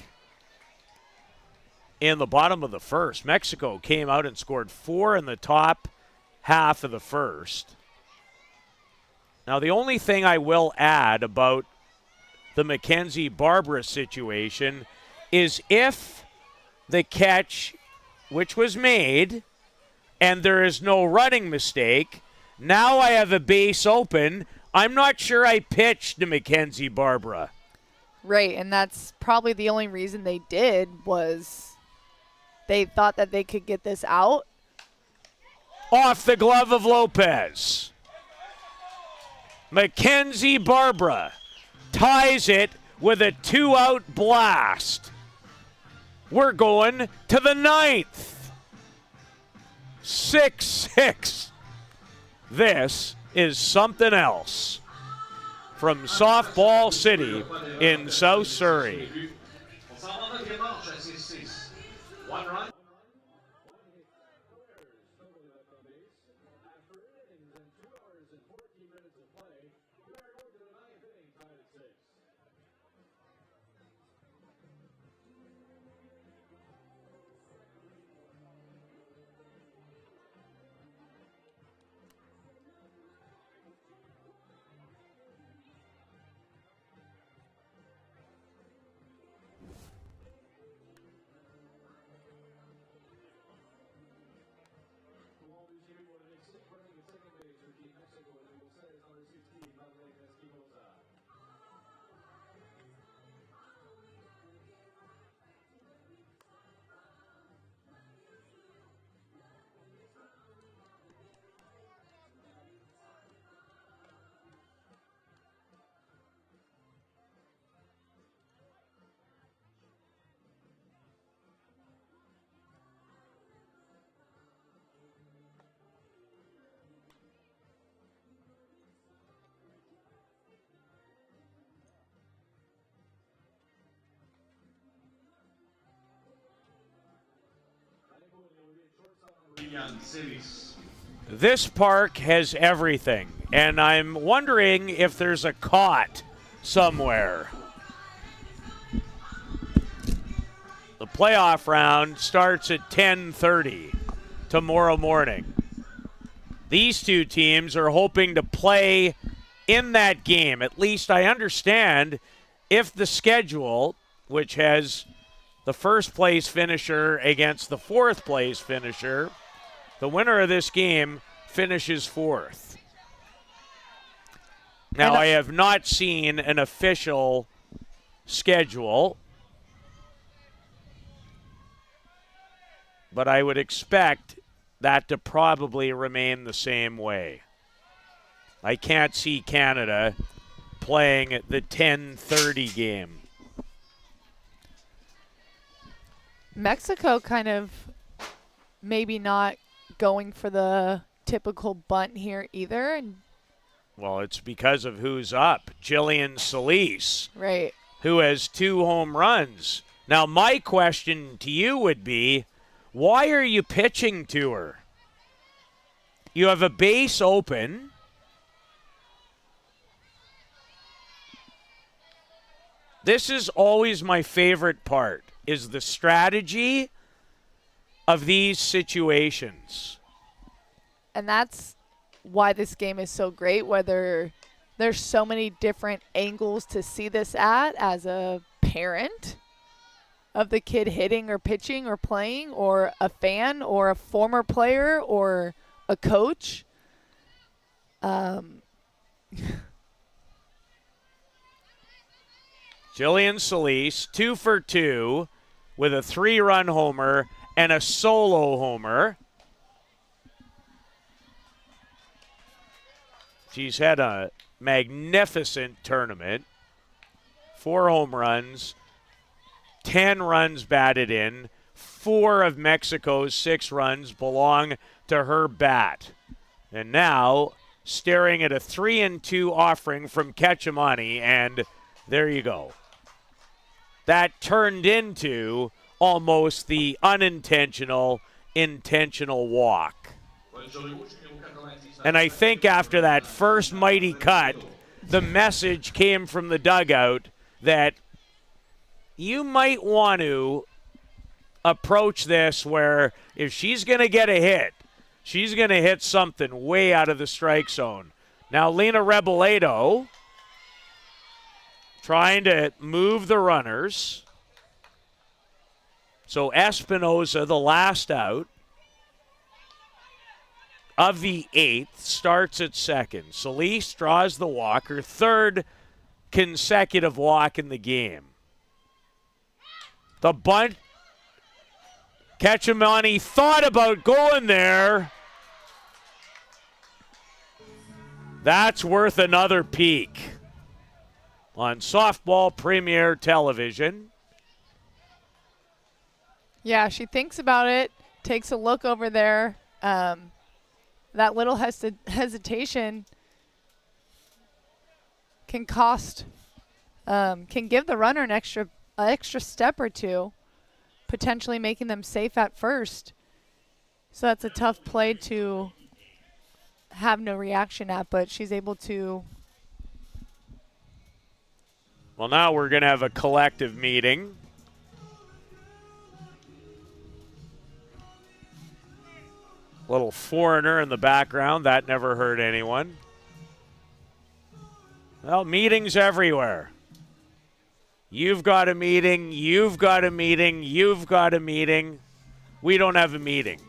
[SPEAKER 2] in the bottom of the first. Mexico came out and scored 4 in the top half of the first. Now, the only thing I will add about the Mackenzie Barbara situation is if the catch, which was made, and there is no running mistake, now I have a base open. I'm not sure I pitched to Mackenzie Barbara.
[SPEAKER 3] Right, and that's probably the only reason they did, was they thought that they could get this out.
[SPEAKER 2] Off the glove of Lopez. Mackenzie Barbara ties it with a 2-out blast. We're going to the 9th. 6-6. This is something else. From Softball City in South Surrey.
[SPEAKER 1] One run.
[SPEAKER 2] This park has everything, and I'm wondering if there's a cot somewhere. The playoff round starts at 10:30 tomorrow morning. These two teams are hoping to play in that game. At least I understand if the schedule, which has the first place finisher against the fourth place finisher, the winner of this game finishes fourth. Now, I have not seen an official schedule, but I would expect that to probably remain the same way. I can't see Canada playing the 10:30 game.
[SPEAKER 3] Mexico kind of maybe not going for the typical bunt here either. And
[SPEAKER 2] well, it's because of who's up. Jillian Solis,
[SPEAKER 3] right,
[SPEAKER 2] who has 2 home runs. Now, my question to you would be, why are you pitching to her? You have a base open. This is always my favorite part, is the strategy of these situations.
[SPEAKER 3] And that's why this game is so great, whether there's so many different angles to see this at as a parent of the kid hitting or pitching or playing, or a fan or a former player or a coach.
[SPEAKER 2] Jillian Solis, 2 for 2 with a 3-run homer and a solo homer. She's had a magnificent tournament. 4 home runs, 10 runs batted in. 4 of Mexico's 6 runs belong to her bat. And now staring at a 3-2 offering from Ketchamani, and there you go. That turned into almost the unintentional, intentional walk. And I think after that first mighty cut, the message came from the dugout that you might want to approach this where if she's going to get a hit, she's going to hit something way out of the strike zone. Now, Lena Reboledo trying to move the runners. So Espinoza, the last out of the 8th, starts at second. Solis draws the walk, her 3rd consecutive walk in the game. The bunt, Ketchamani thought about going there. That's worth another peek on Softball Premier Television.
[SPEAKER 3] Yeah, she thinks about it, takes a look over there. That little hesitation can cost, can give the runner an extra step or two, potentially making them safe at first. So that's a tough play to have no reaction at, but she's able to.
[SPEAKER 2] Well, now we're going to have a collective meeting. Little foreigner in the background. That never hurt anyone. Well, meetings everywhere. You've got a meeting. You've got a meeting. You've got a meeting. We don't have a meeting.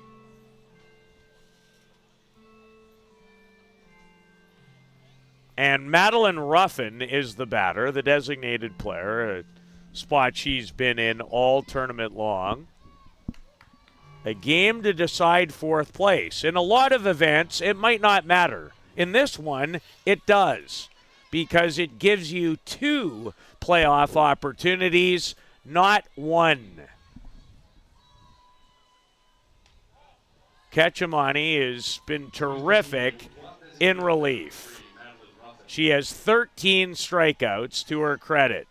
[SPEAKER 2] And Madeline Ruffin is the batter, the designated player, a spot she's been in all tournament long. A game to decide 4th place. In a lot of events, it might not matter. In this one, it does, because it gives you 2 playoff opportunities, not 1. Ketchamani has been terrific in relief. She has 13 strikeouts to her credit.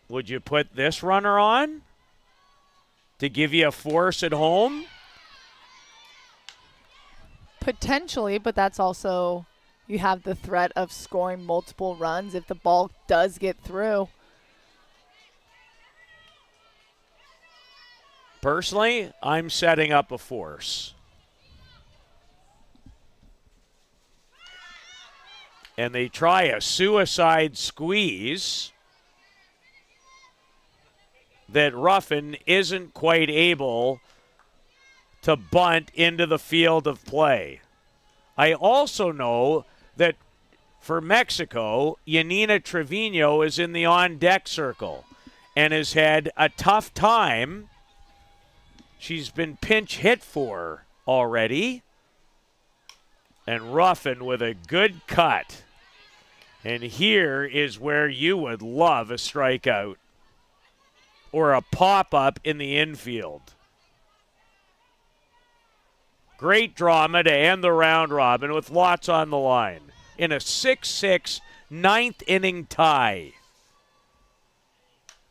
[SPEAKER 2] Would you put this runner on to give you a force at home?
[SPEAKER 3] Potentially, but that's also, you have the threat of scoring multiple runs if the ball does get through.
[SPEAKER 2] Personally, I'm setting up a force. And they try a suicide squeeze that Ruffin isn't quite able to bunt into the field of play. I also know that for Mexico, Yanina Trevino is in the on-deck circle and has had a tough time. She's been pinch hit for already. And Ruffin with a good cut. And here is where you would love a strikeout or a pop-up in the infield. Great drama to end the round robin with lots on the line in a 6-6 ninth inning tie.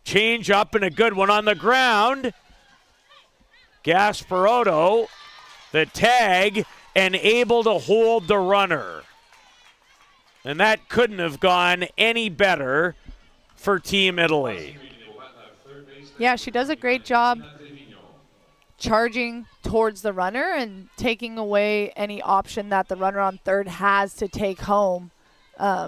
[SPEAKER 2] Change up and a good one on the ground. Gasparotto, the tag, and able to hold the runner. And that couldn't have gone any better for Team Italy.
[SPEAKER 3] Yeah, she does a great job charging towards the runner and taking away any option that the runner on third has to take home,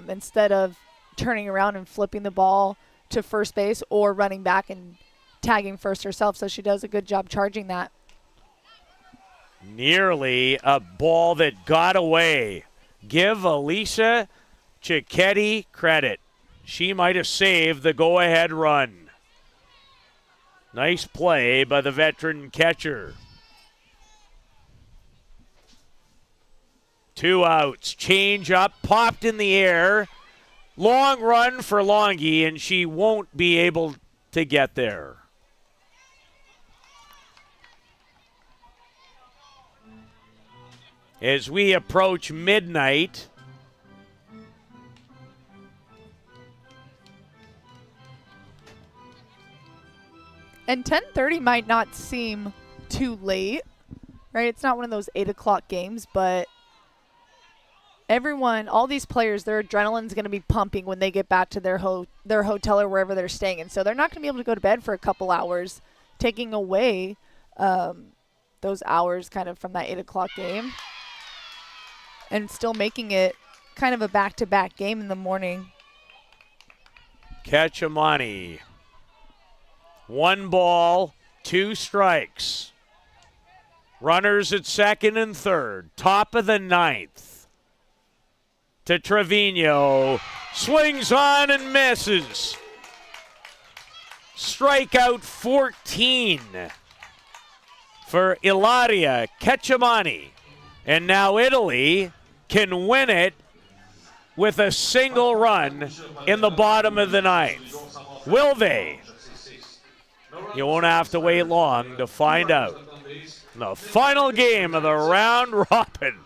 [SPEAKER 3] instead of turning around and flipping the ball to first base or running back and tagging first herself. So she does a good job charging that.
[SPEAKER 2] Nearly a ball that got away. Give Alicia Cicchetti credit. She might have saved the go-ahead run. Nice play by the veteran catcher. 2 outs. Change up, popped in the air. Long run for Longy, and she won't be able to get there. As we approach midnight,
[SPEAKER 3] and 10:30 might not seem too late, right? It's not one of those 8 o'clock games, but everyone, all these players, their adrenaline's going to be pumping when they get back to their hotel or wherever they're staying. And so they're not going to be able to go to bed for a couple hours, taking away those hours kind of from that 8 o'clock game and still making it kind of a back-to-back game in the morning.
[SPEAKER 2] Cacciamani. 1 ball, 2 strikes. Runners at second and third. Top of the 9th. To Trevino. Swings on and misses. Strikeout 14 for Ilaria Cacciamani. And now Italy can win it with a single run in the bottom of the 9th. Will they? You won't have to wait long to find out. The final game of the round robin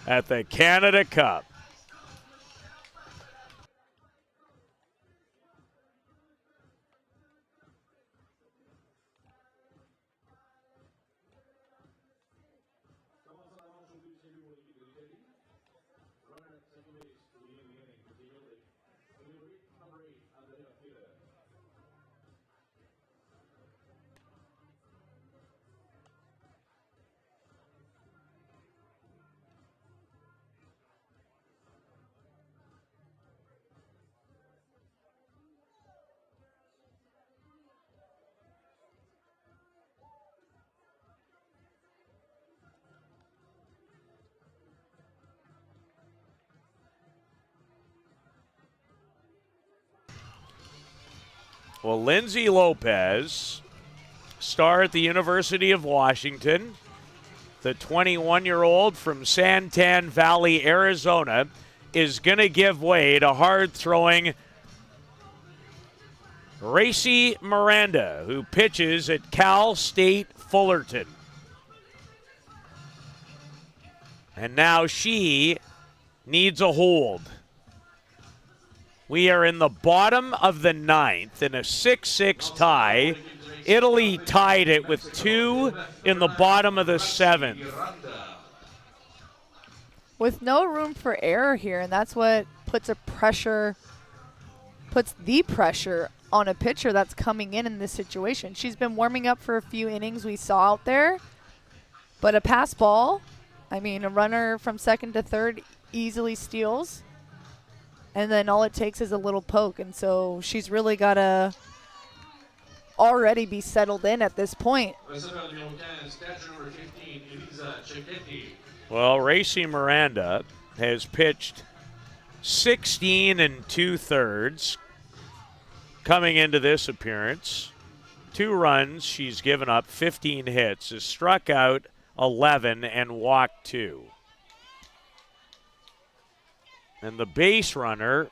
[SPEAKER 2] at the Canada Cup. Well, Lindsay Lopez, star at the University of Washington, the 21-year-old from Santan Valley, Arizona, is going to give way to hard-throwing Racy Miranda, who pitches at Cal State Fullerton. And now she needs a hold. We are in the bottom of the ninth in a 6-6 tie. Italy tied it with 2 in the bottom of the seventh.
[SPEAKER 3] With no room for error here, and that's what puts the pressure on a pitcher that's coming in this situation. She's been warming up for a few innings we saw out there, but a pass ball, I mean, a runner from second to third easily steals, and then all it takes is a little poke, and so she's really got to already be settled in at this point.
[SPEAKER 2] Well, Racy Miranda has pitched 16 2/3 coming into this appearance. 2 runs she's given up, 15 hits, has struck out 11 and walked 2. And the base runner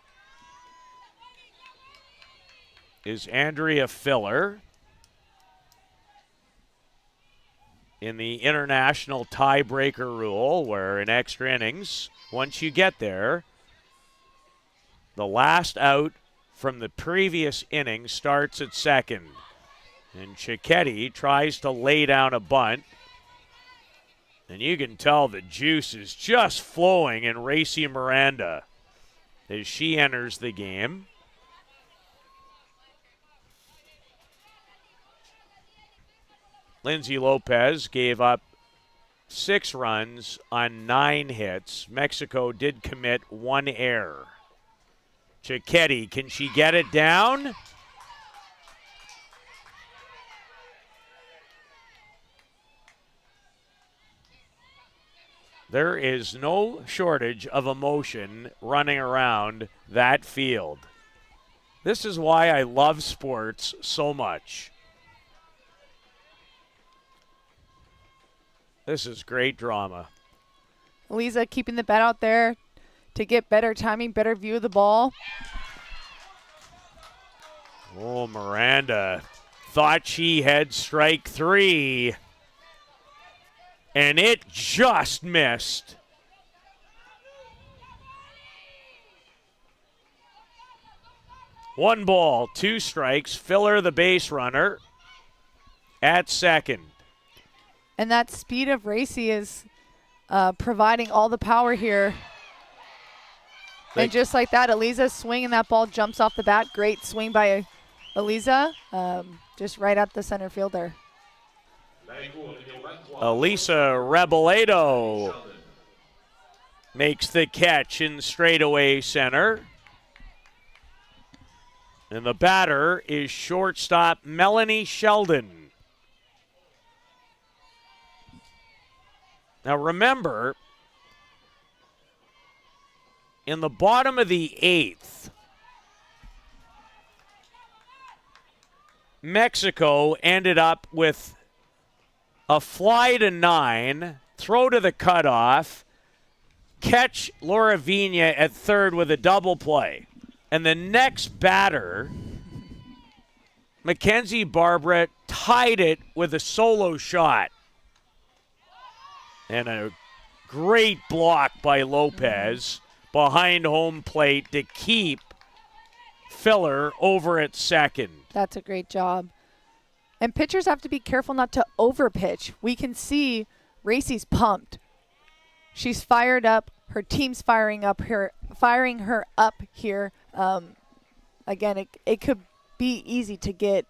[SPEAKER 2] is Andrea Filler. In the international tiebreaker rule, where in extra innings, once you get there, the last out from the previous inning starts at second. And Cicchetti tries to lay down a bunt. And you can tell the juice is just flowing in Racy Miranda as she enters the game. Lindsay Lopez gave up 6 runs on 9 hits. Mexico did commit 1 error. Cicchetti, can she get it down? There is no shortage of emotion running around that field. This is why I love sports so much. This is great drama.
[SPEAKER 3] Eliza keeping the bat out there to get better timing, better view of the ball.
[SPEAKER 2] Oh, Miranda thought she had strike 3. And it just missed. One ball, 2 strikes. Filler, the base runner, at second.
[SPEAKER 3] And that speed of Racy is providing all the power here. And just like that, Eliza's swinging that ball, jumps off the bat. Great swing by Eliza, just right at the center fielder.
[SPEAKER 2] Elisa Reboledo makes the catch in straightaway center. And the batter is shortstop Melanie Sheldon. Now remember, in the bottom of the 8th, Mexico ended up with a fly to 9, throw to the cutoff, catch Laura Vigna at third with a double play. And the next batter, Mackenzie Barbara, tied it with a solo shot. And a great block by Lopez behind home plate to keep Filler over at second.
[SPEAKER 3] That's a great job. And pitchers have to be careful not to overpitch. We can see Racy's pumped. She's fired up. Her team's firing her up here. Again, it could be easy to get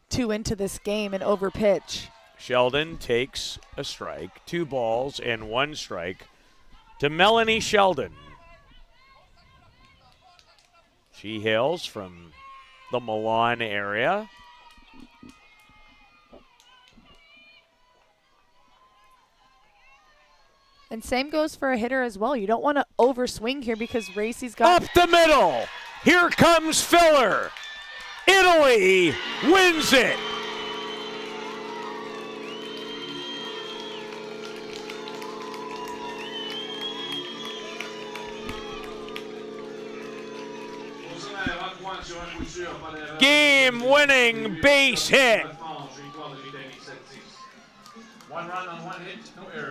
[SPEAKER 3] 2 into this game and overpitch.
[SPEAKER 2] Sheldon takes a strike, 2 balls and 1 strike to Melanie Sheldon. She hails from the Milan area.
[SPEAKER 3] And same goes for a hitter as well. You don't want to overswing here because Racy's got...
[SPEAKER 2] Up the middle. Here comes Filler. Italy wins it. Game-winning base hit.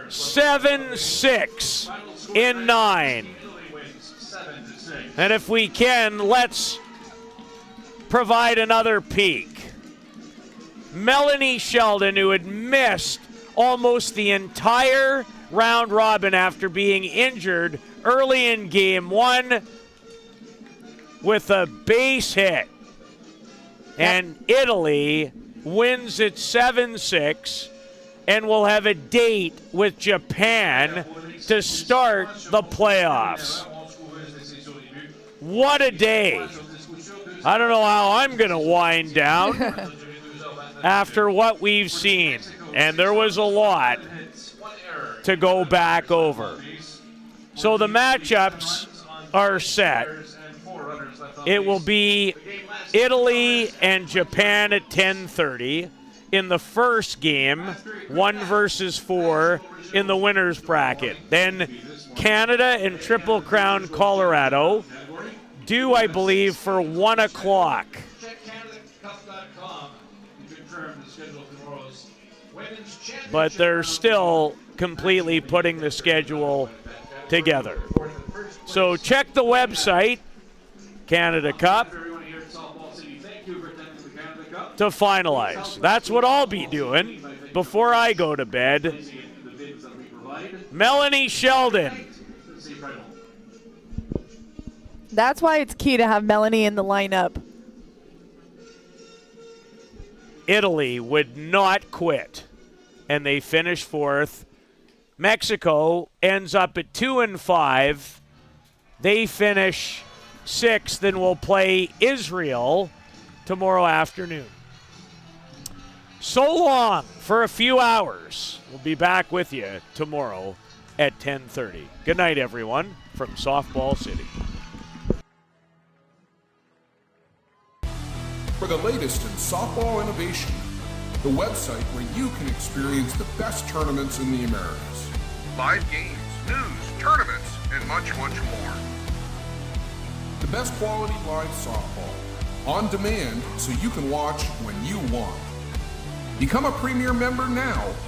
[SPEAKER 2] 7-6 in 9. And if we can, let's provide another peek. Melanie Sheldon, who had missed almost the entire round robin after being injured early in game one, with a base hit. And Italy wins it 7-6 and will have a date with Japan to start the playoffs. What a day. I don't know how I'm going to wind down after what we've seen. And there was a lot to go back over. So the matchups are set. It will be Italy and Japan at 10:30 in the first game, 1 versus 4 in the winner's bracket. Then Canada and Triple Crown Colorado due, I believe, for 1 o'clock. But they're still completely putting the schedule together. So check the website, Canada Cup, to finalize. That's what I'll be doing before I go to bed. Melanie Sheldon.
[SPEAKER 3] That's why it's key to have Melanie in the lineup.
[SPEAKER 2] Italy would not quit, and they finish 4th. Mexico ends up at 2-5. They finish 6th and will play Israel tomorrow afternoon. So long for a few hours. We'll be back with you tomorrow at 10:30. Good night, everyone, from Softball City.
[SPEAKER 4] For the latest in softball innovation, the website where you can experience the best tournaments in the Americas.
[SPEAKER 5] Live games, news, tournaments, and much, much more.
[SPEAKER 4] The best quality live softball, on demand so you can watch when you want. Become a premier member now